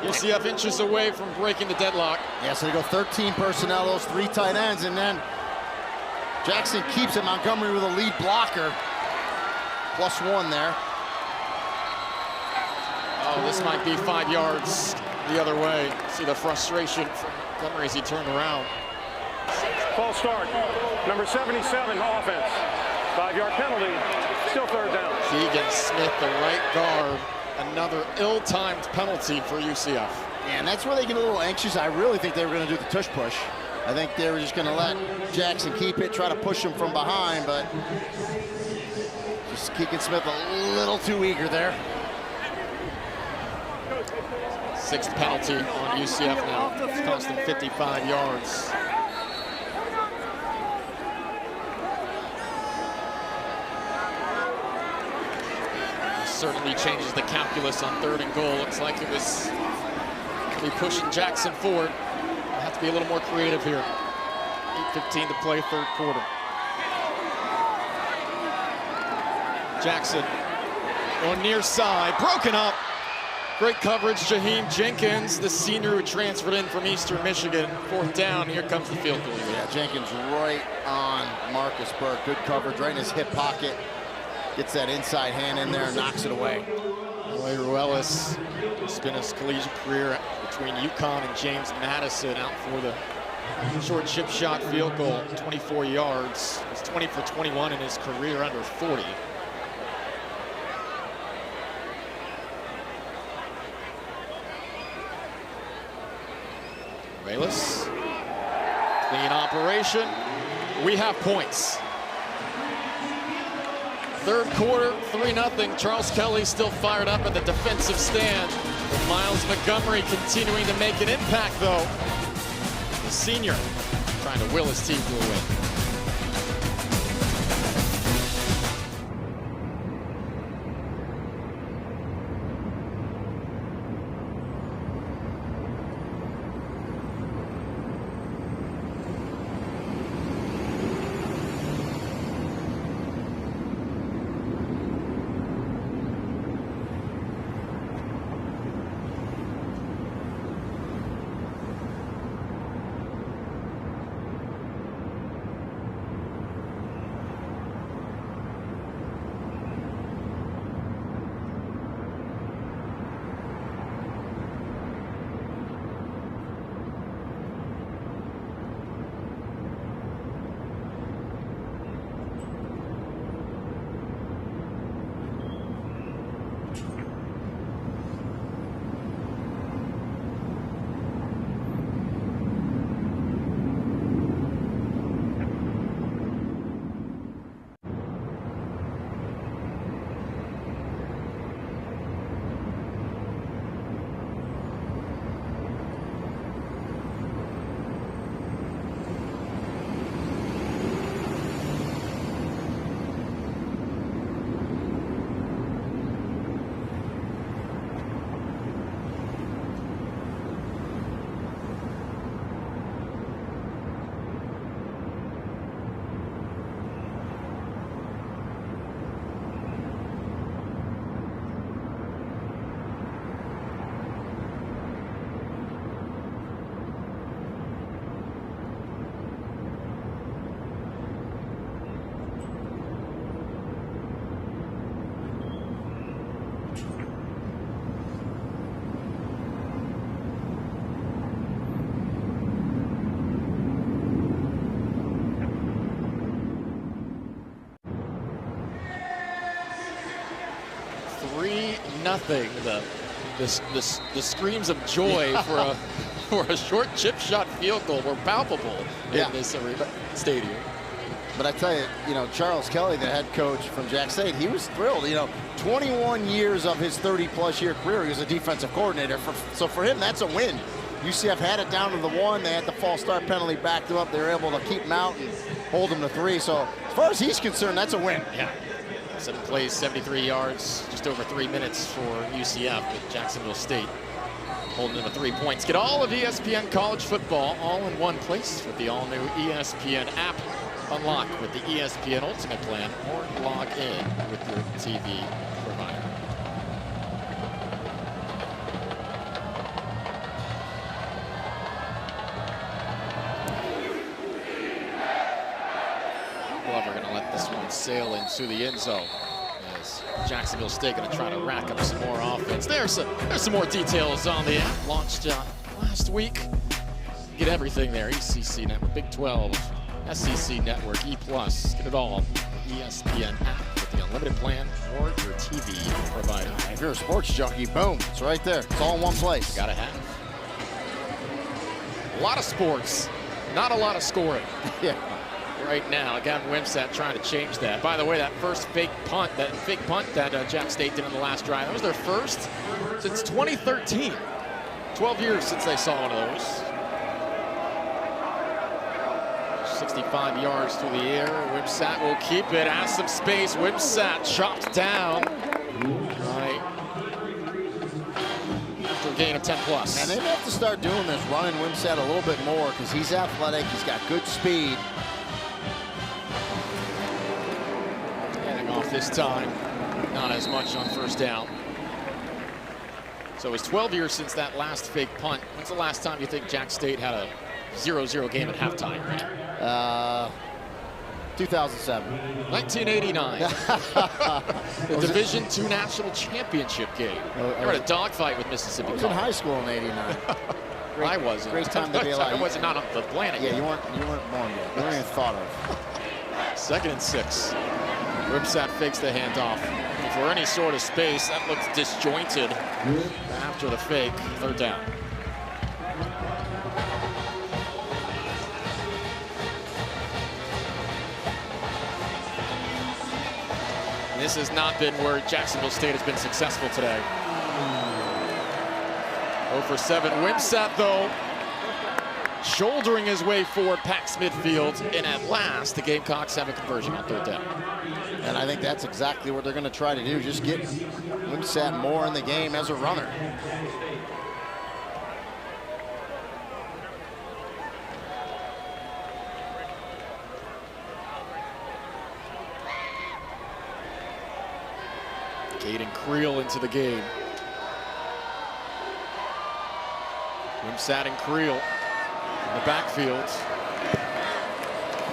UCF inches away from breaking the deadlock. Yeah, so they go 13 personnel, those 3 tight ends, and then Jackson keeps it. Montgomery with a lead blocker. +1 there. Oh, this might be 5 yards the other way. See the frustration from Montgomery as he turned around. False start. Number 77, offense. 5-yard penalty. Still third down. Keegan Smith, the right guard. Another ill-timed penalty for UCF. And that's where they get a little anxious. I really think they were going to do the tush push. I think they were just going to let Jackson keep it, try to push him from behind, but just Keegan Smith a little too eager there. 6th penalty on UCF now. It's cost them 55 yards. Certainly changes the calculus on 3rd and goal. Looks like it was really pushing Jackson forward. We'll have to be a little more creative here. 8:15 to play, 3rd quarter. Jackson on near side, broken up. Great coverage, Jaheim Jenkins, the senior who transferred in from Eastern Michigan. 4th down, here comes the field goal. Yeah, Jenkins right on Marcus Burke. Good coverage, right in his hip pocket. Gets that inside hand in there and knocks it away. Roy Ruelas spent his collegiate career between UConn and James Madison, out for the short chip shot field goal, 24 yards. He's 20 for 21 in his career, under 40. Ruelas, clean operation. We have points. Third quarter, 3-0. Charles Kelly still fired up at the defensive stand. With Miles Montgomery continuing to make an impact, though. The senior trying to will his team to a win. Nothing. The screams of joy for a short chip shot field goal were palpable in this stadium. But I tell you, Charles Kelly, the head coach from Jack State, he was thrilled. 21 years of his 30-plus year career, he was a defensive coordinator. So for him, that's a win. UCF had it down to the 1. They had the false start penalty, backed them up. They were able to keep him out and hold him to 3. So as far as he's concerned, that's a win. Yeah. 7 plays, 73 yards, just over 3 minutes for UCF with Jacksonville State holding them to 3 points. Get all of ESPN college football all in one place with the all-new ESPN app. Unlock with the ESPN Ultimate plan or log in with your TV provider. Glover going to let this one sail into the end zone as Jacksonville State going to try to rack up some more offense. There's some more details on the app launched last week. Get everything there. ECC Network, Big 12, SEC Network, E+. Get it all. ESPN app with the unlimited plan or your TV provider. If you're a sports junkie, boom, it's right there. It's all in one place. Gotta have. A lot of sports, not a lot of scoring. Yeah. Right now, Gavin Wimsatt trying to change that. By the way, that first fake punt that Jack State did in the last drive, that was their first since 2013. 12 years since they saw one of those. 65 yards through the air. Wimsatt will keep it, has some space. Wimsatt chopped down. Right. After a gain of 10 plus. And they have to start doing this, running Wimsatt a little bit more because he's athletic, he's got good speed. Getting off this time, not as much on first down. So it's 12 years since that last fake punt. When's the last time you think Jack State had a 0-0 game at halftime? 2007. 1989. The Division II National Championship game. You're in a dogfight with Mississippi. I was in high school in '89. I wasn't. Great time to be alive. I wasn't on the planet. Yeah, you weren't born yet. You weren't even thought of. 2nd and 6. Wimsatt fakes the handoff. For any sort of space, that looks disjointed after the fake. 3rd down. This has not been where Jacksonville State has been successful today. 0 for 7. Wimsatt, though, shouldering his way forward past midfield, and at last the Gamecocks have a conversion on 3rd down. And I think that's exactly what they're going to try to do, just get Wimsatt more in the game as a runner. Caden Creel into the game. Wimsatt and Creel in the backfield.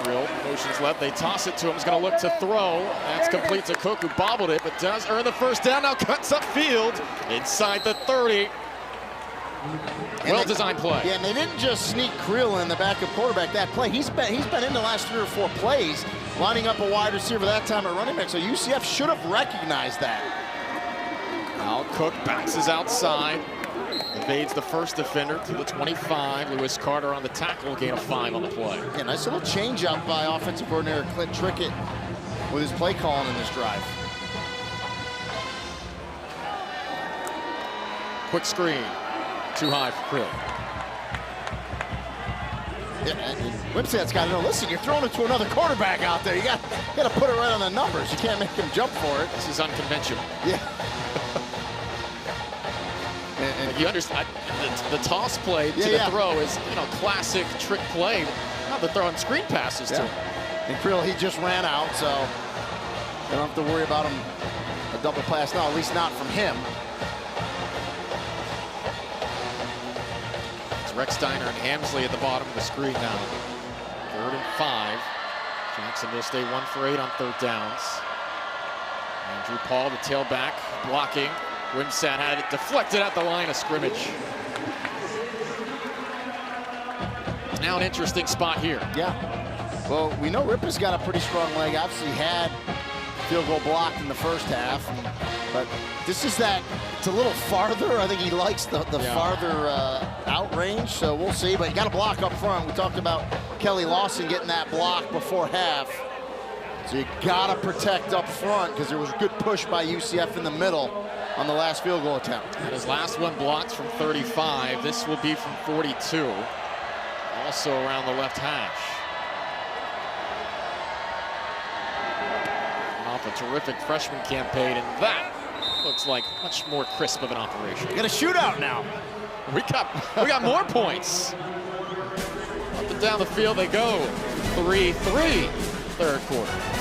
Creel motions left. They toss it to him. He's going to look to throw. That's complete to Cook, who bobbled it, but does earn the first down. Now cuts upfield inside the 30. Well-designed play. Yeah, and they didn't just sneak Creel in the back of quarterback that play. He's been in the last 3 or 4 plays, lining up a wide receiver that time at running back. So UCF should have recognized that. Now Cook bounces outside, evades the first defender to the 25. Lewis Carter on the tackle, gain of 5 on the play. Yeah, nice little change up by offensive coordinator Clint Trickett with his play calling in this drive. Quick screen, too high for Creel. Yeah, Wimsatt's got to know, listen, you're throwing it to another quarterback out there. You got to put it right on the numbers. You can't make him jump for it. This is unconventional. Yeah. and you understand, the toss play to the throw is, classic trick play. Not the throwing screen passes to him. And Creel, he just ran out, so they don't have to worry about him a double pass now, at least not from him. Rex Steiner and Hamsley at the bottom of the screen now. 3rd and 5. Jacksonville State 1 for 8 on 3rd downs. Andrew Paul, the tailback, blocking. Wimsatt had it deflected at the line of scrimmage. Now an interesting spot here. Yeah. Well, we know Ripa's got a pretty strong leg. Obviously had field goal blocked in the first half. But this is it's a little farther. I think he likes the farther out range, so we'll see. But you got to block up front. We talked about Kelly Lawson getting that block before half. So you got to protect up front because there was a good push by UCF in the middle on the last field goal attempt. And his last one blocked from 35. This will be from 42. Also around the left hash. Off a terrific freshman campaign, and that looks like much more crisp of an operation. You got a shootout now. We got more points. Up and down the field they go. 3-3, 3rd quarter.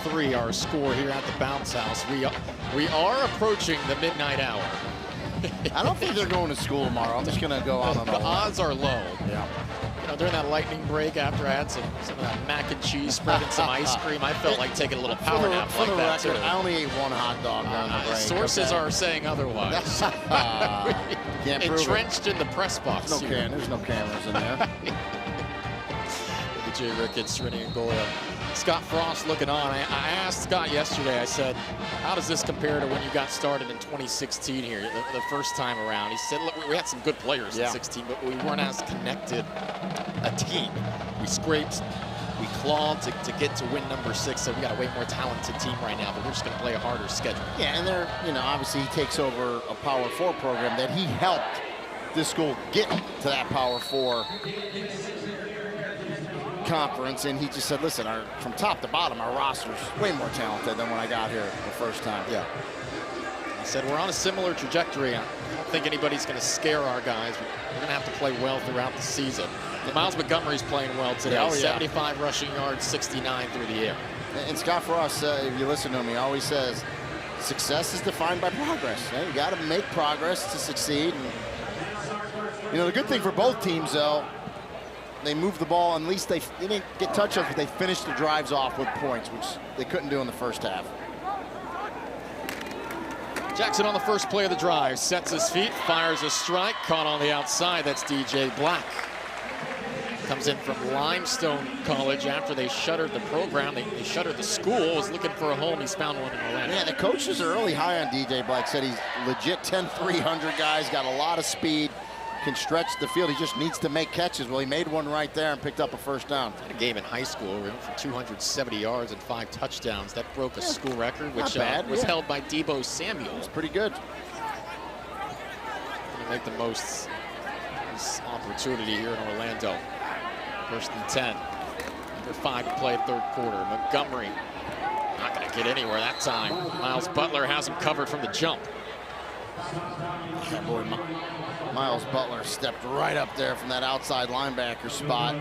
7:03 our score here at the Bounce House. We are approaching the midnight hour. I don't think they're going to school tomorrow. I'm just going to go out on the odds are low. Yeah. You know, during that lightning break, after I had some of that mac and cheese spread and some ice cream, I felt like taking a little power nap For like the that record, too. I only ate one hot dog during the break. Sources are saying otherwise. Can't prove Entrenched in the press box. There's no cameras in there. Jay Ricketts, Srini Ngoya. Scott Frost looking on. I asked Scott yesterday, I said, how does this compare to when you got started in 2016 here, the first time around? He said, look, we had some good players in 16, but we weren't as connected a team. We scraped, we clawed to get to win number 6, so we got a way more talented team right now, but we're just going to play a harder schedule. Yeah, and they're, obviously he takes over a Power 4 program that he helped this school get to that Power 4 conference, and he just said, listen, from top to bottom, our roster's way more talented than when I got here the first time. Yeah. He said, we're on a similar trajectory. I don't think anybody's going to scare our guys. We're going to have to play well throughout the season. Miles Montgomery's playing well today. Oh, yeah. 75 rushing yards, 69 through the air. And Scott Frost, if you listen to him, he always says, success is defined by progress. You got to make progress to succeed. And, the good thing for both teams, though, they moved the ball, and at least they didn't get touchdowns, but they finished the drives off with points, which they couldn't do in the first half. Jackson on the first play of the drive, sets his feet, fires a strike, caught on the outside. That's DJ Black. Comes in from Limestone College after they shuttered the program. They shuttered the school, was looking for a home. He's found one in Orlando. Yeah, the coaches are early high on DJ Black, said he's legit 10-300 guys, got a lot of speed, can stretch the field. He just needs to make catches. Well, he made one right there and picked up a first down. Had a game in high school where he went for 270 yards and 5 touchdowns. That broke a school record, which was held by Debo Samuel. It's pretty good. Going to make the most of this opportunity here in Orlando. First and 10. Under 5 to play third quarter. Montgomery not going to get anywhere that time. Miles Butler has him covered from the jump. That boy, Miles Butler stepped right up there from that outside linebacker spot.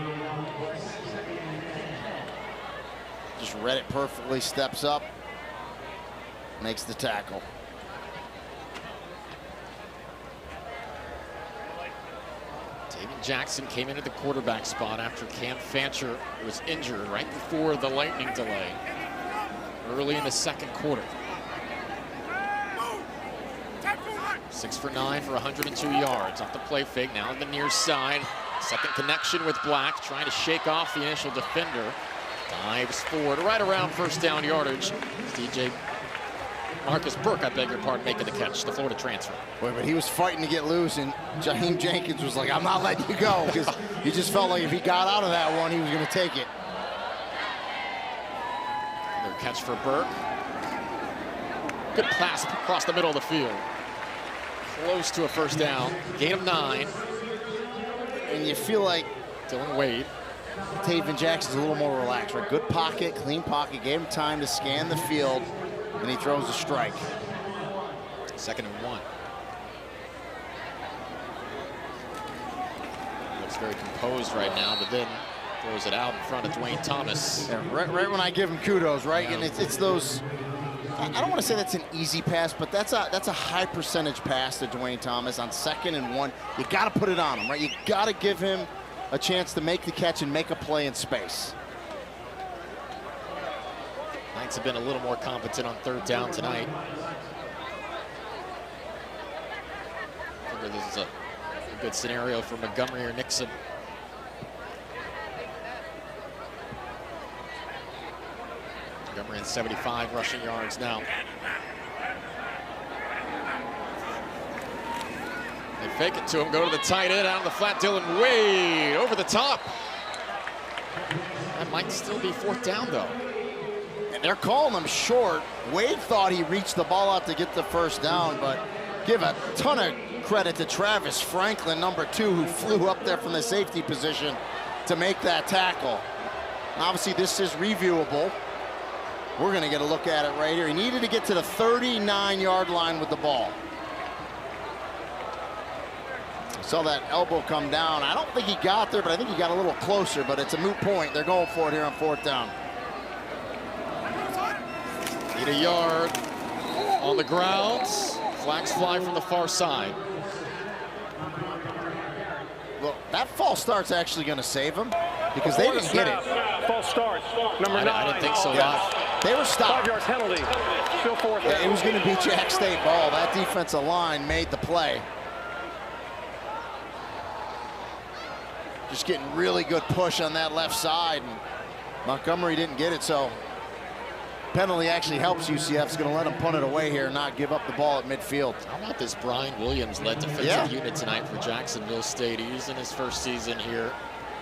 Just read it perfectly, steps up, makes the tackle. David Jackson came into the quarterback spot after Cam Fancher was injured right before the lightning delay early in the second quarter. 6 for 9 for 102 yards. Off the play fake, now on the near side. Second connection with Black, trying to shake off the initial defender. Dives forward, right around first down yardage. DJ Marcus Burke, I beg your pardon, making the catch, the Florida transfer. Boy, but he was fighting to get loose, and Jaheim Jenkins was like, I'm not letting you go, because he just felt like if he got out of that one, he was going to take it. Another catch for Burke. Good pass across the middle of the field. Close to a first down. Gain of 9. And you feel like Dylan Wade. David Jackson's a little more relaxed, right? Good pocket, clean pocket, gave him time to scan the field, and he throws a strike. 2nd and 1. Looks very composed right now, but then throws it out in front of Dwayne Thomas. Yeah, right when I give him kudos, right? Yeah. And it's those, I don't want to say that's an easy pass, but that's a high percentage pass to Dwayne Thomas on 2nd and 1. You got to put it on him, right? You got to give him a chance to make the catch and make a play in space. Knights have been a little more competent on 3rd down tonight. I figure this is a good scenario for Montgomery or Nixon. Montgomery in 75 rushing yards now. They fake it to him, go to the tight end, out of the flat, Dylan Wade, over the top. That might still be 4th down, though. And they're calling him short. Wade thought he reached the ball out to get the first down, but give a ton of credit to Travis Franklin, number 2, who flew up there from the safety position to make that tackle. Obviously, this is reviewable. We're going to get a look at it right here. He needed to get to the 39-yard line with the ball. Saw that elbow come down. I don't think he got there, but I think he got a little closer, but it's a moot point. They're going for it here on 4th down. Need a yard on the grounds. Flags fly from the far side. Well, that false start's actually going to save them because they didn't hit it. False start, number 9. I didn't think so. Yeah. They were stopped. 5-yard penalty. Still fourth down. It was going to be Jack State ball. That defensive line made the play. Just getting really good push on that left side, and Montgomery didn't get it, so penalty actually helps UCF. It's going to let them punt it away here and not give up the ball at midfield. How about this Brian Williams-led defensive unit tonight for Jacksonville State? He's in his first season here,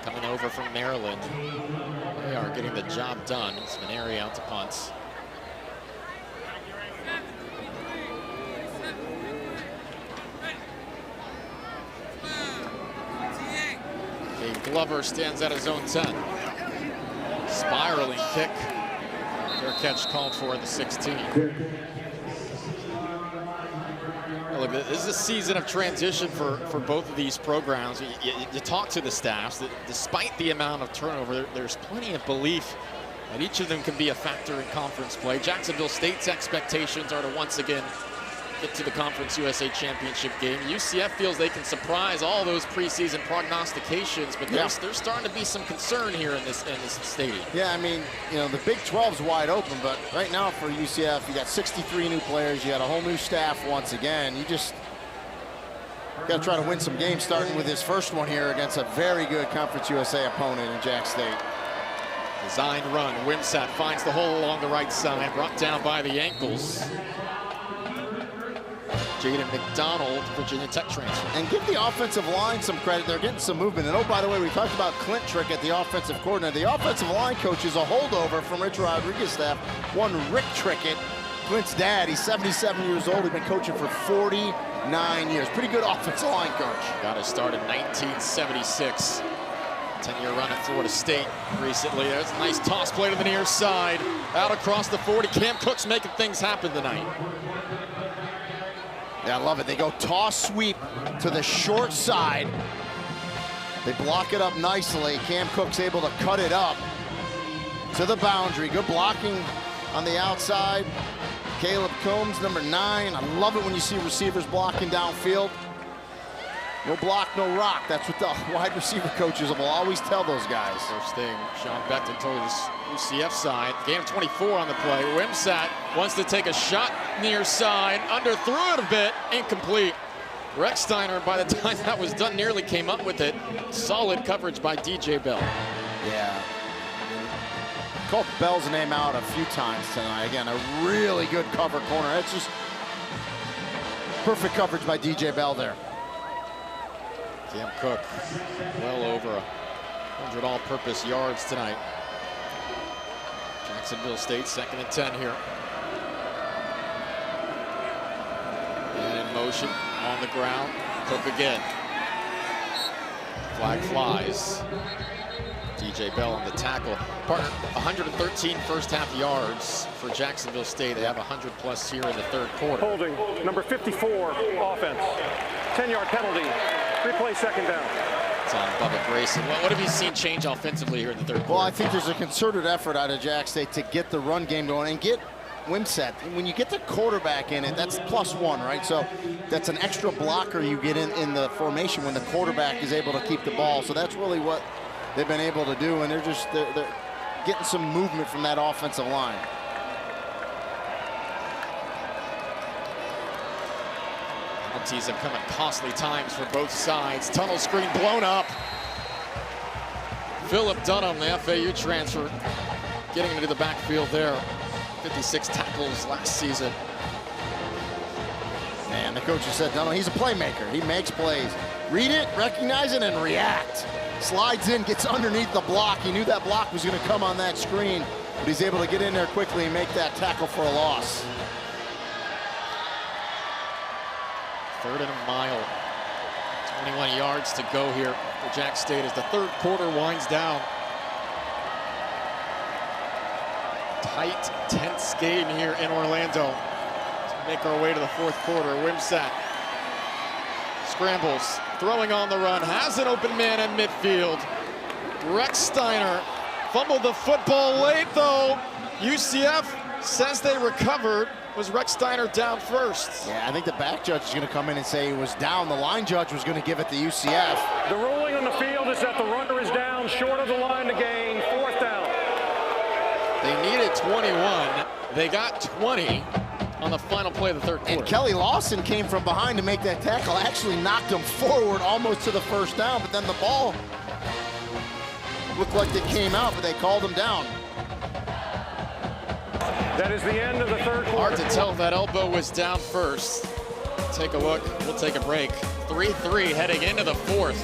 coming over from Maryland. They are getting the job done. Spineri out to punts. Dave Glover stands at his own 10. Spiraling kick. Fair catch called for in the 16. Look, this is a season of transition for both of these programs. You talk to the staffs, that despite the amount of turnover, there's plenty of belief that each of them can be a factor in conference play. Jacksonville State's expectations are to once again get to the Conference USA Championship game. UCF feels they can surprise all those preseason prognostications, but there's starting to be some concern here in this stadium. Yeah, I mean, you know, the Big 12's wide open, but right now for UCF, you got 63 new players, you got a whole new staff once again. You just got to try to win some games, starting with his first one here against a very good Conference USA opponent in Jack State. Design run. Wimsatt finds the hole along the right side, brought down by the ankles. Jaden McDonald, Virginia Tech transfer. And give the offensive line some credit. They're getting some movement. And oh, by the way, we talked about Clint Trickett, the offensive coordinator. The offensive line coach is a holdover from Rich Rodriguez's staff. One Rick Trickett, Clint's dad. He's 77 years old. He's been coaching for 49 years. Pretty good offensive line coach. Got his start in 1976. 10-year run at Florida State recently. There's a nice toss play to the near side. Out across the 40. Cam Cook's making things happen tonight. Yeah, I love it. They go toss sweep to the short side. They block it up nicely. Cam Cook's able to cut it up to the boundary. Good blocking on the outside. Caleb Combs, number 9. I love it when you see receivers blocking downfield. No block, no rock. That's what the wide receiver coaches will always tell those guys. First thing Sean Beckton told his UCF side. Gain of 24 on the play. Wimsatt wants to take a shot near side. Underthrew it a bit. Incomplete. Rex Steiner, by the time that was done, nearly came up with it. Solid coverage by DJ Bell. Yeah. Called Bell's name out a few times tonight. Again, a really good cover corner. That's just perfect coverage by DJ Bell there. Cam Cook, well over 100 all-purpose yards tonight. Jacksonville State, 2nd and 10 here. And in motion, on the ground, Cook again. Flag flies. DJ Bell on the tackle. Partner, 113 first-half yards for Jacksonville State. They have 100+ here in the third quarter. Holding, number 54, offense. 10-yard penalty. Replay, 2nd down. It's on Bubba Grayson. What have you seen change offensively here in the third quarter? Well, I think there's a concerted effort out of Jack State to get the run game going and get Wimsatt. When you get the quarterback in it, that's +1, right? So that's an extra blocker you get in the formation when the quarterback is able to keep the ball. So that's really what they've been able to do, and they're getting some movement from that offensive line. Penalties have come at costly times for both sides. Tunnel screen blown up. Philip Dunham, the FAU transfer, getting into the backfield there. 56 tackles last season. Man, the coach has said, Dunham, he's a playmaker. He makes plays. Read it, recognize it, and react. Slides in, gets underneath the block. He knew that block was going to come on that screen, but he's able to get in there quickly and make that tackle for a loss. 3rd and a mile. 21 yards to go here for Jack State as the third quarter winds down. Tight, tense game here in Orlando. As we make our way to the fourth quarter. Wimsatt scrambles, throwing on the run, has an open man in midfield. Rex Steiner fumbled the football late though. UCF says they recovered. Was Rex Steiner down first? Yeah, I think the back judge is going to come in and say he was down. The line judge was going to give it to UCF. The ruling on the field is that the runner is down short of the line to gain. 4th down. They needed 21. They got 20 on the final play of the third quarter. And Kelly Lawson came from behind to make that tackle. Actually knocked him forward almost to the first down, but then the ball looked like it came out, but they called him down. That is the end of the third quarter. Hard to tell if that elbow was down first. Take a look. We'll take a break. 3-3 heading into the fourth.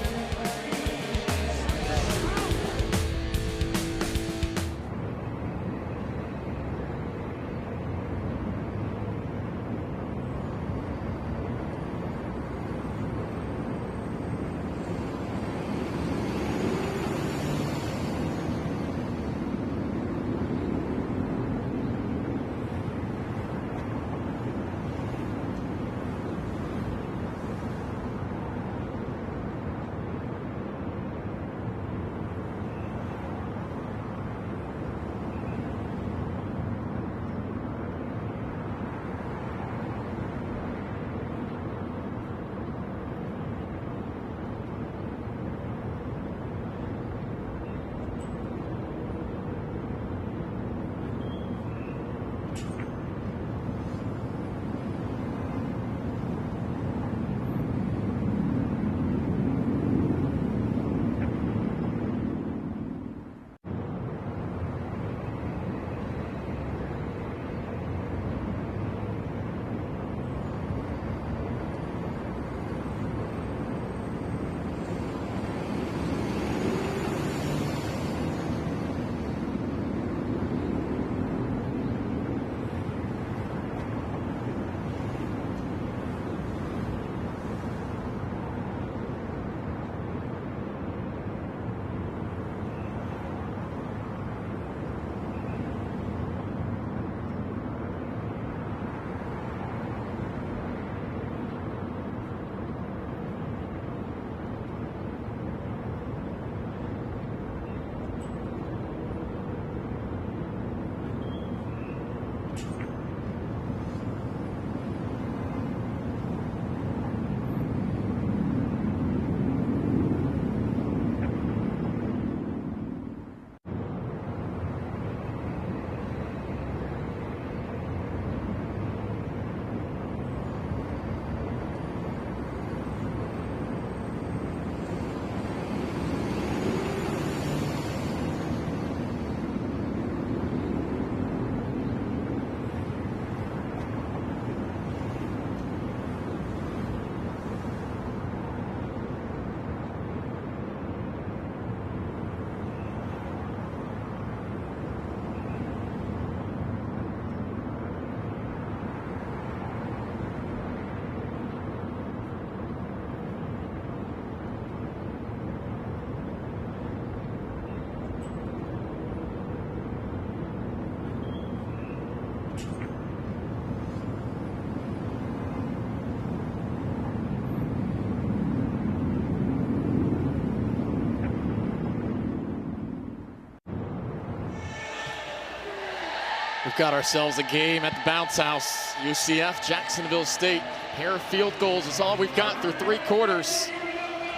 We've got ourselves a game at the bounce house. UCF, Jacksonville State. Pair of field goals is all we've got through 3 quarters.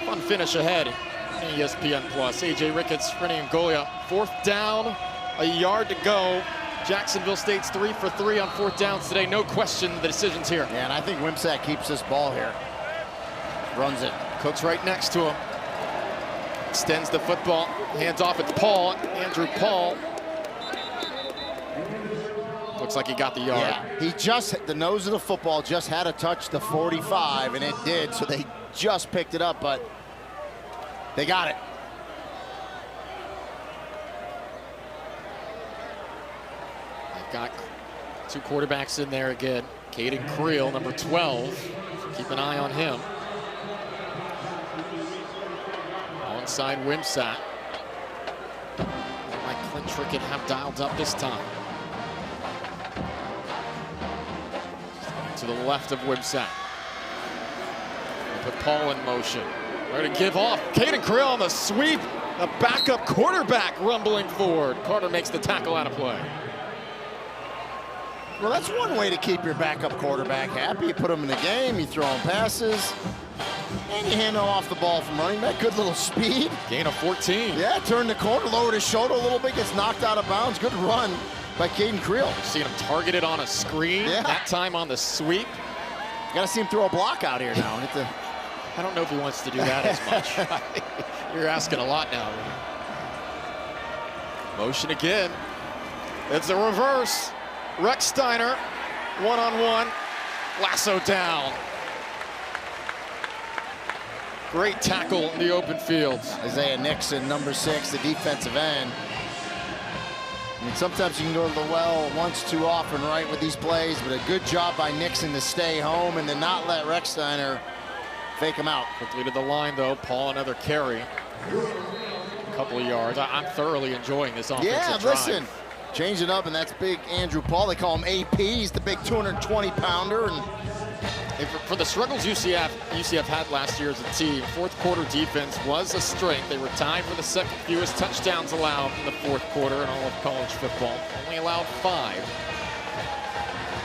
Fun finish ahead. ESPN Plus. AJ Ricketts, Rennie Angolia. 4th down, a yard to go. Jacksonville State's 3 for 3 on 4th downs today. No question the decision's here. Yeah, and I think Wimsatt keeps this ball here. Runs it. Cook's right next to him. Extends the football. Hands off. It's Paul. Andrew Paul. Looks like he got the yard. Yeah, he just, the nose of the football just had to touch the 45, and it did, so they just picked it up, but they got it. They've got 2 quarterbacks in there again. Caden Creel, number 12. Keep an eye on him. Alongside Wimsatt. Like Clint Trickett have dialed up this time. To the left of Wimsatt. Put Paul in motion. Ready to give off. Caden Creel on the sweep. A backup quarterback rumbling forward. Carter makes the tackle out of play. Well, that's one way to keep your backup quarterback happy. You put him in the game, you throw him passes, and you hand him off the ball from running back. Good little speed. Gain of 14. Yeah, turned the corner, lowered his shoulder a little bit, gets knocked out of bounds. Good run by Caden Creel. Seeing him targeted on a screen, that time on the sweep. Got to see him throw a block out here now. I don't know if he wants to do that as much. You're asking a lot now. Motion again. It's a reverse. Rex Steiner, one-on-one. Lasso down. Great tackle in the open field. Isaiah Nixon, number 6, the defensive end. I mean, sometimes you can go to the well once too often, right, with these plays, but a good job by Nixon to stay home and to not let Rex Steiner fake him out. Quickly to the line, though. Paul, another carry. A couple of yards. I'm thoroughly enjoying this offensive drive. Listen, change it up, and that's big Andrew Paul. They call him AP. He's the big 220-pounder. And for the struggles UCF had last year as a team, fourth quarter defense was a strength. They were tied for the second fewest touchdowns allowed in the fourth quarter in all of college football. Only allowed 5.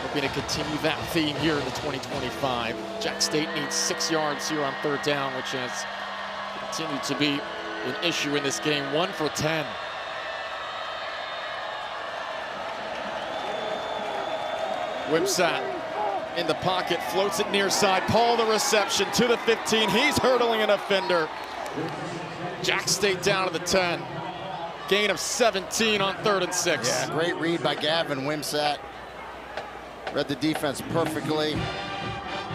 Hoping to continue that theme here in the 2025. Jack State needs 6 yards here on third down, which has continued to be an issue in this game. 1 for 10. Wimsatt in the pocket, floats it near side. Paul the reception to the 15. He's hurdling an offender. Jack State down to the 10. Gain of 17 on 3rd and 6. Yeah, great read by Gavin Wimsatt. Read the defense perfectly.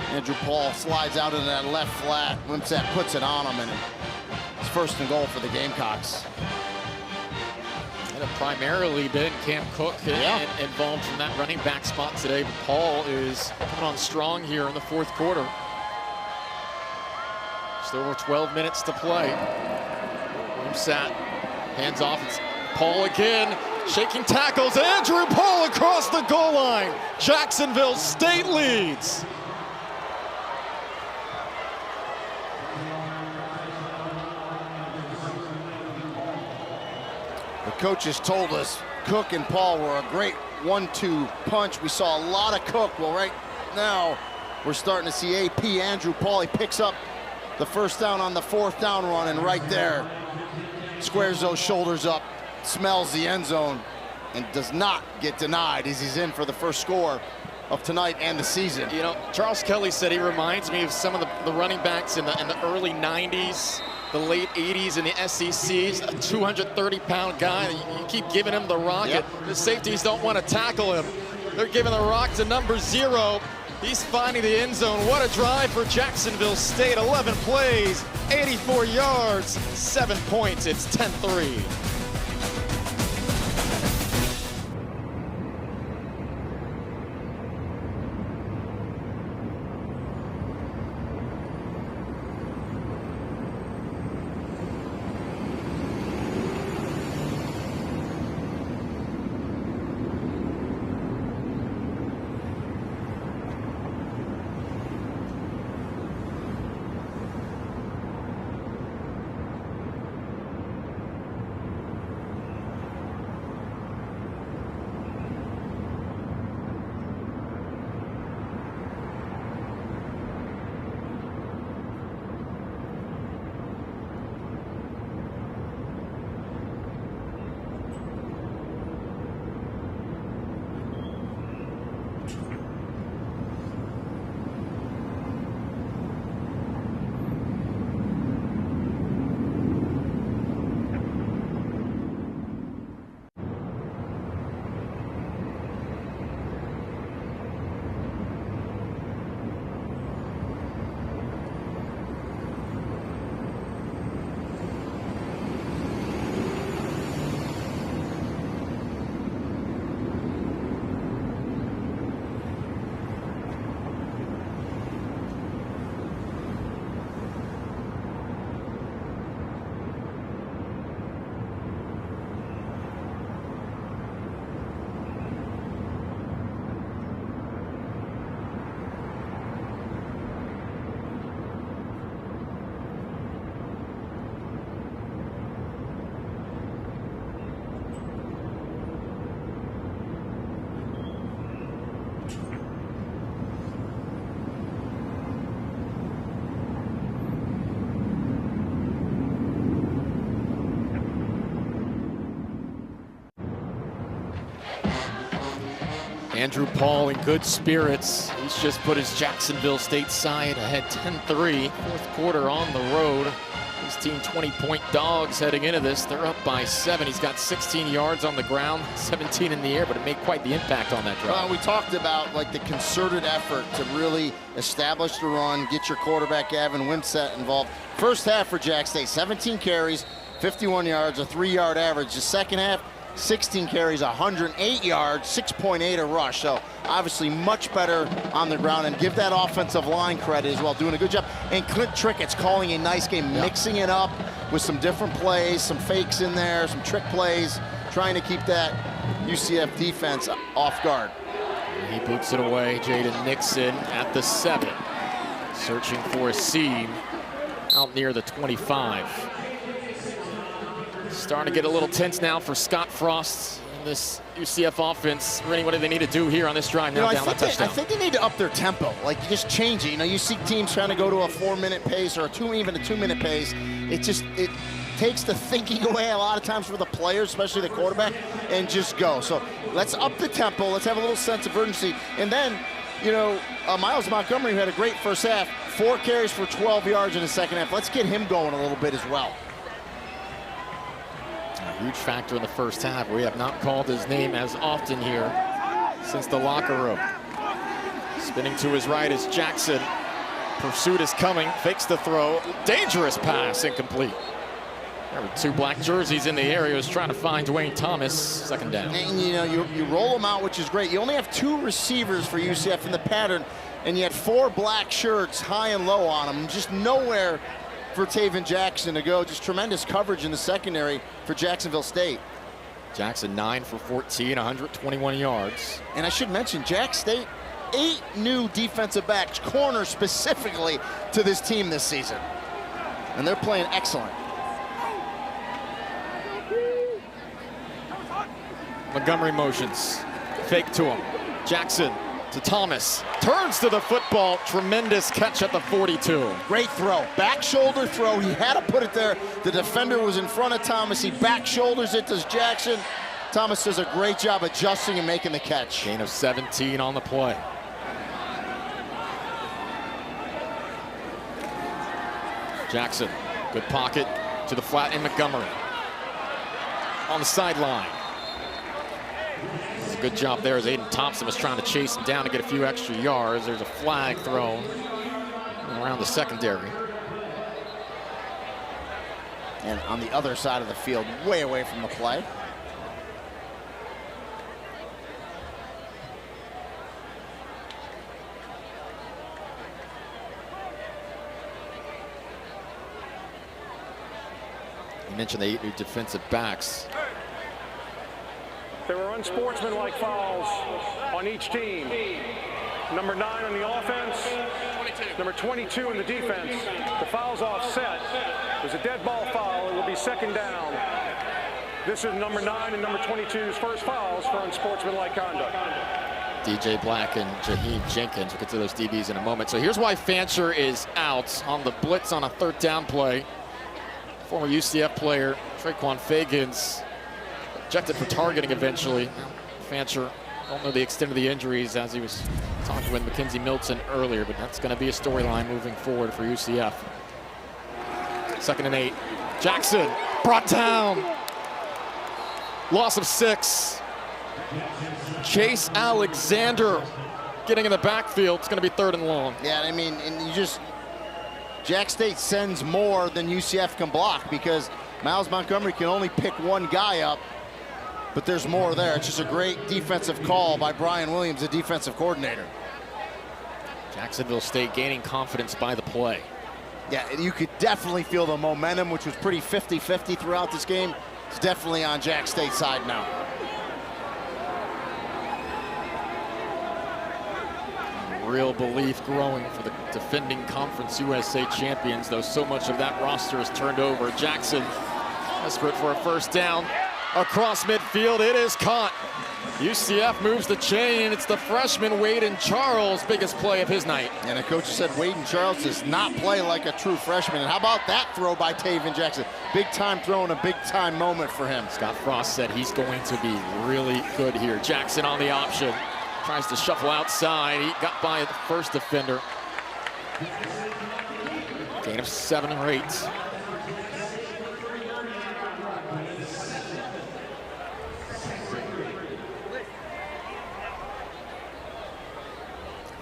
Andrew Paul slides out into that left flat. Wimsatt puts it on him, and it's 1st and goal for the Gamecocks. It had primarily been Cam Cook involved from that running back spot today, but Paul is coming on strong here in the 4th quarter. Just over 12 minutes to play. Wimsatt hands off. It's Paul again, shaking tackles. Andrew Paul across the goal line. Jacksonville State leads. The coaches told us Cook and Paul were a great 1-2 punch. We saw a lot of Cook. Well, right now we're starting to see AP Andrew Paul. He picks up the 1st down on the 4th down run, and right there squares those shoulders up, smells the end zone, and does not get denied as he's in for the first score of tonight and the season. You know, Charles Kelly said he reminds me of some of the running backs in the early 90s, the late 80s in the SECs, a 230-pound guy. You keep giving him the rock. The safeties don't want to tackle him. They're giving the rock to number 0. He's finding the end zone. What a drive for Jacksonville State. 11 plays, 84 yards, 7 points. It's 10-3. Andrew Paul in good spirits. He's just put his Jacksonville State side ahead 10-3. Fourth quarter on the road. His team 20-point dogs heading into this. They're up by 7. He's got 16 yards on the ground, 17 in the air, but it made quite the impact on that drive. Well, we talked about like the concerted effort to really establish the run, get your quarterback Gavin Wimsett involved. First half for Jack State, 17 carries, 51 yards, a 3-yard average. The second half, 16 carries, 108 yards, 6.8 a rush. So obviously much better on the ground, and give that offensive line credit as well, doing a good job. And Clint Trickett's calling a nice game, mixing it up with some different plays, some fakes in there, some trick plays, trying to keep that UCF defense off guard. He boots it away. Jaden Nixon at the 7, searching for a seam out near the 25. Starting to get a little tense now for Scott Frost in this UCF offense. Rennie, what do they need to do here on this drive now down that touchdown? I think they need to up their tempo, like just change it. You know, you see teams trying to go to a 4-minute pace or even a 2-minute pace. It takes the thinking away a lot of times for the players, especially the quarterback, and just go. So let's up the tempo. Let's have a little sense of urgency. And then, you know, Miles Montgomery, who had a great first half, 4 carries for 12 yards in the second half. Let's get him going a little bit as well. A huge factor in the first half. We have not called his name as often here since the locker room. Spinning to his right is Jackson. Pursuit is coming, fakes the throw. Dangerous pass, incomplete. There were 2 black jerseys in the area. He was trying to find Dwayne Thomas, second down. And you know, you roll them out, which is great. You only have 2 receivers for UCF in the pattern, and you had 4 black shirts high and low on them. Just nowhere for Taven Jackson to go. Just tremendous coverage in the secondary for Jacksonville State. Jackson 9 for 14, 121 yards. And I should mention, Jack State, 8 new defensive backs, corners specifically, to this team this season. And they're playing excellent. Montgomery motions, fake to him. Jackson to Thomas, turns to the football, tremendous catch at the 42. Great throw, back shoulder throw. He had to put it there. The defender was in front of Thomas. He back shoulders it to Jackson. Thomas does a great job adjusting and making the catch. Gain of 17 on the play. Jackson, good pocket to the flat, and Montgomery on the sideline. Good job there as Aiden Thompson was trying to chase him down to get a few extra yards. There's a flag thrown around the secondary. And on the other side of the field, way away from the play. You mentioned the 8 new defensive backs. There were unsportsmanlike fouls on each team. Number 9 on the offense, number 22 in the defense. The foul's offset. There's a dead ball foul. It will be second down. This is number 9 and number 22's first fouls for unsportsmanlike conduct. DJ Black and Jaheim Jenkins. We'll get to those DBs in a moment. So here's why Fancher is out on the blitz on a 3rd down play. Former UCF player Traquan Fagans ejected for targeting eventually. Fancher, don't know the extent of the injuries as he was talking with Mackenzie Milton earlier, but that's going to be a storyline moving forward for UCF. 2nd and 8. Jackson brought down. Loss of 6. Chase Alexander getting in the backfield. It's going to be 3rd and long. Yeah, I mean, and you just, Jack State sends more than UCF can block because Miles Montgomery can only pick 1 guy up. But there's more there. It's just a great defensive call by Brian Williams, the defensive coordinator. Jacksonville State gaining confidence by the play. Yeah, you could definitely feel the momentum, which was pretty 50-50 throughout this game. It's definitely on Jack State's side now. Real belief growing for the defending Conference USA champions, though so much of that roster is turned over. Jackson desperate for a first down. Across midfield, it is caught. UCF moves the chain. It's the freshman Waden Charles, biggest play of his night. And the coach said Waden Charles does not play like a true freshman. And how about that throw by Taven Jackson? Big time throw and a big time moment for him. Scott Frost said he's going to be really good here. Jackson on the option. tries to shuffle outside. He got by the first defender. Gain of 7 or 8.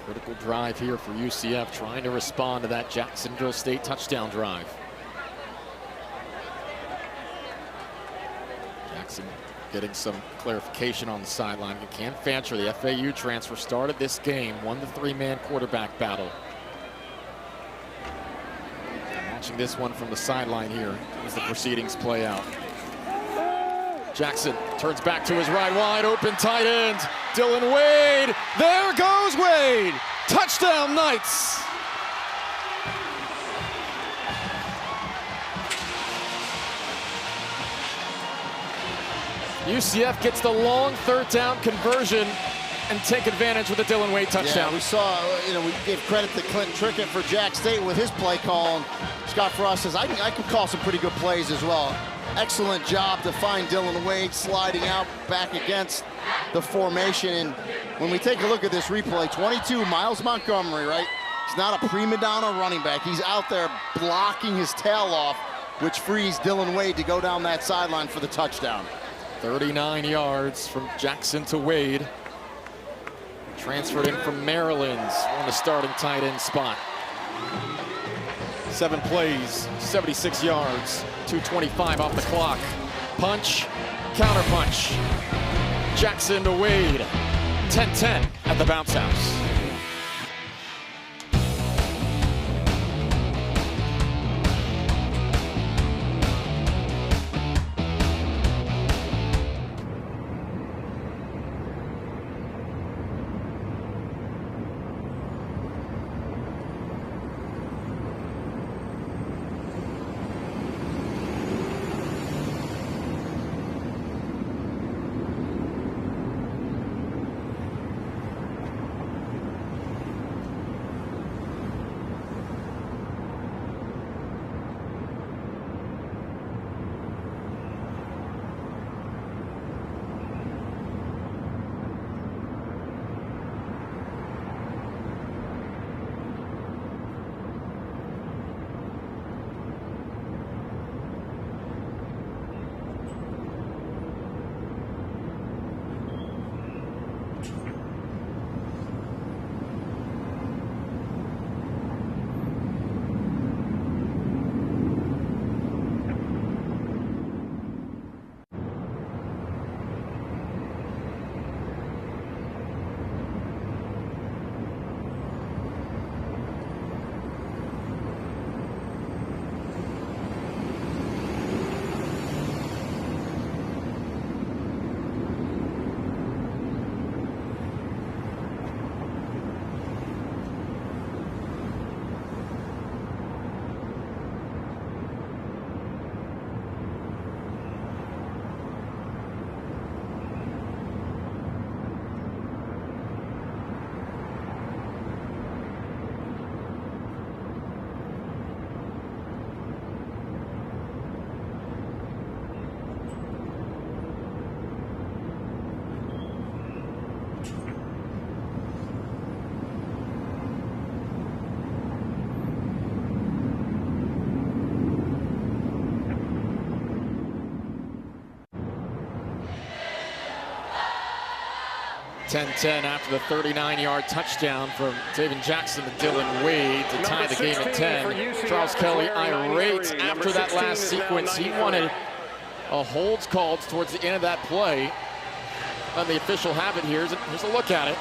Critical drive here for UCF, trying to respond to that Jacksonville State touchdown drive. Jackson getting some clarification on the sideline. Cam Fancher, the FAU transfer, started this game, won the 3-man quarterback battle. Watching this one from the sideline here as the proceedings play out. Jackson turns back to his right, wide open tight end, Dylan Wade. There goes Wade. Touchdown Knights. UCF gets the long 3rd down conversion and take advantage with a Dylan Wade touchdown. Yeah, we saw, we gave credit to Clint Trickett for Jack State with his play call. And Scott Frost says, I can call some pretty good plays as well. Excellent job to find Dylan Wade sliding out back against the formation. And when we take a look at this replay, 22, Miles Montgomery, right? He's not a prima donna running back. He's out there blocking his tail off, which frees Dylan Wade to go down that sideline for the touchdown. 39 yards from Jackson to Wade. Transferred in from Maryland's on the starting tight end spot. 7 plays, 76 yards, 2:25 off the clock. Punch, counter punch. Jackson to Wade. 10-10 at the bounce house. .10-10 after the 39-yard touchdold from David Jackson to Dylan Wade to tie the game at 10. Charles Kelly irate after that last sequence. He wanted a holds called towards the end of that play. And the official have it here. Here's a look at it.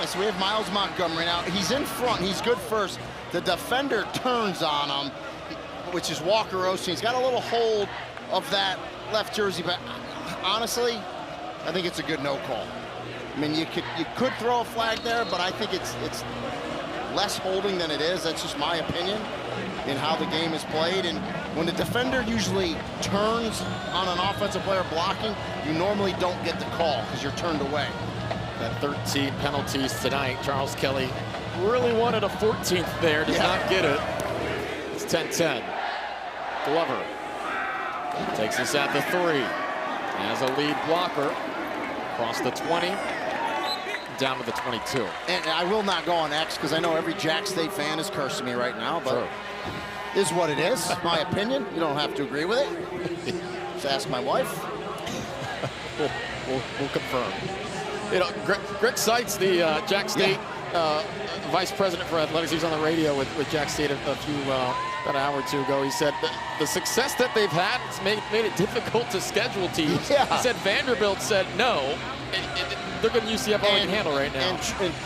So we have Miles Montgomery now. He's in front. He's good first. The defender turns on him, which is Walker Osteen. He's got a little hold of that left jersey, but honestly, I think it's a good no call. I mean, you could throw a flag there, but I think it's less holding than it is. That's just my opinion in how the game is played. And when the defender usually turns on an offensive player blocking, you normally don't get the call because you're turned away. That 13 penalties tonight. Charles Kelly really wanted a 14th there, does not get it. It's 10-10. Glover takes us at the 3. As a lead blocker across the 20. down to the 22. And I will not go on X because I know every Jack State fan is cursing me right now, but it is what it is. My opinion. You don't have to agree with it. Just ask my wife. We'll confirm. You know, Greg Seitz, the Jack State vice president for athletics, he was on the radio with Jack State about an hour or two ago. He said the success that they've had has made it difficult to schedule teams. Yeah. He said Vanderbilt said no. They're going to UCF all they can handle right now.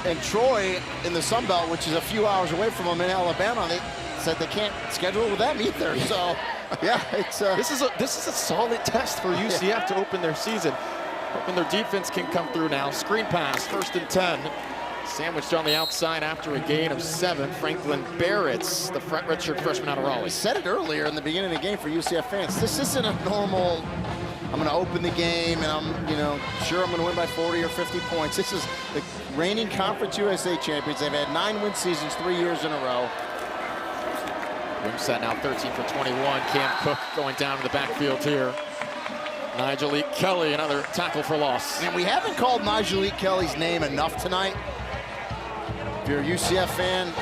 And Troy in the Sun Belt, which is a few hours away from them in Alabama, they said they can't schedule with them either. So, yeah, it's this is a solid test for UCF to open their season. Hoping their defense can come through now. Screen pass, 1st and 10. Sandwiched on the outside after a gain of 7. Franklin Barrett's the redshirt freshman out of Raleigh. I said it earlier in the beginning of the game for UCF fans. This isn't a normal, I'm going to open the game and I'm going to win by 40 or 50 points. This is the reigning Conference USA champions. They've had 9 win seasons 3 years in a row. Wimsatt now 13 for 21. Cam Cook going down to the backfield here. Nigel Kelly, another tackle for loss. And we haven't called Nigel Kelly's name enough tonight. If you're a UCF fan,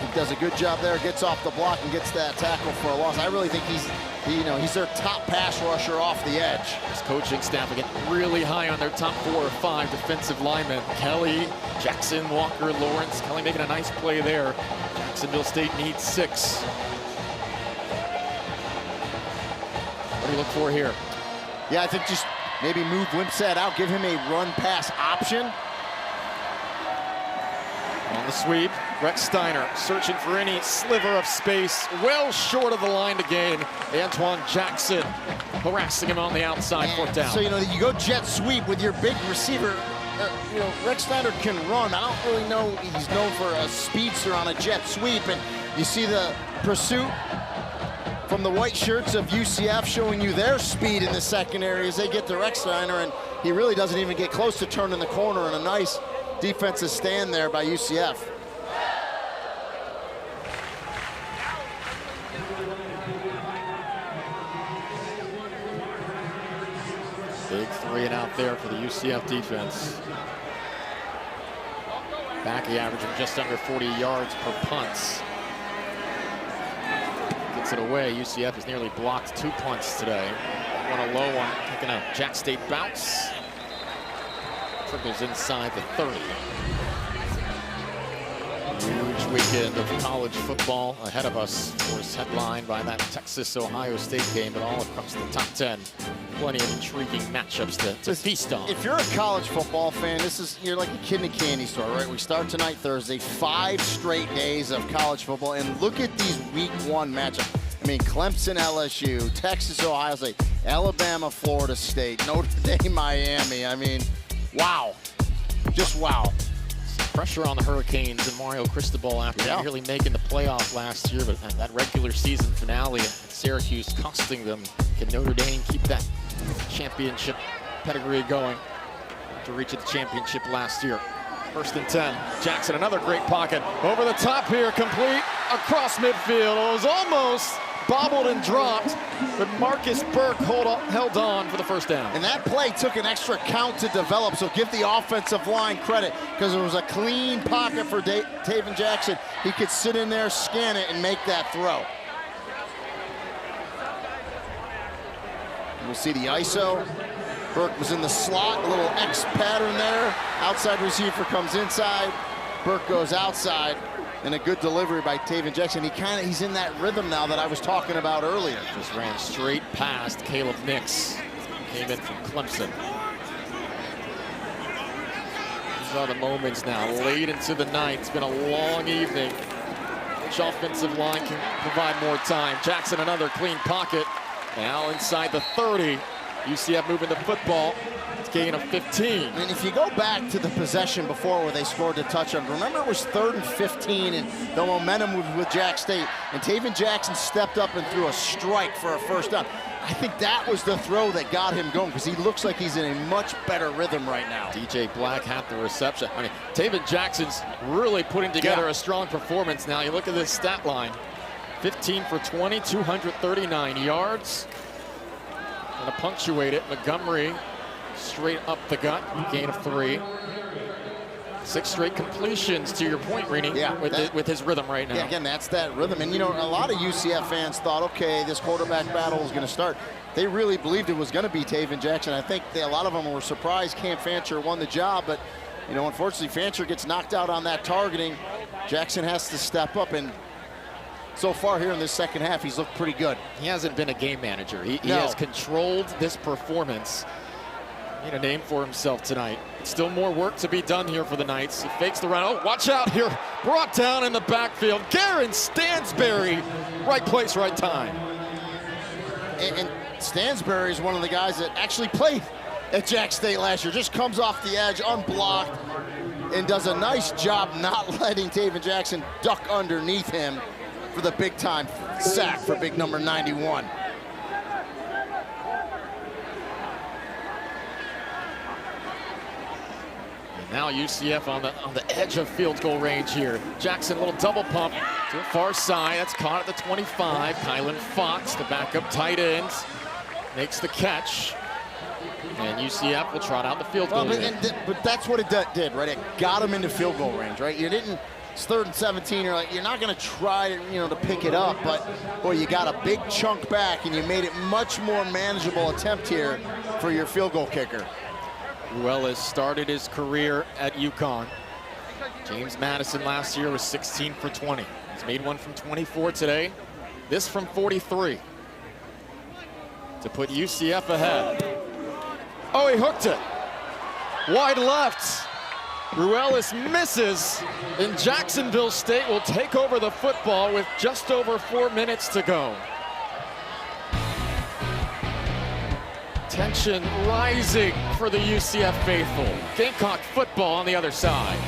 he does a good job there, gets off the block and gets that tackle for a loss. I really think he's their top pass rusher off the edge. This coaching staff again really high on their top 4 or 5 defensive linemen. Kelly, Jackson, Walker, Lawrence. Kelly making a nice play there. Jacksonville State needs 6. What do you look for here? Yeah, I think just maybe move Wimsatt out, give him a run-pass option. On the sweep, Rex Steiner searching for any sliver of space, well short of the line to gain. Antoine Jackson harassing him on the outside, 4th down. So, you go jet sweep with your big receiver. Rex Steiner can run. I don't really know he's known for a speedster on a jet sweep. And you see the pursuit from the white shirts of UCF showing you their speed in the secondary as they get to Rex Steiner, and he really doesn't even get close to turning the corner, and a nice defensive stand there by UCF. Big 3 and out there for the UCF defense. Backy averaging just under 40 yards per punt. Gets it away. UCF has nearly blocked 2 punts today. One a low one, taking a Jack State bounce. Trickles inside the 30. Huge weekend of college football ahead of us. Of course, headlined by that Texas-Ohio State game, but all across the top 10. Plenty of intriguing matchups to feast on. If you're a college football fan, you're like a kid in a candy store, right? We start tonight, Thursday, 5 straight days of college football, and look at these week 1 matchups. I mean, Clemson, LSU, Texas, Ohio State, Alabama, Florida State, Notre Dame, Miami. I mean, wow. Just wow. Pressure on the Hurricanes and Mario Cristobal after nearly making the playoff last year, but that regular season finale at Syracuse costing them. Can Notre Dame keep that championship pedigree going to reach the championship last year? 1st and 10. Jackson, another great pocket. Over the top here, complete across midfield. It was almost bobbled and dropped, but Marcus Burke held on for the 1st down. And that play took an extra count to develop, so give the offensive line credit because it was a clean pocket for Taven Jackson. He could sit in there, scan it, and make that throw. We'll see the ISO. Burke was in the slot, a little X pattern there. Outside receiver comes inside. Burke goes outside. And a good delivery by Taven Jackson. He's in that rhythm now that I was talking about earlier. Just ran straight past Caleb Nix. Came in from Clemson. These are the moments now, late into the night. It's been a long evening. Which offensive line can provide more time? Jackson, another clean pocket. Now inside the 30. UCF moving the football. It's gain of 15. And if you go back to the possession before where they scored the touchdown, remember it was 3rd and 15 and the momentum was with Jack State. And Taven Jackson stepped up and threw a strike for a 1st down. I think that was the throw that got him going because he looks like he's in a much better rhythm right now. DJ Black had the reception. I mean, Taven Jackson's really putting together a strong performance now. You look at this stat line. 15 for 20, 239 yards. Gonna punctuate it. Montgomery straight up the gut, gain of 3. 6 straight completions, to your point, Rini, with his rhythm right now. Yeah, again, that's that rhythm. And, you know, a lot of UCF fans thought, okay, this quarterback battle is going to start. They really believed it was going to be Taven Jackson. I think a lot of them were surprised Cam Fancher won the job, but, you know, unfortunately, Fancher gets knocked out on that targeting. Jackson has to step up, and so far here in this second half, he's looked pretty good. He hasn't been a game manager. He has controlled this performance. Made a name for himself tonight. Still more work to be done here for the Knights. He fakes the run. Oh, watch out here. Brought down in the backfield. Garen Stansberry. Right place, right time. And Stansberry is one of the guys that actually played at Jack State last year. Just comes off the edge, unblocked, and does a nice job not letting Taven Jackson duck underneath him for the big-time sack for big number 91. Now UCF on the edge of field goal range here. Jackson, a little double pump to the far side. That's caught at the 25. Kylan Fox, the backup tight end, makes the catch. And UCF will trot out the field goal. But that's what it did, right? It got him into field goal range, right? You didn't. It's 3rd and 17. You're like, you're not going to try to pick it up, but boy, you got a big chunk back, and you made it much more manageable attempt here for your field goal kicker. Ruel has started his career at UConn. James Madison last year was 16 for 20. He's made one from 24 today. This from 43 to put UCF ahead. Oh, he hooked it. Wide left. Ruelis misses, and Jacksonville State will take over the football with just over 4 minutes to go. Tension rising for the UCF faithful. Gamecock football on the other side.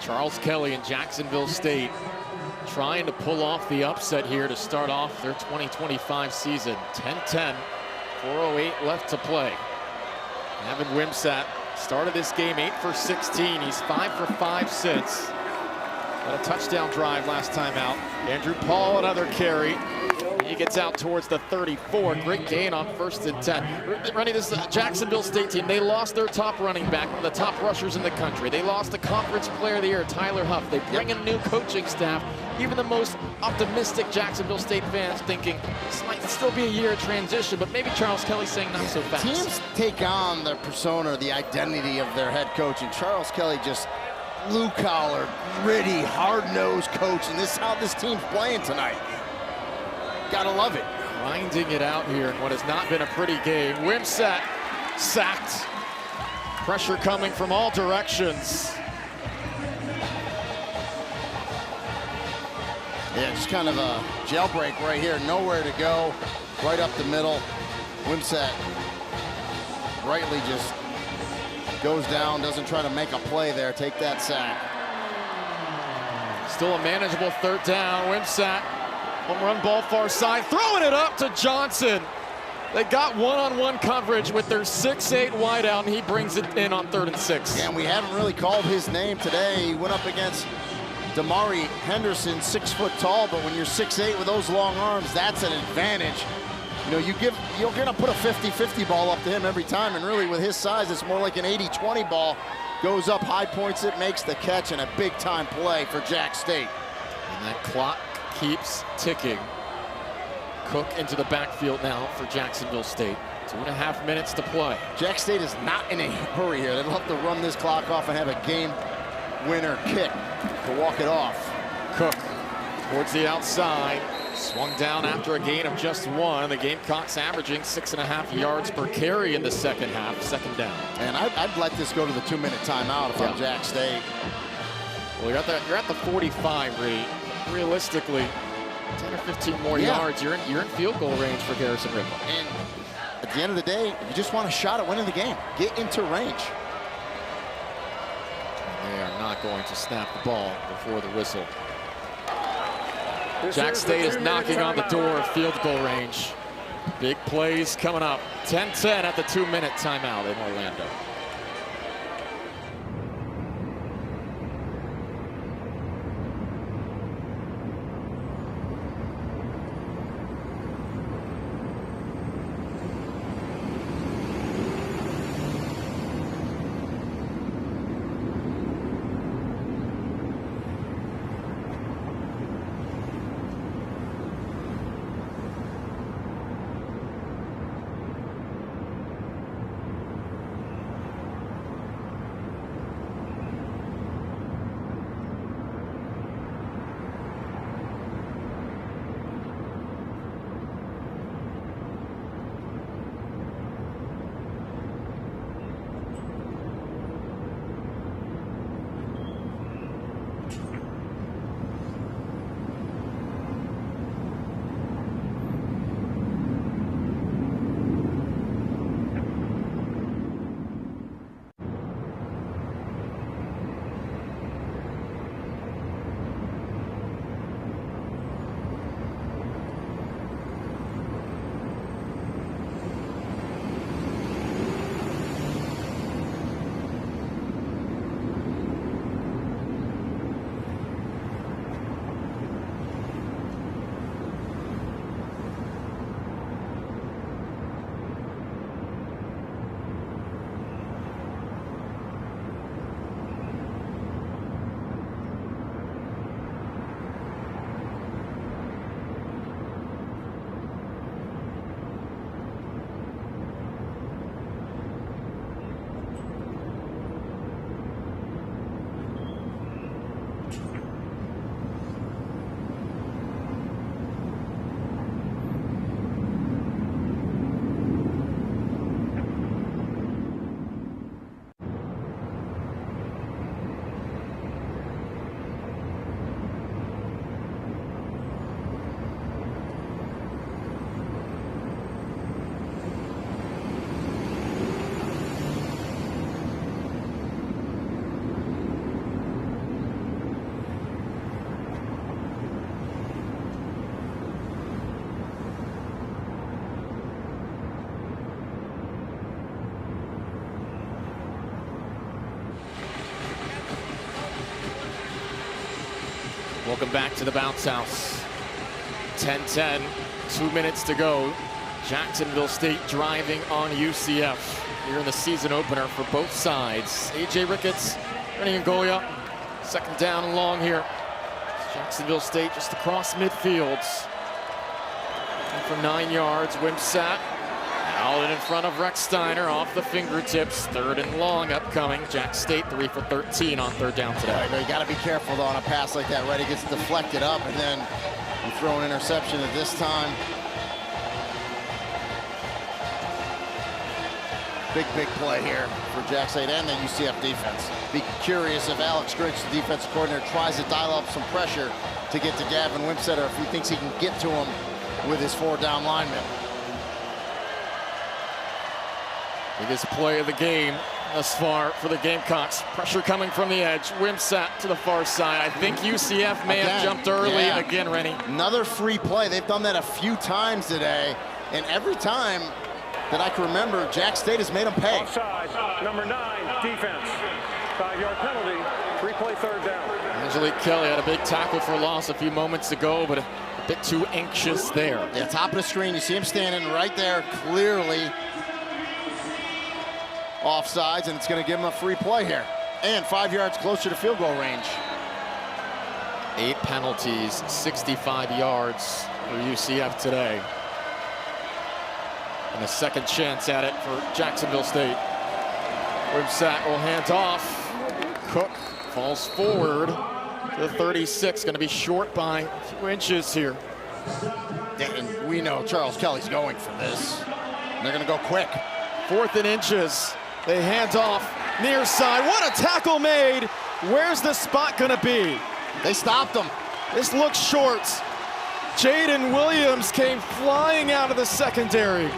Charles Kelly and Jacksonville State trying to pull off the upset here to start off their 2025 season. 10-10, 4:08 left to play. Evan Wimsatt started this game 8 for 16. He's 5 for 5 since. Got a touchdown drive last time out. Andrew Paul, another carry. He gets out towards the 34. Great gain on 1st and 10. Running this Jacksonville State team, they lost their top running back, one of the top rushers in the country. They lost the Conference Player of the Year, Tyler Huff. They bring in a new coaching staff. Even the most optimistic Jacksonville State fans thinking this might still be a year of transition, but maybe Charles Kelly saying not so fast. Teams take on the persona, the identity of their head coach, and Charles Kelly just blue-collar, gritty, hard-nosed coach, and this is how this team's playing tonight. Gotta love it. Grinding it out here in what has not been a pretty game. Wimsatt sacked. Pressure coming from all directions. Yeah, just kind of a jailbreak right here. Nowhere to go. Right up the middle. Wimsatt rightly just goes down, doesn't try to make a play there. Take that sack. Still a manageable 3rd down. Wimsatt, home run ball far side, throwing it up to Johnson. They got one-on-one coverage with their 6'8" wideout, and he brings it in on 3rd and 6. Yeah, and we haven't really called his name today. He went up against Damari Henderson, 6 foot tall, but when you're 6'8" with those long arms, that's an advantage. You know, you're gonna put a 50-50 ball up to him every time, and really with his size, it's more like an 80-20 ball. Goes up, high points it, makes the catch, and a big-time play for Jack State. And that clock keeps ticking. Cook into the backfield now for Jacksonville State. 2.5 minutes to play. Jack State is not in a hurry here. They'll have to run this clock off and have a game winner kick to walk it off. Cook towards the outside. Swung down after a gain of just 1. The Gamecocks averaging 6.5 yards per carry in the second half. 2nd down. And I'd let this go to the 2-minute timeout if I'm Jack State. Well, you're at the 45, Reed. Realistically, 10 or 15 more yards, you're in field goal range for Garrison Ripley. And at the end of the day, you just want a shot at winning the game. Get into range. And they are not going to snap the ball before the whistle. Jack State is knocking on the door of field goal range. Big plays coming up. 10-10 at the 2-minute timeout in Orlando. Welcome back to the bounce house. 10-10, 2 minutes to go. Jacksonville State driving on UCF here in the season opener for both sides. A.J. Ricketts running in Goya. Second down and long here. Jacksonville State just across midfield. And for 9 yards, Wimsatt out in front of Rex Steiner off the fingertips. 3rd and long upcoming. Jack State 3 for 13 on 3rd down today. Right, you got to be careful though on a pass like that, right? It gets deflected up and then you throw an interception at this time. Big play here for Jack State and the UCF defense. Be curious if Alex Griggs, the defensive coordinator, tries to dial up some pressure to get to Gavin Wimsatt, or if he thinks he can get to him with his 4 down linemen. Biggest play of the game thus far for the Gamecocks. Pressure coming from the edge. Wimsatt to the far side. I think UCF may have jumped early again, Rennie. Another free play. They've done that a few times today, and every time that I can remember, Jack State has made them pay. Offside, number 9, defense. 5-yard penalty, replay 3rd down. Angelique Kelly had a big tackle for loss a few moments ago, but a bit too anxious there. Yeah, top of the screen, you see him standing right there, clearly offsides, and it's going to give him a free play here. And 5 yards closer to field goal range. 8 penalties, 65 yards for UCF today. And a second chance at it for Jacksonville State. Wimsatt will hand off. Cook falls forward to the 36. Going to be short by a few inches here. And we know Charles Kelly's going for this. They're going to go quick. 4th and inches. They hand off near side. What a tackle made. Where's the spot going to be? They stopped him. This looks short. Jaden Williams came flying out of the secondary.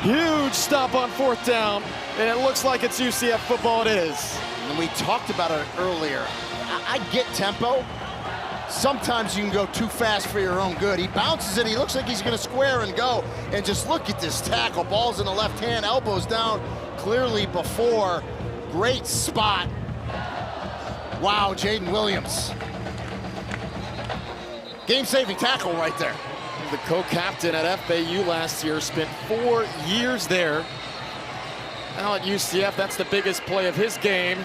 Huge stop on 4th down, and it looks like it's UCF football. It is. And we talked about it earlier. I get tempo. Sometimes you can go too fast for your own good. He bounces it. He looks like he's going to square and go. And just look at this tackle. Ball's in the left hand, elbows down clearly before. Great spot. Wow, Jaden Williams. Game-saving tackle right there. The co-captain at FAU last year, spent 4 years there. Now at UCF, that's the biggest play of his game.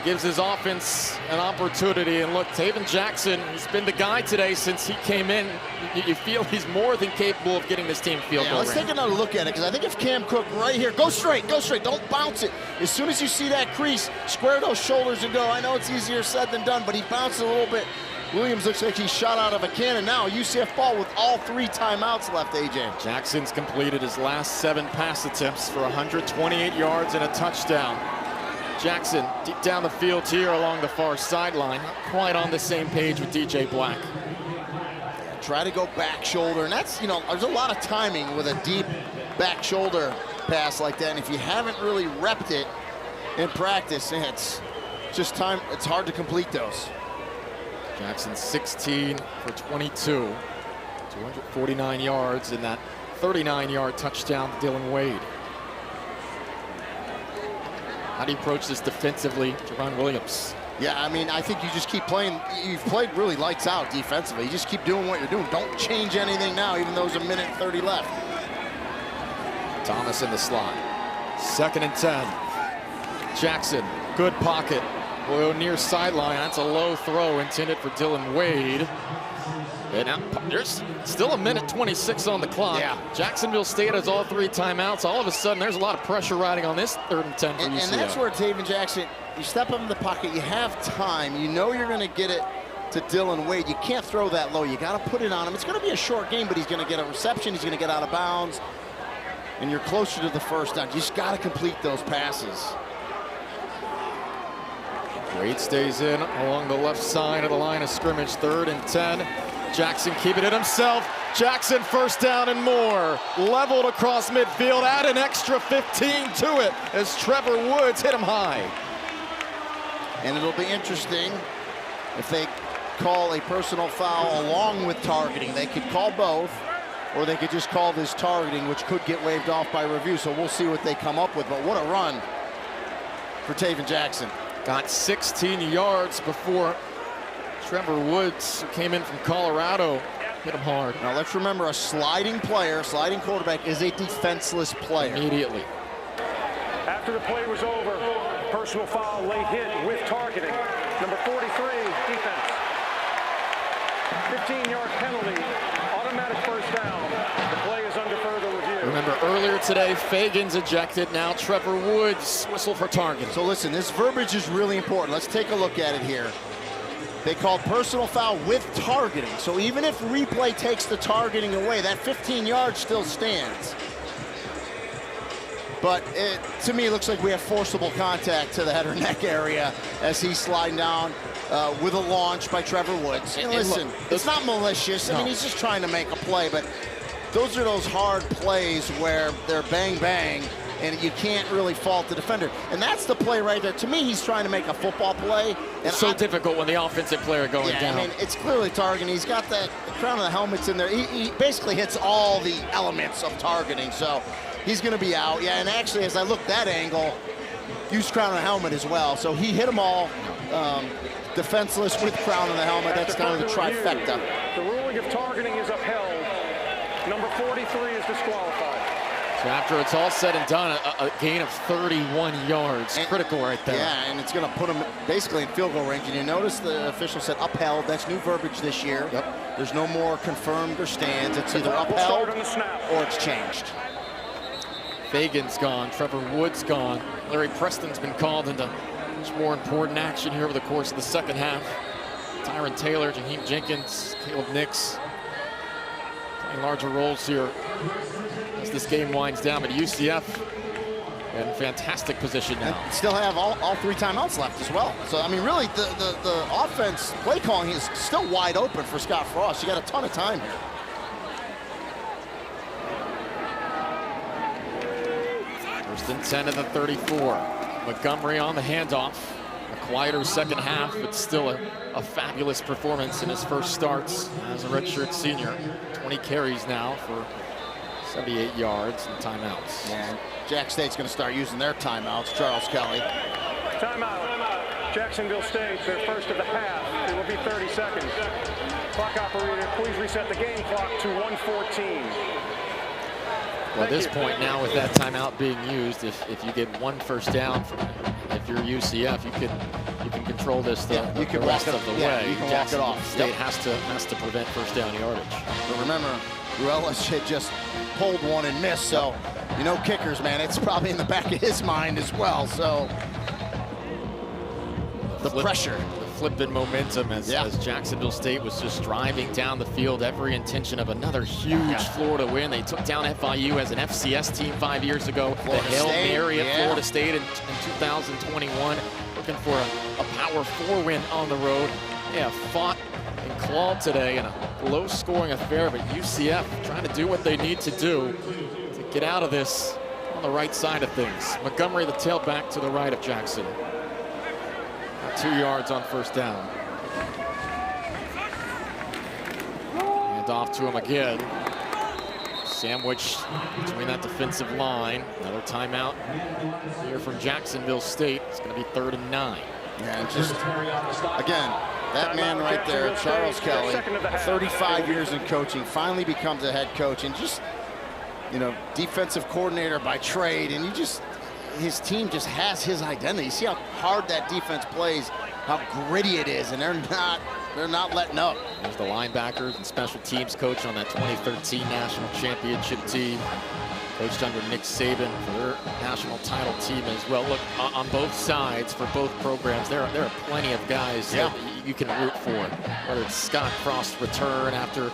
Gives his offense an opportunity. And look, Taven Jackson, he's been the guy today since he came in. You feel he's more than capable of getting this team field goal. Let's take another look at it, because I think if Cam Cook right here, go straight, don't bounce it. As soon as you see that crease, square those shoulders and go. I know it's easier said than done, but he bounced a little bit. Williams looks like he's shot out of a cannon now. UCF ball with all 3 timeouts left, AJ. Jackson's completed his last 7 pass attempts for 128 yards and a touchdown. Jackson deep down the field here along the far sideline. Not quite on the same page with DJ Black. Try to go back shoulder, and that's, there's a lot of timing with a deep back shoulder pass like that. And if you haven't really repped it in practice, it's just time. It's hard to complete those. Jackson 16 for 22, 249 yards, and that 39-yard touchdown to Dylan Wade. How do you approach this defensively, Javon Williams? Yeah, I think you just keep playing. You've played really lights out defensively. You just keep doing what you're doing. Don't change anything now, even though there's a minute and 30 left. Thomas in the slot. 2nd and 10. Jackson, good pocket. Will near sideline. That's a low throw intended for Dylan Wade. And now there's still a minute 26 on the clock. Yeah. Jacksonville State has all 3 timeouts. All of a sudden, there's a lot of pressure riding on this 3rd and 10 for UCF. And that's where Taven Jackson, you step up in the pocket, you have time. You know you're going to get it to Dylan Wade. You can't throw that low. You got to put it on him. It's going to be a short game, but he's going to get a reception. He's going to get out of bounds. And you're closer to the 1st down. You just got to complete those passes. Wade stays in along the left side of the line of scrimmage. 3rd and 10. Jackson keeping it himself. Jackson 1st down and more. Leveled across midfield. Add an extra 15 to it as Trevor Woods hit him high. And it'll be interesting if they call a personal foul along with targeting. They could call both, or they could just call this targeting, which could get waved off by review. So we'll see what they come up with. But what a run for Taven Jackson. Got 16 yards before Trevor Woods, who came in from Colorado, hit him hard. Now let's remember, a sliding player, sliding quarterback, is a defenseless player. Immediately. After the play was over, personal foul, late hit with targeting. Number 43, defense. 15-yard penalty, automatic first down. The play is under further review. Remember earlier today, Fagan's ejected. Now Trevor Woods whistle for targeting. So listen, this verbiage is really important. Let's take a look at it here. They called personal foul with targeting. So even if replay takes the targeting away, that 15 yards still stands. But to me, it looks like we have forcible contact to the head or neck area as he's sliding down with a launch by Trevor Woods. And listen, it's not malicious. I mean, he's just trying to make a play, but those are those hard plays where they're bang, bang, and you can't really fault the defender. And that's the play right there. To me, he's trying to make a football play. And it's so difficult when the offensive player going down. I mean, it's clearly targeting. He's got the crown of the helmets in there. He basically hits all the elements of targeting, so he's going to be out. Yeah, and actually, as I look that angle, used crown of the helmet as well. So he hit them all. Defenseless with crown of the helmet. That's kind of the trifecta. The ruling of targeting is upheld. Number 43 is disqualified. So after it's all said and done, a gain of 31 yards. Critical right there. Yeah, and it's going to put him basically in field goal range. And you notice the official said upheld. That's new verbiage this year. Yep. There's no more confirmed or stands. It's either upheld or it's changed. Fagan's gone. Trevor Woods gone. Larry Preston's been called into much more important action here over the course of the second half. Tyron Taylor, Jaheim Jenkins, Caleb Nix playing larger roles here as this game winds down. But UCF in fantastic position now. And still have all 3 timeouts left as well. So, I mean, really, the offense play calling is still wide open for Scott Frost. You got a ton of time here. First and 10 at the 34. Montgomery on the handoff. A quieter second half, but still a fabulous performance in his first starts as a redshirt senior. 20 carries now for 78 yards and timeouts. And Jack State's going to start using their timeouts. Charles Kelly. Timeout. Jacksonville State, their first of the half. It will be 30 seconds. Clock operator, please reset the game clock to 1:14. Well, at this point now, with that timeout being used, if you get one first down, if you're UCF, you can control this the rest of the way. You can walk it off. State has to prevent first down yardage. But remember, Ruelas had just pulled one and missed, so you know kickers, man, it's probably in the back of his mind as well. So the pressure. Flip in momentum as Jacksonville State was just driving down the field, every intention of another huge Florida win. They took down FIU as an FCS team 5 years ago. Florida the Hail State, Mary of Florida State in 2021, looking for a Power 4 win on the road. Yeah, fought and clawed today in a low-scoring affair, but UCF trying to do what they need to do to get out of this on the right side of things. Montgomery, the tailback to the right of Jackson. 2 yards on first down. And off to him again. Sandwiched between that defensive line. Another timeout here from Jacksonville State. It's going to be 3rd and 9. Yeah, and just, again, that man right there, Charles Kelly, 35 years in coaching, finally becomes a head coach and just, you know, defensive coordinator by trade. And his team just has his identity. You see how hard that defense plays, how gritty it is, and they're not letting up. There's the linebackers and special teams coach on that 2013 national championship team. Coached under Nick Saban for their national title team as well. Look, on both sides for both programs, there are plenty of guys that you can root for. Whether it's Scott Frost's return after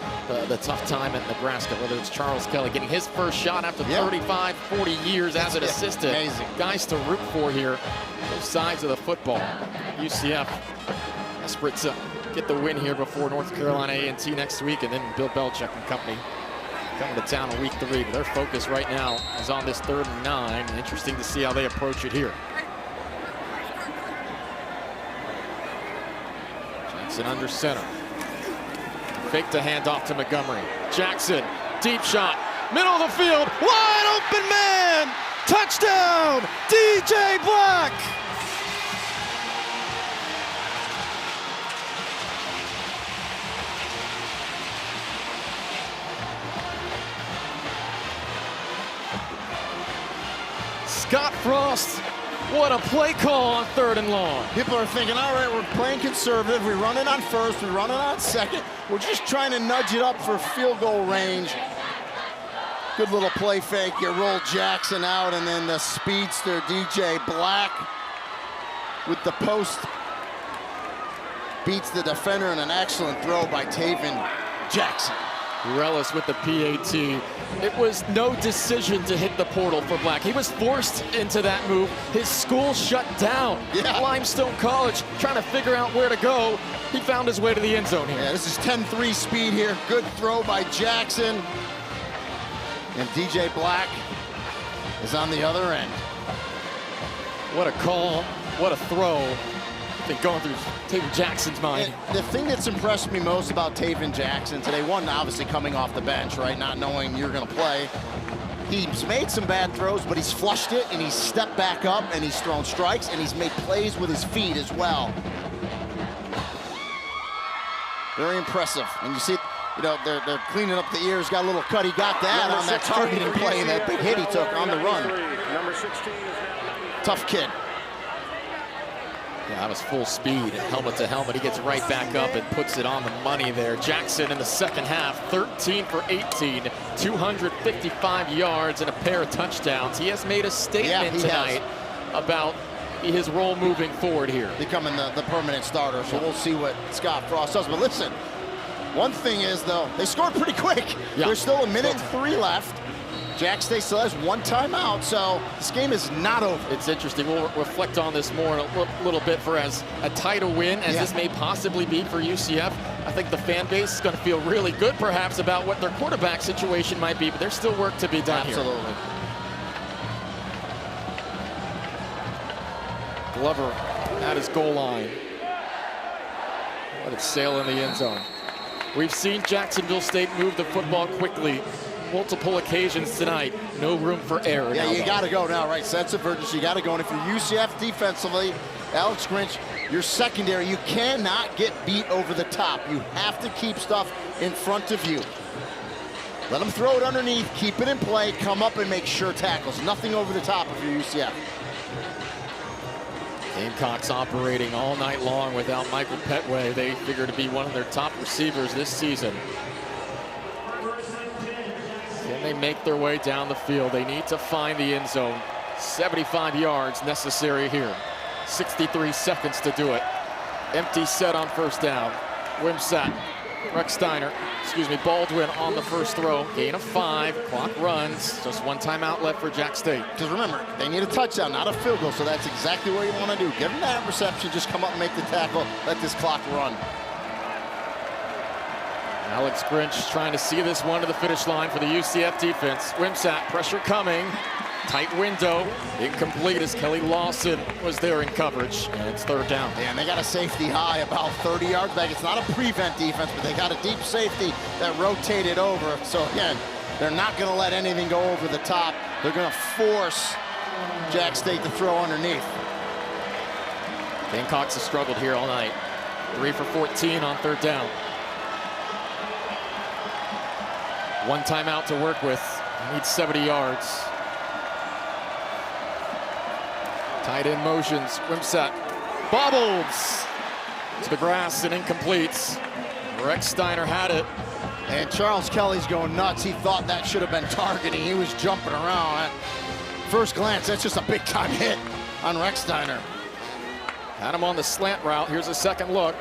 the tough time at Nebraska, whether it's Charles Kelly getting his first shot after 35, 40 years as an assistant. Amazing. Guys to root for here, both sides of the football. UCF desperate to get the win here before North Carolina A&T next week, and then Bill Belichick and company coming to town in week 3, but their focus right now is on this 3rd and 9. Interesting to see how they approach it here. Jackson under center. Fake the handoff to Montgomery. Jackson, deep shot, middle of the field, wide open man! Touchdown, DJ Black! Frost, what a play call on 3rd and long. People are thinking, all right, we're playing conservative. We run it on first, we run it on second. We're just trying to nudge it up for field goal range. Good little play fake. You roll Jackson out, and then the speedster, DJ Black, with the post, beats the defender, and an excellent throw by Taven Jackson. Relis with the PAT. It was no decision to hit the portal for Black. He was forced into that move. His school shut down. Yeah. Limestone College trying to figure out where to go. He found his way to the end zone here. Yeah, this is 10-3 speed here. Good throw by Jackson. And DJ Black is on the other end. What a call, what a throw. Been going through Taven Jackson's mind. And the thing that's impressed me most about Taven Jackson today, one, obviously coming off the bench, right, not knowing you're going to play. He's made some bad throws, but he's flushed it, and he's stepped back up, and he's thrown strikes, and he's made plays with his feet as well. Very impressive. And you see, you know, they're cleaning up the ears, got a little cut. He got that on that targeting play, and that big hit he took on the run. Number 16 is now Tough kid. Yeah, that was full speed, helmet to helmet. He gets right back up and puts it on the money there. Jackson in the second half, 13 for 18, 255 yards and a pair of touchdowns. He has made a statement tonight about his role moving forward here. Becoming the permanent starter, so we'll see what Scott Frost does. But listen, one thing is, though, they scored pretty quick. Yeah. There's still 1 minute and 3 left. Jack State still has 1 timeout, so this game is not over. It's interesting. We'll reflect on this more in a little bit for as a title win as this may possibly be for UCF. I think the fan base is going to feel really good perhaps about what their quarterback situation might be, but there's still work to be done here. Absolutely. Glover at his goal line. Let it sail in the end zone. We've seen Jacksonville State move the football quickly. Multiple occasions tonight. No room for error. Yeah, you got to go now, right? Sense of urgency. You got to go. And if you're UCF defensively, Alex Grinch, your secondary, you cannot get beat over the top. You have to keep stuff in front of you. Let them throw it underneath. Keep it in play. Come up and make sure tackles. Nothing over the top if you're UCF. Gamecocks operating all night long without Michael Petway. They figure to be one of their top receivers this season. Can they make their way down the field? They need to find the end zone. 75 yards necessary here. 63 seconds to do it. Empty set on first down. Wimsatt, Baldwin on the first throw. Gain of 5, clock runs. Just 1 timeout left for Jack State. Because remember, they need a touchdown, not a field goal, so that's exactly what you want to do. Give them that reception, just come up and make the tackle, let this clock run. Alex Grinch trying to see this one to the finish line for the UCF defense. Wimsatt, pressure coming. Tight window, incomplete as Kelly Lawson was there in coverage, and it's 3rd down. Yeah, and they got a safety high about 30 yards back. It's not a prevent defense, but they got a deep safety that rotated over. So again, they're not going to let anything go over the top. They're going to force Jack State to throw underneath. Gamecocks have struggled here all night. 3 for 14 on 3rd down. 1 timeout to work with. Needs 70 yards. Tight end motions. Wimsatt bobbles to the grass and incomplete. Rex Steiner had it. And Charles Kelly's going nuts. He thought that should have been targeting. He was jumping around. At first glance, that's just a big time hit on Rex Steiner. Had him on the slant route. Here's a second look.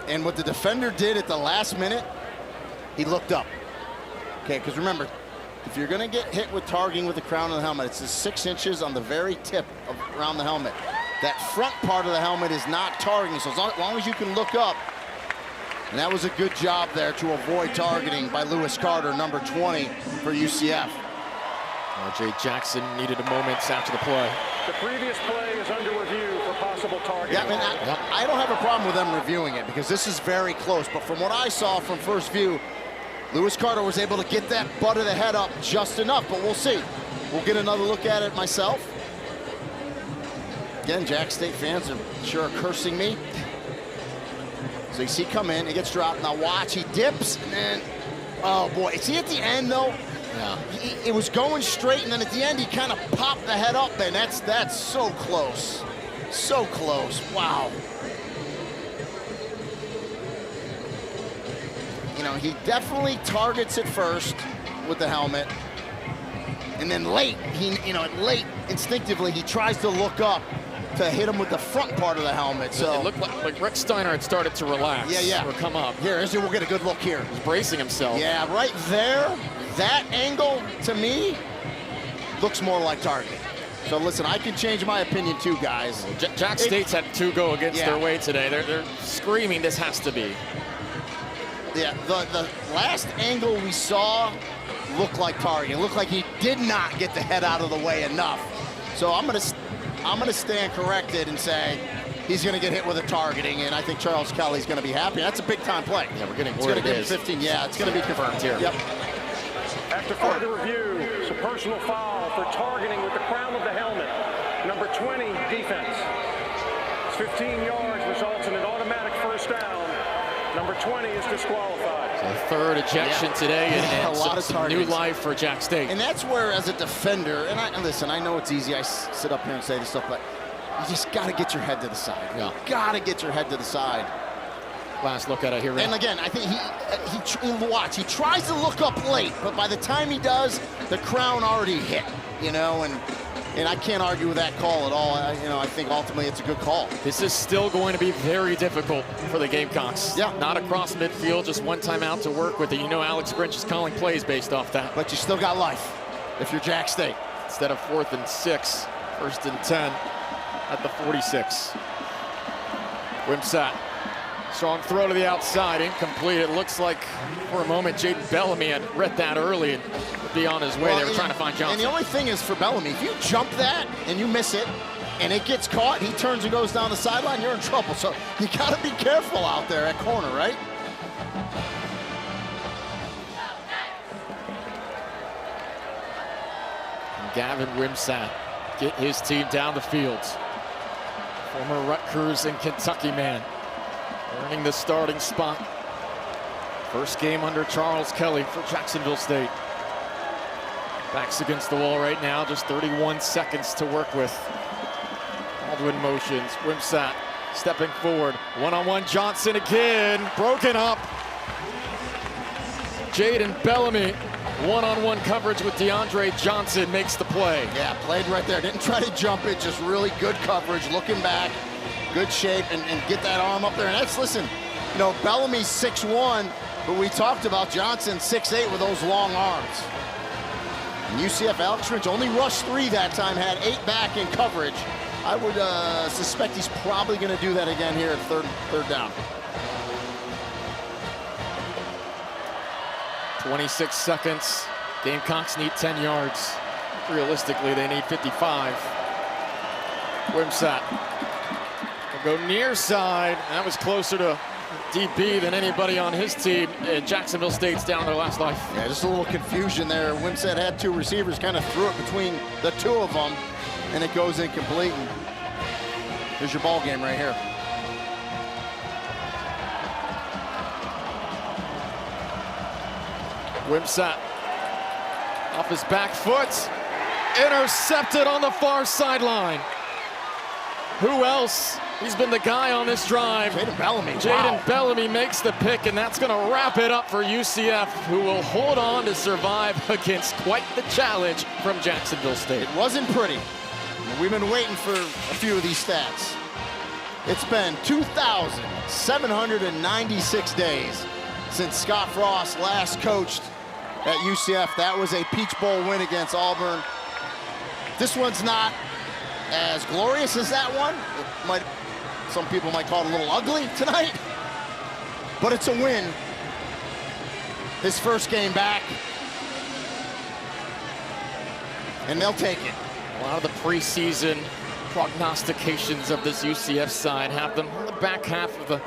And what the defender did at the last minute, he looked up. Okay, because remember, if you're going to get hit with targeting with the crown of the helmet, it's the 6 inches on the very tip of around the helmet. That front part of the helmet is not targeting, so as long as you can look up. And that was a good job there to avoid targeting by Lewis Carter, number 20 for UCF. R.J. Jackson needed a moment after the play. The previous play is under review for possible targeting. Yeah, I mean, I don't have a problem with them reviewing it because this is very close. But from what I saw from first view, Lewis Carter was able to get that butt of the head up just enough, but we'll see. We'll get another look at it myself. Again, Jack State fans are sure cursing me. So you see come in, he gets dropped. Now watch, he dips, and then, oh boy. Is he at the end though? Yeah. It was going straight, and then at the end, he kind of popped the head up, and that's so close. So close. Wow. You know, he definitely targets it first with the helmet. And then late, instinctively, he tries to look up to hit him with the front part of the helmet. So it looked like Rick Steiner had started to relax. Yeah. Or come up. Here, we'll get a good look here. He's bracing himself. Yeah, right there, that angle, to me, looks more like targeting. So listen, I can change my opinion too, guys. Well, Jack State's had 2 go against their way today. They're screaming this has to be. Yeah, the last angle we saw looked like targeting. It looked like he did not get the head out of the way enough. So I'm gonna stand corrected and say he's gonna get hit with a targeting, and I think Charles Kelly's gonna be happy. That's a big time play. Yeah, we're getting it's word gonna it give is. him 15. Yeah, it's gonna be confirmed here. Yep. After further review, it's a personal foul for targeting with the crown of the helmet. Number 20, defense. It's 15 yards, results in an automatic first down. Number 20 is disqualified. So 3rd ejection today, and a lot of some new targets. life for Jack State. And that's where, as a defender, and listen, I know it's easy. I sit up here and say this stuff, but you just got to get your head to the side. Yeah. Got to get your head to the side. Last look at it here. And again, I think he tries to look up late, but by the time he does, the crown already hit, you know, and I can't argue with that call at all. I think ultimately it's a good call. This is still going to be very difficult for the Gamecocks. Yeah. Not across midfield, just one timeout to work with it. You know Alex Grinch is calling plays based off that. But you still got life if you're Jack State. Instead of 4th and 6, 1st and 10 at the 46. Wimsatt. Strong throw to the outside, incomplete. It looks like for a moment Jaden Bellamy had read that early and would be on his way. They were trying to find Johnson. And the only thing is for Bellamy, if you jump that and you miss it and it gets caught, he turns and goes down the sideline, you're in trouble. So you got to be careful out there at corner, right? And Gavin Wimsatt get his team down the field. Former Rutgers and Kentucky man. Earning the starting spot. First game under Charles Kelly for Jacksonville State. Backs against the wall right now, just 31 seconds to work with. Baldwin motions, Wimsatt stepping forward. One-on-one Johnson again, broken up. Jaden Bellamy, one-on-one coverage with DeAndre Johnson makes the play. Yeah, played right there. Didn't try to jump it, just really good coverage, looking back. Good shape and get that arm up there. And that's, listen, you know, Bellamy's 6'1", but we talked about Johnson 6'8" with those long arms. And UCF Alex Grinch only rushed 3 that time, had 8 back in coverage. I would suspect he's probably going to do that again here at third down. 26 seconds. Gamecocks need 10 yards. Realistically, they need 55. Wimsatt. Go near side. That was closer to DB than anybody on his team. Jacksonville State's down their last life. Yeah, just a little confusion there. Wimsatt had 2 receivers, kind of threw it between the 2 of them, and it goes incomplete. And here's your ball game right here. Wimsatt off his back foot. Intercepted on the far sideline. Who else? He's been the guy on this drive. Jaden Bellamy. Jaden Bellamy makes the pick, and that's going to wrap it up for UCF, who will hold on to survive against quite the challenge from Jacksonville State. It wasn't pretty. We've been waiting for a few of these stats. It's been 2,796 days since Scott Frost last coached at UCF. That was a Peach Bowl win against Auburn. This one's not as glorious as that one. Some people might call it a little ugly tonight, but it's a win. His first game back, and they'll take it. A lot of the preseason prognostications of this UCF side have them on the back half of the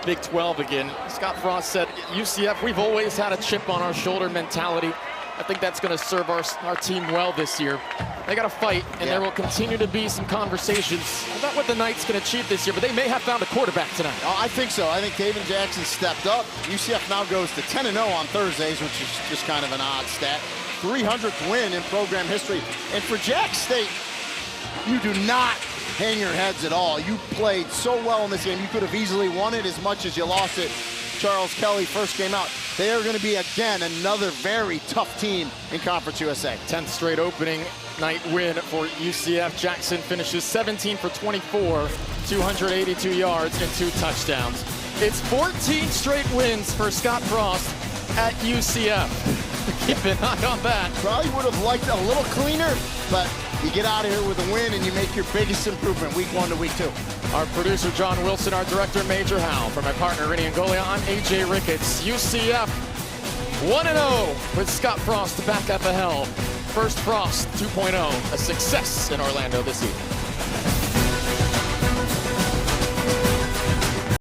Big 12 again. Scott Frost said, UCF, we've always had a chip on our shoulder mentality. I think that's going to serve our team well this year. They got to fight, and there will continue to be some conversations about what the Knights can achieve this year, but they may have found a quarterback tonight. Oh, I think so. I think Taven Jackson stepped up. UCF now goes to 10-0 on Thursdays, which is just kind of an odd stat. 300th win in program history. And for Jack State, you do not hang your heads at all. You played so well in this game. You could have easily won it as much as you lost it. Charles Kelly first game out. They are going to be, again, another very tough team in Conference USA. 10th straight opening night win for UCF. Jackson finishes 17 for 24, 282 yards and 2 touchdowns. It's 14 straight wins for Scott Frost at UCF. Keep an eye on that. Probably would have liked it a little cleaner, but you get out of here with a win and you make your biggest improvement week 1 to week 2. Our producer, John Wilson, our director, Major Howe. For my partner, Rennie Angolia, I'm AJ Ricketts. UCF 1-0 with Scott Frost back at the helm. First Frost 2.0, a success in Orlando this evening.